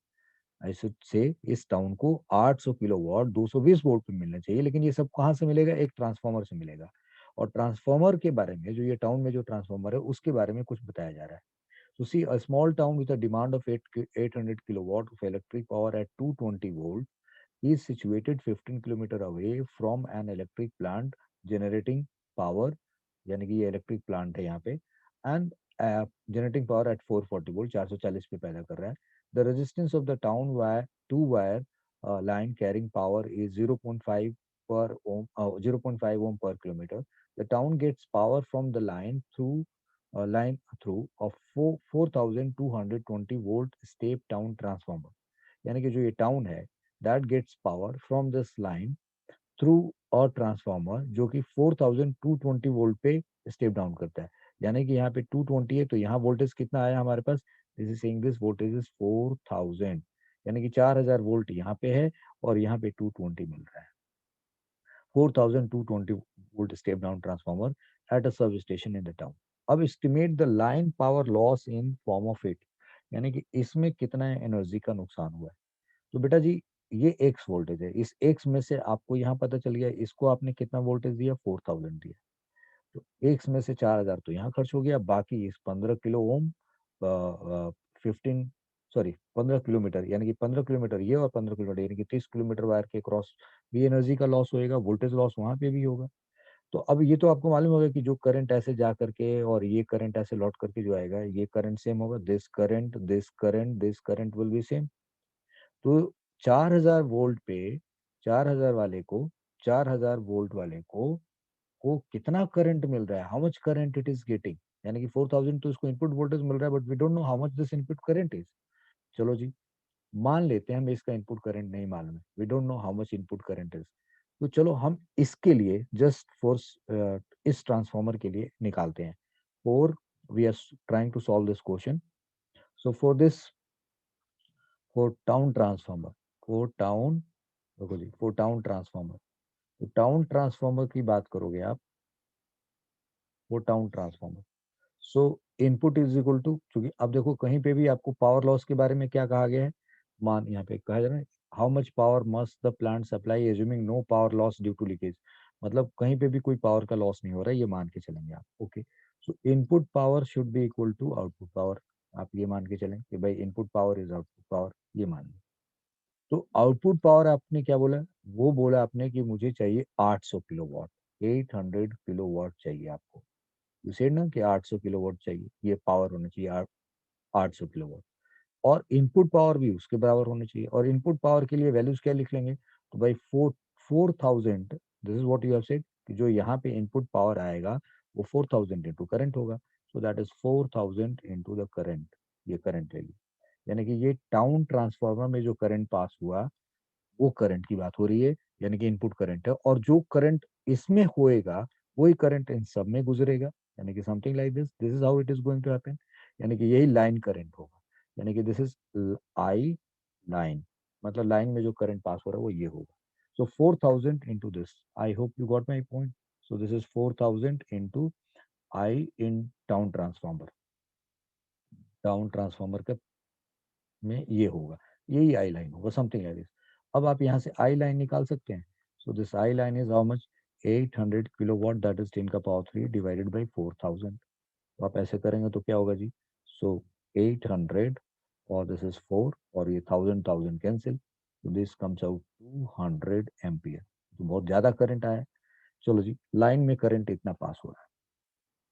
ऐसे से इस टाउन को 800 किलोवाट 220 वोल्ट पे मिलना चाहिए, लेकिन ये सब कहाँ से मिलेगा, एक ट्रांसफार्मर से मिलेगा। और ट्रांसफार्मर के बारे में, जो ये टाउन में जो ट्रांसफार्मर है उसके बारे में कुछ बताया जा रहा है। So see, a small town with a demand of 800 kilowatt of electric power at 220 volt is situated 15 kilometer away from an electric plant generating power, यानी कि ये इलेक्ट्रिक प्लांट है यहाँ पे, and generating power at 440 volt, 440 पे पैदा कर रहा है। The resistance of the town wire, two wire line carrying power is 0.5 per ohm, 0.5 ohm per kilometer. The town gets power from the line through of 4220 volt step down transformer. यानी कि जो ये town है, that gets power from this line through और transformer जो कि 4220 volt पे step down करता है। यानी कि यहाँ पे 220 है, तो यहाँ वोल्टेज कितना आया हमारे पास, this is saying this voltage is 4000, यानी कि 4000 वोल्ट यहाँ पे है, और यहाँ पे 220 मिल रहा है। 4220 volt step down transformer at a substation in the town. अब estimate the line power loss in form of it, यानी कि इसमें कितना एनर्जी का नुकसान हुआ है। तो बेटा जी, ये एक्स वोल्टेज है, इस एक्स में से आपको यहाँ पता चल गया, इसको आपने कितना वोल्टेज दिया, 4000 दिया। तो एक्स में से 4000 तो यहाँ खर्च हो गया, बाकी इस 15 किलो ओम, 15, सॉरी 15 किलोमीटर, यानी कि 15 किलोमीटर ये और 15 किलोमीटर, यानी कि 30 किलोमीटर वायर के क्रॉस भी एनर्जी का लॉस होएगा, वोल्टेज लॉस वहां पे भी होगा। तो अब ये तो आपको मालूम होगा कि जो करंट ऐसे जा करके और ये करंट ऐसे लौट करके जो आएगा, ये करंट सेम होगा, this current will be same. तो 4000 वोल्ट पे 4000 वाले को 4000 वोल्ट वाले को कितना करंट मिल रहा है, how much current it is getting, यानी कि 4000 तो इसको इनपुट वोल्टेज मिल रहा है, but we don't know how much this input current is. चलो जी, मान लेते हैं हमें इसका इनपुट करंट नहीं मालूम है, we don't know how much input current is. तो चलो हम इसके लिए जस्ट फॉर इस ट्रांसफॉर्मर के लिए निकालते हैं। For we are trying to solve this question. So for this, for town transformer, for town, देखो जी, फॉर टाउन ट्रांसफॉर्मर, तो टाउन ट्रांसफॉर्मर की बात करोगे आप, वो town transformer. So input is equal to, क्योंकि अब देखो कहीं पे भी आपको पावर लॉस के बारे में क्या कहा गया है, मान यहाँ पे कहा जा रहा है how much power must the plant supply assuming no power loss due to leakage. मतलब कहीं पे भी कोई पावर का लॉस नहीं हो रहा है, ये मान के चलेंगे आप। Okay, so input power should be equal to output power. आप ये मान के चलें कि भाई input power is output power, ये मान लें। तो आउटपुट पावर आपने क्या बोला, वो बोला आपने कि मुझे चाहिए 800 किलोवाट, 800 किलोवाट चाहिए आपको। यू सेड ना कि 800 किलोवाट चाहिए, ये पावर होना चाहिए 800 किलोवाट। और इनपुट पावर भी उसके बराबर होनी चाहिए। और इनपुट पावर के लिए वैल्यूज क्या लिख लेंगे, तो भाई 4000, this is what you have said कि जो यहाँ पे इनपुट पावर आएगा वो 4000 इंटू करंट होगा। सो that is 4000 into the current, ये करंट ले ली। यानी कि ये टाउन ट्रांसफार्मर में जो करंट पास हुआ वो करंट की बात हो रही है, यानी कि इनपुट करंट है। और जो करंट इसमें होएगा वही करंट इन सब में गुजरेगा, यानी कि something like this is how it is going to happen. यानी कि यही लाइन करंट होगा, यानी कि दिस इज आई लाइन, मतलब लाइन में जो करंट पास हो रहा है वो ये होगा। सो 4000 into this, I hope you got my point. So this is 4000 into I in town transformer, town transformer का में ये होगा, यही आई लाइन होगा, समथिंग लाइक दिस। अब आप यहाँ से आई लाइन निकाल सकते हैं। So this I line is how much, 800 kilowatt, that is 10 का पावर 3 डिवाइडेड बाई 4000। तो आप ऐसे करेंगे तो क्या होगा जी, सो 800 और दिस इज 4 और ये 1000 1000 कैंसिल, तो दिस कम्स आउट 200 एम्पियर। तो बहुत ज्यादा करंट आया। चलो जी, लाइन में करंट इतना पास हो रहा है।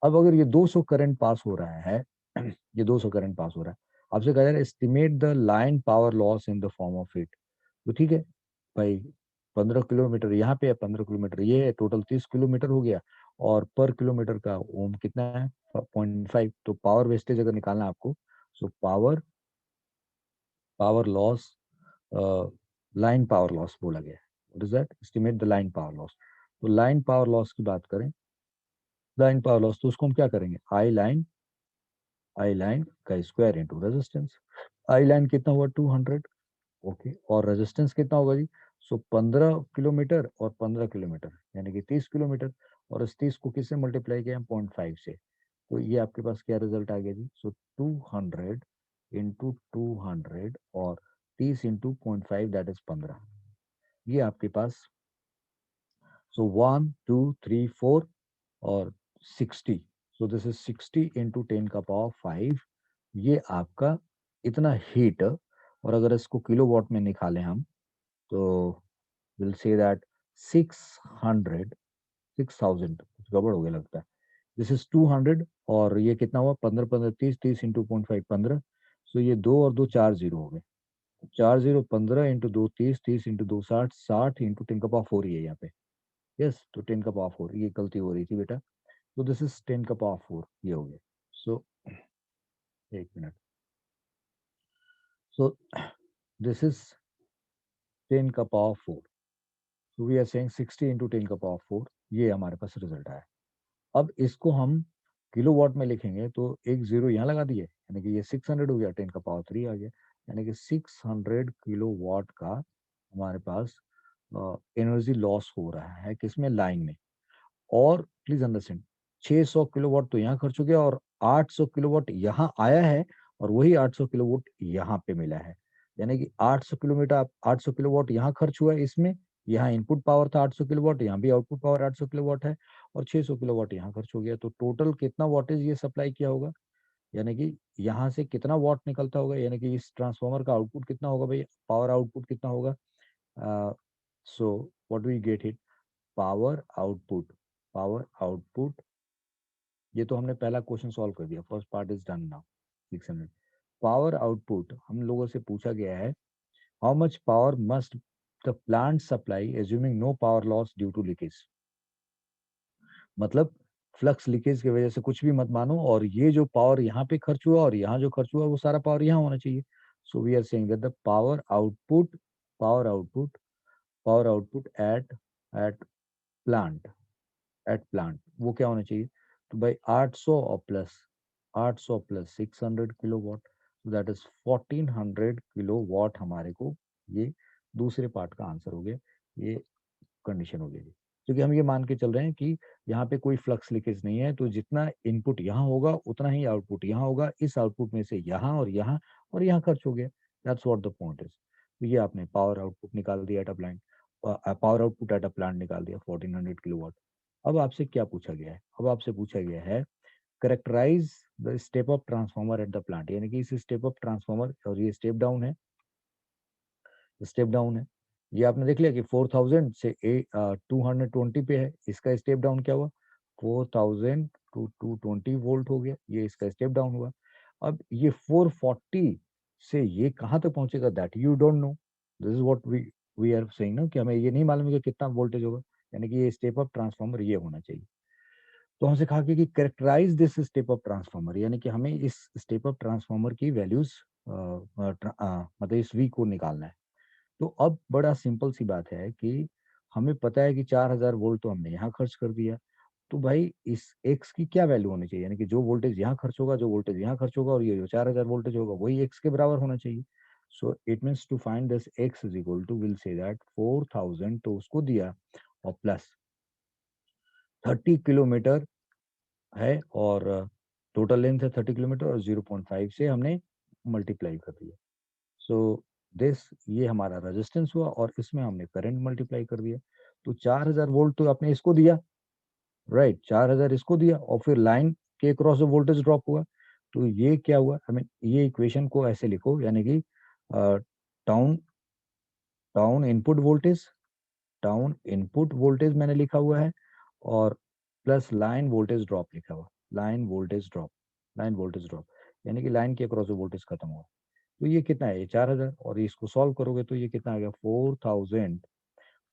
अब अगर ये 200 करंट पास हो रहा है ये 200 करंट पास हो रहा है, आपसे कहा जा रहा है estimate the line power loss in the form of it. तो ठीक है भाई, 15 किलोमीटर यहाँ पे है, 15 किलोमीटर ये है, टोटल 30 किलोमीटर हो गया। और पर किलोमीटर का ओम कितना है, 0.5। तो पावर वेस्टेज अगर निकालना है आपको, so power power loss, line power loss बोला गया है। What is that, estimate the line power loss. तो लाइन पावर लॉस की बात करें, लाइन पावर लॉस, तो उसको हम क्या करेंगे, आई लाइन का स्क्वायर इंटू रेजिस्टेंस। आई लाइन कितना हुआ, 200। ओके, और रेजिस्टेंस कितना होगा जी, सो 15 किलोमीटर और 15 किलोमीटर यानी कि 30 किलोमीटर। और इस 30 को किससे मल्टीप्लाई किया, 0.5 से। तो ये आपके पास क्या रिजल्ट आ गया जी, सो 200 इंटू 200 और 30 इंटू 0.5 दैट इज 15। ये आपके पास, सो 1 2 3 4 और 60, सो दिस इज 60 इंटू 10 का पावर 5। ये आपका इतना हीट। और अगर इसको किलोवाट में निकालें हम, तो विल से दैट 600, 6000, कुछ गड़बड़ हो गया लगता है। दिस इज 200 और ये कितना हुआ, 15 15 30, 30 इंटू 0.5 15। सो ये दो और दो 4 जीरो हो गए, 4 जीरो 15 इंटू 2 30, 30 इंटू 2 60, 60 इंटू 10 का पावर 4 ही है यहाँ पे। यस, तो 10 का पावर 4, ये गलती हो रही थी बेटा। तो दिस इज 10 का पावर 4, ये हो गया। सो एक मिनट, सो दिस इज 10 का power 4। So we are saying 60 into 10 का पावर 4, ये हमारे पास रिजल्ट आया। अब इसको हम किलोवाट में लिखेंगे तो एक जीरो यहाँ लगा दिए, यानी कि ये 600 हो गया, 10 का पावर 3 आ गया। यानी कि 600 किलोवाट का हमारे पास एनर्जी लॉस हो रहा है, किसमें, लाइन में। और प्लीज अंडरस्टैंड, 600 किलोवाट तो यहाँ खर्च हो गया और 800 किलोवाट यहाँ आया है, और वही 800 किलोवाट यहाँ पे मिला है। यानी कि 800 किलोमीटर, 800 किलोवाट यहाँ खर्च हुआ है इसमें, यहाँ इनपुट पावर था 800 किलोवाट, यहाँ भी आउटपुट पावर 800 किलोवाट है, और 600 किलोवाट यहाँ खर्च हो गया। तो टोटल कितना वाटेज ये सप्लाई किया होगा, यानी कि यहाँ से कितना वाट निकलता होगा, यानी कि इस ट्रांसफॉर्मर का आउटपुट कितना होगा भाई, पावर आउटपुट कितना होगा। So what we get it, power output, power output, ये तो हमने पहला क्वेश्चन सॉल्व कर दिया, first part is done now. 600 power output हम लोगों से पूछा गया है, how much power must the plant supply assuming no power loss due to leakage. मतलब फ्लक्स लीकेज की वजह से कुछ भी मत मानो, और ये जो पावर यहाँ पे खर्च हुआ और यहाँ जो खर्च हुआ वो सारा पावर यहाँ होना चाहिए। So we are saying that the power output power output at plant at plant वो क्या होना चाहिए, तो भाई 800 और plus 800 plus 600 kilowatt, that is 1400 kilowatt हमारे को, ये दूसरे पार्ट का आंसर हो गया, ये कंडीशन हो गई। क्योंकि हम ये मान के चल रहे हैं कि यहाँ पे कोई फ्लक्स लीकेज नहीं है, तो जितना इनपुट यहाँ होगा उतना ही आउटपुट यहाँ होगा, इस आउटपुट में से यहाँ और यहाँ खर्च हो गया। That's what the point is. तो ये आपने पावर आउटपुट निकाल दिया at a plant, power output at a plant निकाल दिया 1400 किलोवाट। अब आपसे क्या पूछा गया है, अब आपसे पूछा गया है characterize the step up transformer at the plant, यानी कि इस स्टेप अप ट्रांसफार्मर, और ये स्टेप डाउन है, ये आपने देख लिया कि 4000 से 220 पे है, इसका स्टेप डाउन क्या हुआ, 4000 टू 220 वोल्ट हो गया, ये इसका स्टेप डाउन हुआ। अब ये 440 से ये कहाँ तक पहुंचेगा, that you don't know, this is what we are saying ना, कि हमें ये नहीं मालूम है कि कितना वोल्टेज होगा, यानी कि ये स्टेप अप ट्रांसफार्मर ये होना चाहिए। तो हमसे कहा कि characterize this step up transformer, यानी कि हमें इस स्टेप अप ट्रांसफार्मर की वैल्यूज मतलब इस वी को निकालना है। तो अब बड़ा सिंपल सी बात है कि हमें पता है कि 4000 वोल्ट तो हमने यहाँ खर्च कर दिया, तो भाई इस एक्स की क्या वैल्यू होनी चाहिए, यानी कि जो वोल्टेज यहाँ खर्च होगा, जो वोल्टेज यहाँ खर्च होगा, और ये जो 4000 वोल्टेज होगा वही एक्स के बराबर होना चाहिए। So it means to find this X is equal to, will say that 4000 तो उसको दिया, और प्लस 30 किलोमीटर है, और टोटल लेंथ है 30 किलोमीटर, और 0.5 से हमने मल्टीप्लाई कर दिया। सो दिस ये हमारा रेजिस्टेंस हुआ, और इसमें हमने करंट मल्टीप्लाई कर दिया। तो 4000 वोल्ट तो आपने इसको दिया, राइट, 4000 इसको दिया, और फिर लाइन के क्रॉस जो वोल्टेज ड्रॉप हुआ, तो ये क्या हुआ, हमें ये इक्वेशन को ऐसे लिखो, यानी कि town town input voltage town input voltage मैंने लिखा हुआ है, और प्लस लाइन वोल्टेज ड्रॉप लिखा हुआ, लाइन वोल्टेज ड्रॉप, यानी कि लाइन के अक्रॉस वोल्टेज खत्म हुआ। तो ये कितना है, ये 4000, और इसको सॉल्व करोगे तो ये कितना आ गया, 4000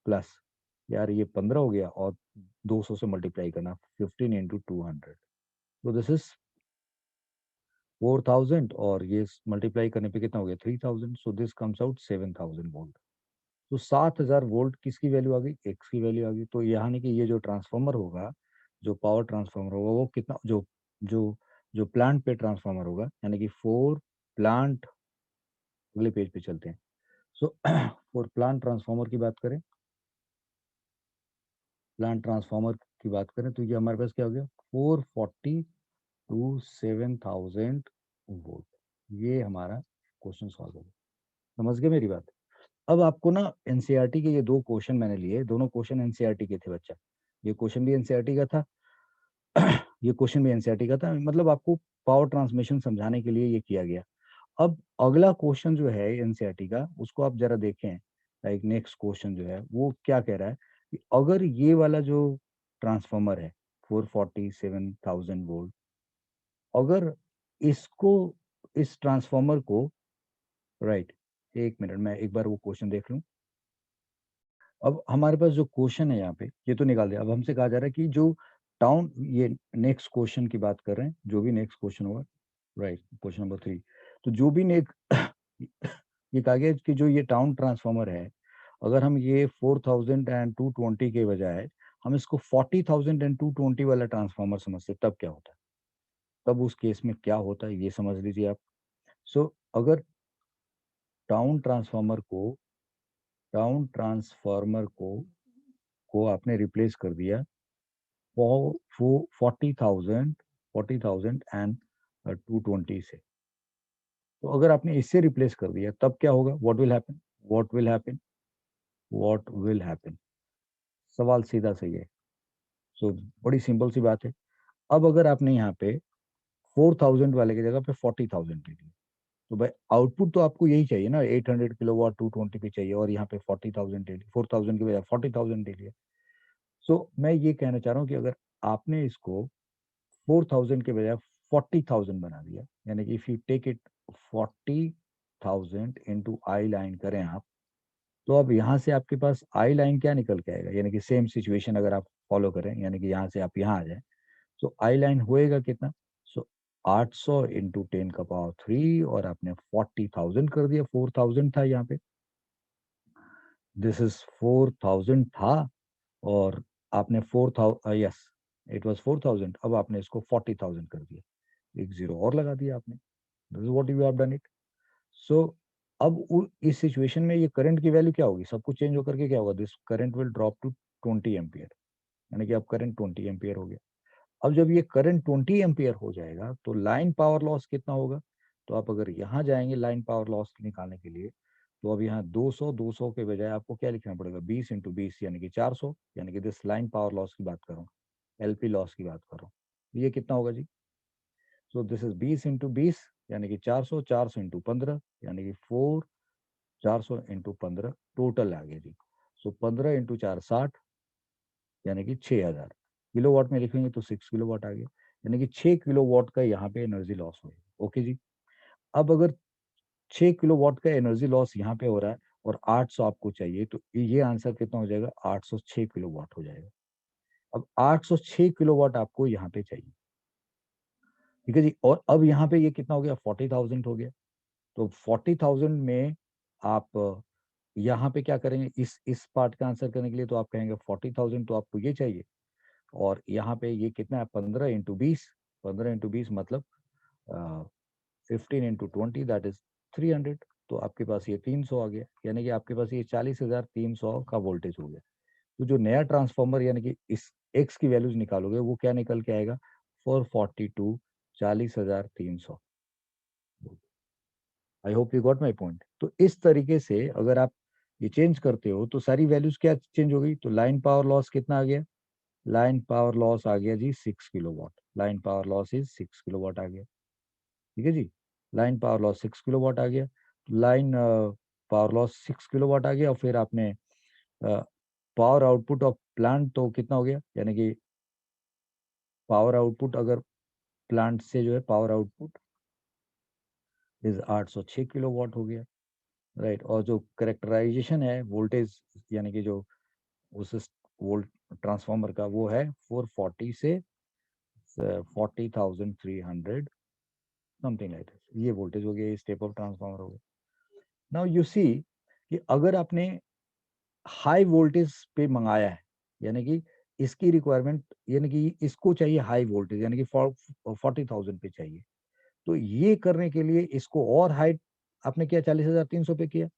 प्लस, यार ये 15 हो गया, और 200 से मल्टीप्लाई करना, 15 इंटू 200, तो दिस इज 4000, और ये मल्टीप्लाई करने पे कितना हो गया, 3000, so this comes out 7000 volt. तो 7000 वोल्ट किसकी वैल्यू आ गई, एक्स की वैल्यू आ गई। तो यानी कि ये जो ट्रांसफार्मर होगा, जो पावर ट्रांसफार्मर होगा, वो कितना, जो जो जो प्लांट पे ट्रांसफार्मर होगा, यानी कि फोर प्लांट, अगले पेज पे चलते हैं। सो फॉर प्लांट ट्रांसफार्मर की बात करें, तो ये हमारे पास क्या हो गया, 440 टू 7000 वोल्ट, ये हमारा क्वेश्चन सॉल्व हो गया। समझ गए मेरी बात। अब आपको ना एनसीईआरटी के ये दो क्वेश्चन मैंने लिए, दोनों क्वेश्चन एनसीईआरटी के थे बच्चा, ये क्वेश्चन भी एनसीईआरटी का था, ये क्वेश्चन भी एनसीईआरटी का था, मतलब आपको पावर ट्रांसमिशन समझाने के लिए ये किया गया। अब अगला क्वेश्चन जो है एनसीईआरटी का, उसको आप जरा देखें, लाइक नेक्स्ट क्वेश्चन जो है वो क्या कह रहा है, कि अगर ये वाला जो ट्रांसफार्मर है 447,000 वोल्ट, अगर इसको, इस ट्रांसफार्मर को, राइट, एक मिनट मैं एक बार वो क्वेश्चन देख लूं। अब हमारे पास जो क्वेश्चन है यहाँ पे, ये तो निकाल दिया। अब हमसे कहा जा रहा है कि जो टाउन, ये नेक्स्ट क्वेश्चन की बात कर रहे हैं, जो भी नेक्स्ट क्वेश्चन होगा, राइट, क्वेश्चन नंबर 3, तो जो भी ये कहा गया कि जो ये टाउन ट्रांसफार्मर है, अगर हम ये 4000 एंड 220 के बजाय हम इसको 40,000 एंड 220 वाला ट्रांसफार्मर समझते, तब क्या होता है, तब उस केस में क्या होता है, ये समझ लीजिए आप। सो अगर टाउन ट्रांसफार्मर को टाउन ट्रांसफार्मर को आपने रिप्लेस कर दिया 40,000 एंड 220 से, तो अगर आपने इससे रिप्लेस कर दिया तब क्या होगा, व्हाट विल हैपन, सवाल सीधा सही है। सो बड़ी सिंपल सी बात है। अब अगर आपने यहाँ पे 4000 वाले की जगह पे 40,000 ले लिया, तो भाई आउटपुट तो आपको यही चाहिए ना, 800 किलोवाट 220 पे चाहिए, और यहाँ पे 40,000 ले लिया, 4000 की बजाय 40,000 ले लिया। सो मैं ये कहना चाह रहा हूँ कि अगर आपने इसको 4000 के बजाय 40,000 बना दिया, यानी कि if you take it 40,000 into I line करें आप, तो अब यहाँ से आपके पास आई लाइन क्या निकल के आएगा, यानी कि सेम सिचुएशन अगर आप फॉलो करें, यानी कि यहाँ से आप यहाँ आ जाए, तो आई लाइन होएगा कितना? सो 800 इंटू 10 का पावर 3, और आपने 40,000 कर दिया, 4,000 था यहाँ पे, दिस इज 4,000 था, और आपने 4,000, यस इट वाज 4,000, अब आपने इसको 40,000 कर दिया, एक जीरो और लगा दिया आपने, this is what you have done it. So अब इस सिचुएशन में ये करंट की वैल्यू क्या होगी, सब कुछ चेंज होकर के क्या होगा, this current will drop to 20 ampere, यानी कि अब करंट 20 एम्पियर हो गया। अब जब ये करंट 20 एम्पियर हो जाएगा तो लाइन पावर लॉस कितना होगा? तो आप अगर यहाँ जाएंगे लाइन पावर लॉस निकालने के लिए, तो अब यहाँ 200 के बजाय आपको क्या लिखना पड़ेगा, 20 इंटू 20 यानी कि 400, यानी कि दिस लाइन पावर लॉस की बात कर रहा हूँ, एलपी लॉस की बात कर रहा हूँ। ये कितना होगा जी? सो दिस इज 20 इंटू 20 यानी कि 400, 400 इंटू 15 यानी कि 400 इंटू 15 टोटल आ गया जी। सो 15 इंटू 4 60, यानी कि 6,000 किलोवाट में लिखेंगे तो 6 किलोवाट आ गया, यानी कि 6 किलोवाट का यहाँ पे एनर्जी लॉस हो गया। ओके जी। अब अगर 6 किलोवाट का एनर्जी लॉस यहाँ पे हो रहा है और 800 आपको चाहिए, तो ये आंसर कितना हो जाएगा, 806 किलोवाट हो जाएगा। अब 806 किलोवाट आपको यहाँ पे चाहिए, ठीक है जी। और अब यहाँ पे ये कितना हो गया, 40,000 हो गया। तो 40,000 में आप यहाँ पे क्या करेंगे, इस पार्ट का आंसर करने के लिए तो आप कहेंगे 40,000 तो आपको ये चाहिए, और यहाँ पे ये कितना है, 15 इंटू 20, 15 इंटू 20 मतलब 15 इंटू 20 दैट इज 300। तो आपके पास ये 300 आ गया, यानी कि आपके पास ये 40,300 का वोल्टेज हो गया। तो जो नया ट्रांसफॉर्मर यानी कि इस एक्स की वैल्यूज निकालोगे वो क्या निकल के आएगा, 442, 40,300। आई hope you got my point. तो इस तरीके से अगर आप ये चेंज करते हो तो सारी वैल्यूज क्या चेंज हो गई। तो लाइन पावर लॉस कितना आ गया, लाइन पावर लॉस आ गया जी 6 kilowatt, line power loss is 6 kilowatt आ गया, ठीक है जी। लाइन पावर लॉस 6 किलोवाट आ गया, लाइन पावर लॉस 6 किलोवाट आ गया, और फिर आपने पावर आउटपुट ऑफ प्लांट तो कितना हो गया, यानी कि पावर आउटपुट अगर प्लांट से जो है पावर आउटपुट इज 806 किलोवाट हो गया, राइट। और जो करेक्टराइजेशन है वोल्टेज, यानी कि जो उस वोल्ट ट्रांसफार्मर का वो है 440 से 40,300 समथिंग लाइक दैट, ये वोल्टेज हो गया, ये स्टेप अप ट्रांसफार्मर हो गया। नाउ यू सी कि अगर आपने हाई वोल्टेज पे मंगाया है, यानी कि इसकी रिक्वायरमेंट, यानी कि इसको चाहिए हाई वोल्टेज, यानी कि 40,000 पे चाहिए, तो ये करने के लिए इसको और हाई आपने किया, 40,300 पे किया।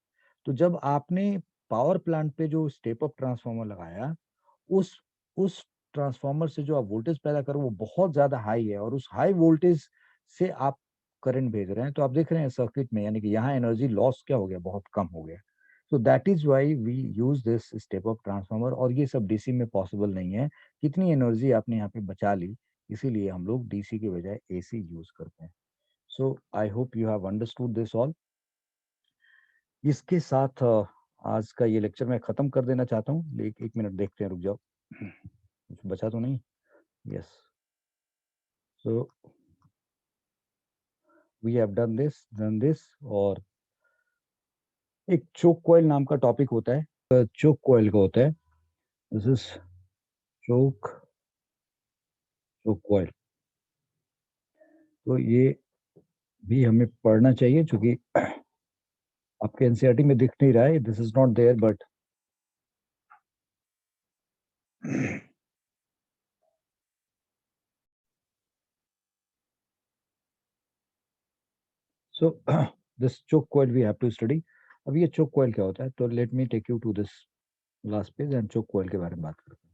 तो जब आपने पावर प्लांट पे जो स्टेप अप ट्रांसफार्मर लगाया, उस उस ट्रांसफार्मर से जो आप वोल्टेज पैदा करो वो बहुत ज्यादा हाई है, और उस हाई वोल्टेज से आप करंट भेज रहे हैं, तो आप देख रहे हैं सर्किट में, यानी कि यहाँ एनर्जी लॉस क्या हो गया, बहुत कम हो गया। So that is why we use this step up transformer, और ये सब डीसी में पॉसिबल नहीं है। कितनी एनर्जी आपने यहाँ पे बचा ली, इसीलिए हम लोग डीसी के बजाय एसी यूज करते हैं। So I hope you have understood this all. इसके साथ आज का ये लेक्चर मैं खत्म कर देना चाहता हूँ, लेकिन एक मिनट देखते हैं, रुक जाओ, कुछ बचा तो नहीं। Yes, so we have done this. और एक चोक कॉइल नाम का टॉपिक होता है, चोक कॉइल का होता है, this is choke choke coil. तो ये भी हमें पढ़ना चाहिए, क्योंकि आपके एनसीईआरटी में दिख नहीं रहा है, this is not there, but so this choke coil we have to study. अब ये चोक कॉइल क्या होता है, तो let me take you to this last page and choke coil के बारे में बात करते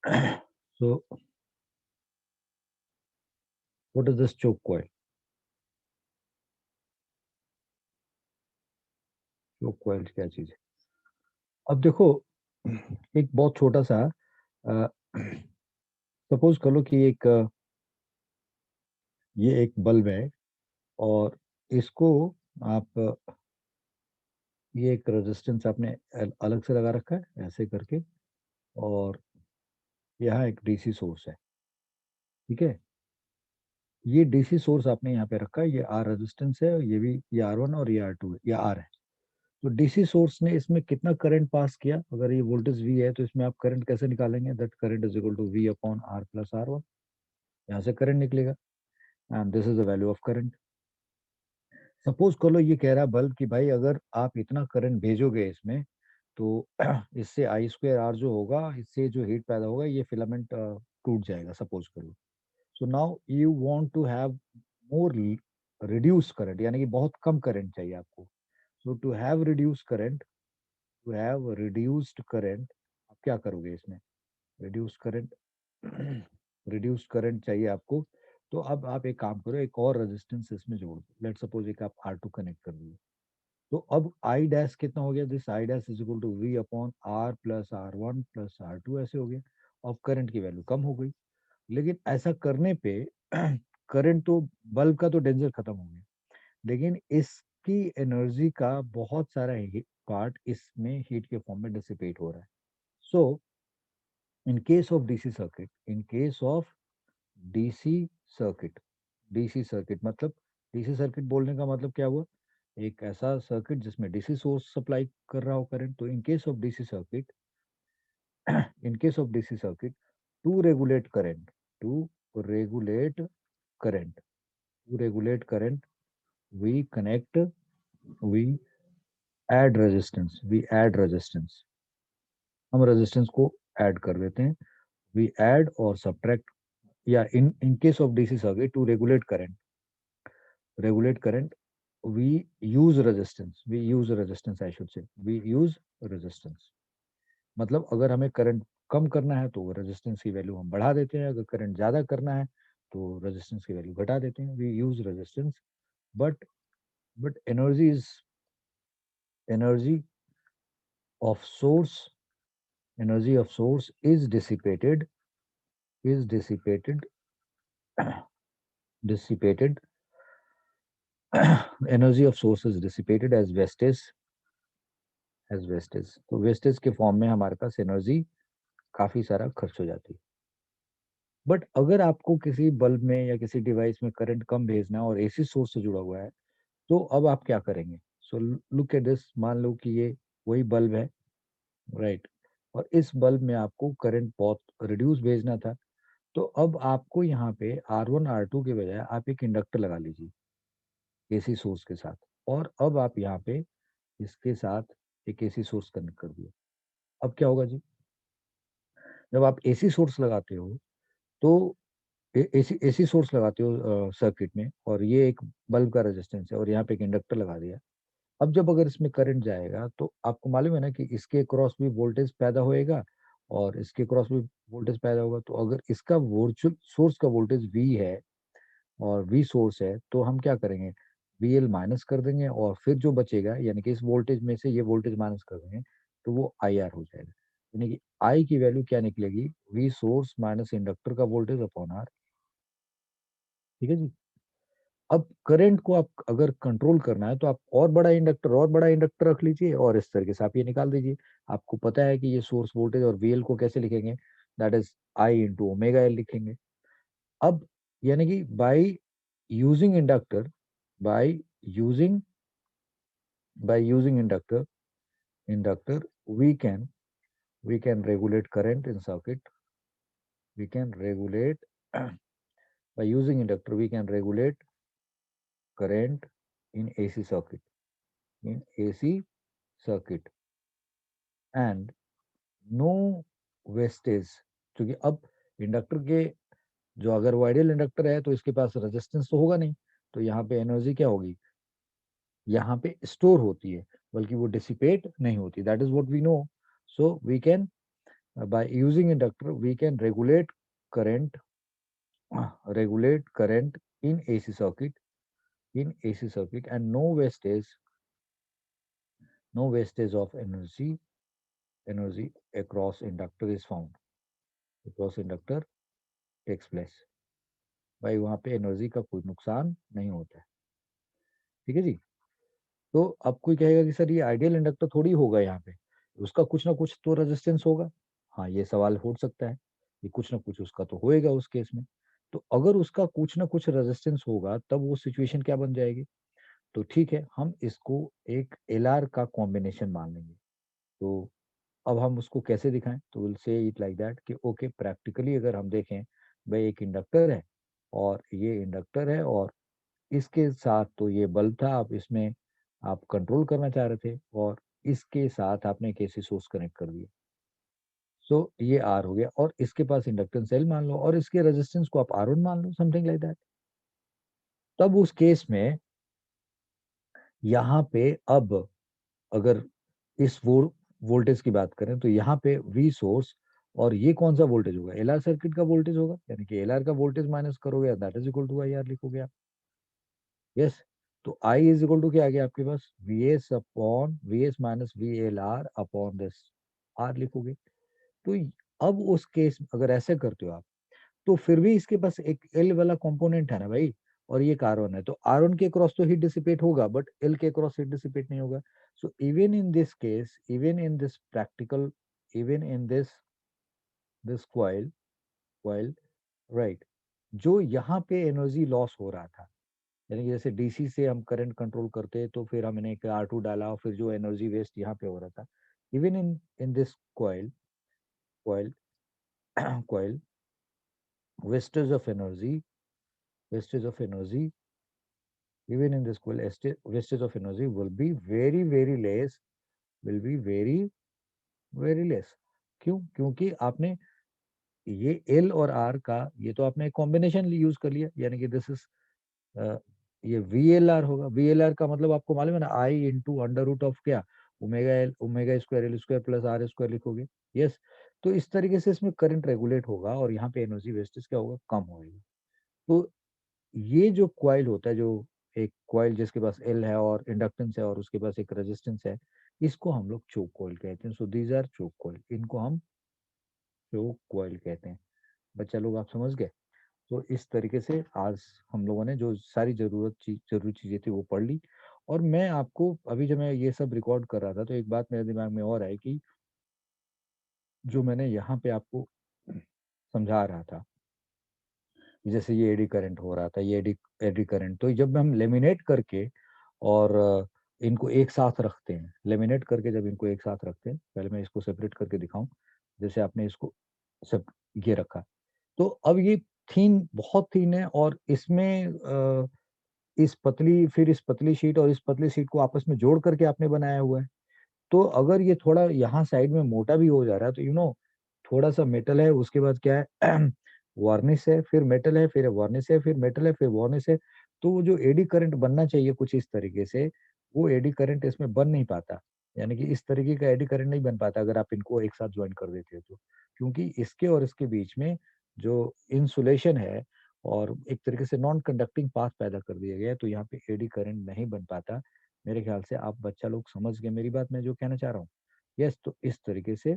हैं। So what is this choke coil? Choke coil क्या चीज है? अब देखो, एक बहुत छोटा सा, सपोज कर लो कि ये एक बल्ब है, और इसको आप ये एक रेजिस्टेंस आपने अलग से लगा रखा है ऐसे करके, और यहाँ एक डीसी सोर्स है, ठीक है। ये डीसी सोर्स आपने यहाँ पे रखा है, ये आर रेजिस्टेंस है, ये भी, ये R1 और ये R2 है, ये आर है। तो डीसी सोर्स ने इसमें कितना करंट पास किया, अगर ये वोल्टेज वी है तो इसमें आप करंट कैसे निकालेंगे, that current is equal to V upon R plus R1। यहाँ से करंट निकलेगा, and this is the value of current. Suppose कर लो ये कह रहा है बल्ब कि भाई अगर आप इतना करंट भेजोगे इसमें, तो इससे आई स्क्वायर आर जो होगा, इससे जो हीट पैदा होगा, ये फिलामेंट टूट जाएगा, सपोज करो। So now you want to have more reduce current, यानी कि बहुत कम करंट चाहिए आपको। So to have reduce current, to have reduced current, आप क्या करोगे इसमें, रिड्यूस करंट, रिड्यूस करंट चाहिए आपको। तो अब आप एक काम करो, एक और रेजिस्टेंस इसमें जोड़ दो, लेट सपोज एक आप R2 कनेक्ट कर दिए। तो अब आई डैश कितना हो गया, this I dash is equal to V upon R plus R1 plus R2 ऐसे हो गया। अब करंट की वैल्यू कम हो गई, लेकिन ऐसा करने पे करंट तो, बल्ब का तो डेंजर खत्म हो गया, लेकिन इसकी एनर्जी का बहुत सारा पार्ट इसमें हीट के फॉर्म में डिसिपेट हो रहा है। So in case of DC circuit, in case of DC circuit, DC circuit मतलब, डीसी सर्किट बोलने का मतलब क्या हुआ, एक ऐसा सर्किट जिसमें डीसी सोर्स सप्लाई कर रहा हो करंट। तो in case of DC circuit, in case of DC circuit, to regulate current, to regulate current, to regulate current, we connect, we add resistance, we add resistance, हम resistance को add कर देते हैं, we add और subtract, या in case of DC circuit to regulate current, we use resistance, we use resistance, I should say, we use resistance। मतलब अगर हमें करंट कम करना है तो रेजिस्टेंस की वैल्यू हम बढ़ा देते हैं, अगर करंट ज्यादा करना है तो रेजिस्टेंस की वैल्यू घटा देते हैं, we use resistance. But but energy of source, energy of source is dissipated dissipated energy of source is dissipated as wastage. तो वेस्टेज के फॉर्म में हमारे पास एनर्जी काफी सारा खर्च हो जाती है। बट अगर आपको किसी बल्ब में या किसी डिवाइस में करंट कम भेजना है और एसी सोर्स से जुड़ा हुआ है, तो अब आप क्या करेंगे। सो लुक एट दिस, मान लो कि ये वही बल्ब है, राइट, और इस बल्ब में आपको करंट बहुत रिड्यूस भेजना था। तो अब आपको यहाँ पे R1 R2 के बजाय आप एक इंडक्टर लगा लीजिए एसी सोर्स के साथ, और अब आप यहाँ पे इसके साथ एक एसी सोर्स कनेक्ट कर दिया। अब क्या होगा जी, जब आप एसी सोर्स लगाते हो, तो एसी एसी सोर्स लगाते हो सर्किट में, और ये एक बल्ब का रेजिस्टेंस है, और यहाँ पे एक इंडक्टर लगा दिया। अब जब अगर इसमें करंट जाएगा, तो आपको मालूम है ना कि इसके क्रॉस भी वोल्टेज पैदा होएगा, और इसके क्रॉस भी वोल्टेज पैदा होगा। तो अगर इसका वर्चुअल सोर्स का वोल्टेज वी है और वी सोर्स है, तो हम क्या करेंगे, वी एल माइनस कर देंगे, और फिर जो बचेगा, यानी कि इस वोल्टेज में से ये वोल्टेज माइनस कर देंगे, तो वो आई आर हो जाएगा। यानी कि आई की वैल्यू क्या निकलेगी, वी सोर्स माइनस इंडक्टर का वोल्टेज अपॉन आर। ठीक है जी। अब करंट को आप अगर कंट्रोल करना है, तो आप और बड़ा इंडक्टर रख लीजिए, और इस तरीके से आप ये निकाल दीजिए। आपको पता है कि ये सोर्स वोल्टेज, और वीएल को कैसे लिखेंगे, that is I into omega L लिखेंगे। अब यानी कि by using inductor, by using by using inductor we can regulate current in circuit, we can regulate by using inductor we can regulate current in AC circuit, in AC circuit, and no wastage. क्योंकि अब inductor के, जो अगर वो ideal inductor है तो इसके पास resistance तो होगा नहीं, तो यहाँ पे एनर्जी क्या होगी, यहाँ पे स्टोर होती है, बल्कि वो डिसिपेट नहीं होती, that is what we know. So we can, by using inductor we can current regulate current in AC circuit, in AC circuit, and no wastage of energy across inductor is found, across inductor takes place। भाई वहां पे energy का कोई नुकसान नहीं होता है। ठीक है जी। तो अब कोई कहेगा कि सर ये आइडियल इंडक्टर थोड़ी होगा यहाँ पे, उसका कुछ ना कुछ तो रेजिस्टेंस होगा। हाँ, ये सवाल हो सकता है कि कुछ ना कुछ उसका तो होएगा उस केस में। तो अगर उसका कुछ ना कुछ रेजिस्टेंस होगा तब वो सिचुएशन क्या बन जाएगी? तो ठीक है, हम इसको एक एल आर का कॉम्बिनेशन मान लेंगे। तो अब हम उसको कैसे दिखाएं? तो will say it like that कि ओके, प्रैक्टिकली अगर हम देखें, भाई एक इंडक्टर है और ये इंडक्टर है और इसके साथ तो ये बल्ब था, आप इसमें आप कंट्रोल करना चाह रहे थे और इसके साथ आपने एक एसी सोर्स कनेक्ट कर दिया। सो ये आर हो गया और इसके पास इंडक्टेंस एल मान लो और इसके रेजिस्टेंस को आप आर वन मान लो, समथिंग लाइक दैट। तब उस केस में यहाँ पे अब अगर इस वोल्टेज की बात करें तो यहाँ पे वी सोर्स और ये कौन सा वोल्टेज होगा? एल आर सर्किट का वोल्टेज होगा, यानी कि एल आर का वोल्टेज माइनस करोगे, that is equal to I R लिखोगे आप। यस। तो आई इज इक्वल टू क्या आ गया आपके पास? V S upon V S minus V L R upon this R लिखोगे। तो अब उस केस अगर ऐसे करते हो आप, तो फिर भी इसके पास एक एल वाला कंपोनेंट है ना भाई, और ये कार्बन है, तो आर वन के क्रॉस तो हीट डिसिपेट होगा बट एल के क्रॉस हीट डिसिपेट नहीं होगा। So even in this case, even in this practical, even in this coil, right, जो यहाँ पे एनर्जी लॉस हो रहा था, यानी कि जैसे डीसी से हम करंट कंट्रोल करते तो फिर हमने एक आर टू डाला और फिर जो एनर्जी वेस्ट यहाँ पे हो रहा था, even in in this coil coil wastage of energy wastage of energy even in this coil wastage of energy will be very less, will be very less। क्यों? क्योंकि आपने ये एल और आर का ये तो आपने कॉम्बिनेशन यूज कर लिया, यानी कि दिस इज ये वी एल आर होगा। वी एल आर का मतलब आपको मालूम है ना, I into under root of क्या, omega L, omega square L square plus R square लिखोगे। यस। तो इस तरीके से इसमें करंट रेगुलेट होगा और यहाँ पे एनर्जी वेस्टेज क्या होगा? कम होगी। तो ये जो क्वाइल होता है, जो एक क्वाइल जिसके पास एल है और इंडक्टेंस है और उसके पास एक रेजिस्टेंस है, इसको हम लोग चोक कॉइल कहते हैं। So these are choke coil, इनको हम चोक कॉइल कहते हैं। बच्चा लोग आप समझ गए? तो इस तरीके से आज हम लोगों ने जो सारी जरूरी चीजें थी वो पढ़ ली। और मैं आपको अभी जब मैं ये सब रिकॉर्ड कर रहा था तो एक बात मेरे दिमाग में और आई कि जो मैंने यहाँ पे आपको समझा रहा था, जैसे ये एडी करंट हो रहा था, ये एडी एडी करंट, तो जब हम लेमिनेट करके और इनको एक साथ रखते हैं, लेमिनेट करके जब इनको एक साथ रखते हैं, पहले मैं इसको सेपरेट करके दिखाऊं। जैसे आपने इसको सब ये रखा, तो अब ये थीन बहुत थीन है और इसमें इस पतली, फिर इस पतली शीट और इस पतली शीट को आपस में जोड़ करके आपने बनाया हुआ है। तो अगर ये थोड़ा यहाँ साइड में मोटा भी हो जा रहा है तो थोड़ा सा मेटल है, उसके बाद क्या है वार्निश है, फिर मेटल है, फिर वार्निश है, फिर मेटल है, फिर वार्निश है। तो वो जो एडी करंट बनना चाहिए कुछ इस तरीके से, वो एडी करंट इसमें बन नहीं पाता, यानी कि इस तरीके का एडी करंट नहीं बन पाता अगर आप इनको एक साथ ज्वाइन कर देते हो तो, क्योंकि इसके और इसके बीच में जो इंसुलेशन है और एक तरीके से नॉन कंडक्टिंग पाथ पैदा कर दिया गया है, तो यहाँ पे एडी करंट नहीं बन पाता। मेरे ख्याल से आप बच्चा लोग समझ गए मेरी बात, मैं जो कहना चाह रहा हूँ। यस। तो इस तरीके से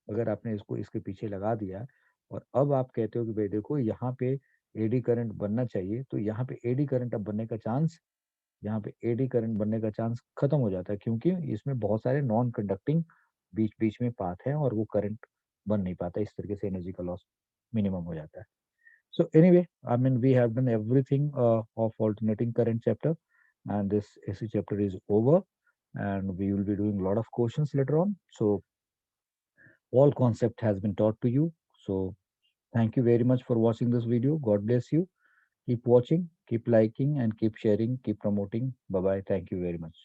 अगर आपने इसको इसके पीछे लगा दिया और अब आप कहते हो कि भाई देखो यहाँ पे एडी करंट बनना चाहिए, तो यहाँ पे एडी करंट अब बनने का चांस, यहाँ पे एडी करंट बनने का चांस खत्म हो जाता है, क्योंकि इसमें बहुत सारे नॉन कंडक्टिंग बीच बीच में पाथ है और वो करंट बन नहीं पाता। इस तरीके से एनर्जी का लॉस मिनिमम हो जाता है। So anyway, I mean, we have done everything of alternating current chapter, and this AC chapter is over, and we will be doing a lot of questions later on. So all concept has been taught to you. So thank you very much for watching this video. God bless you. Keep watching, keep liking, and keep sharing, keep promoting. Bye bye. Thank you very much.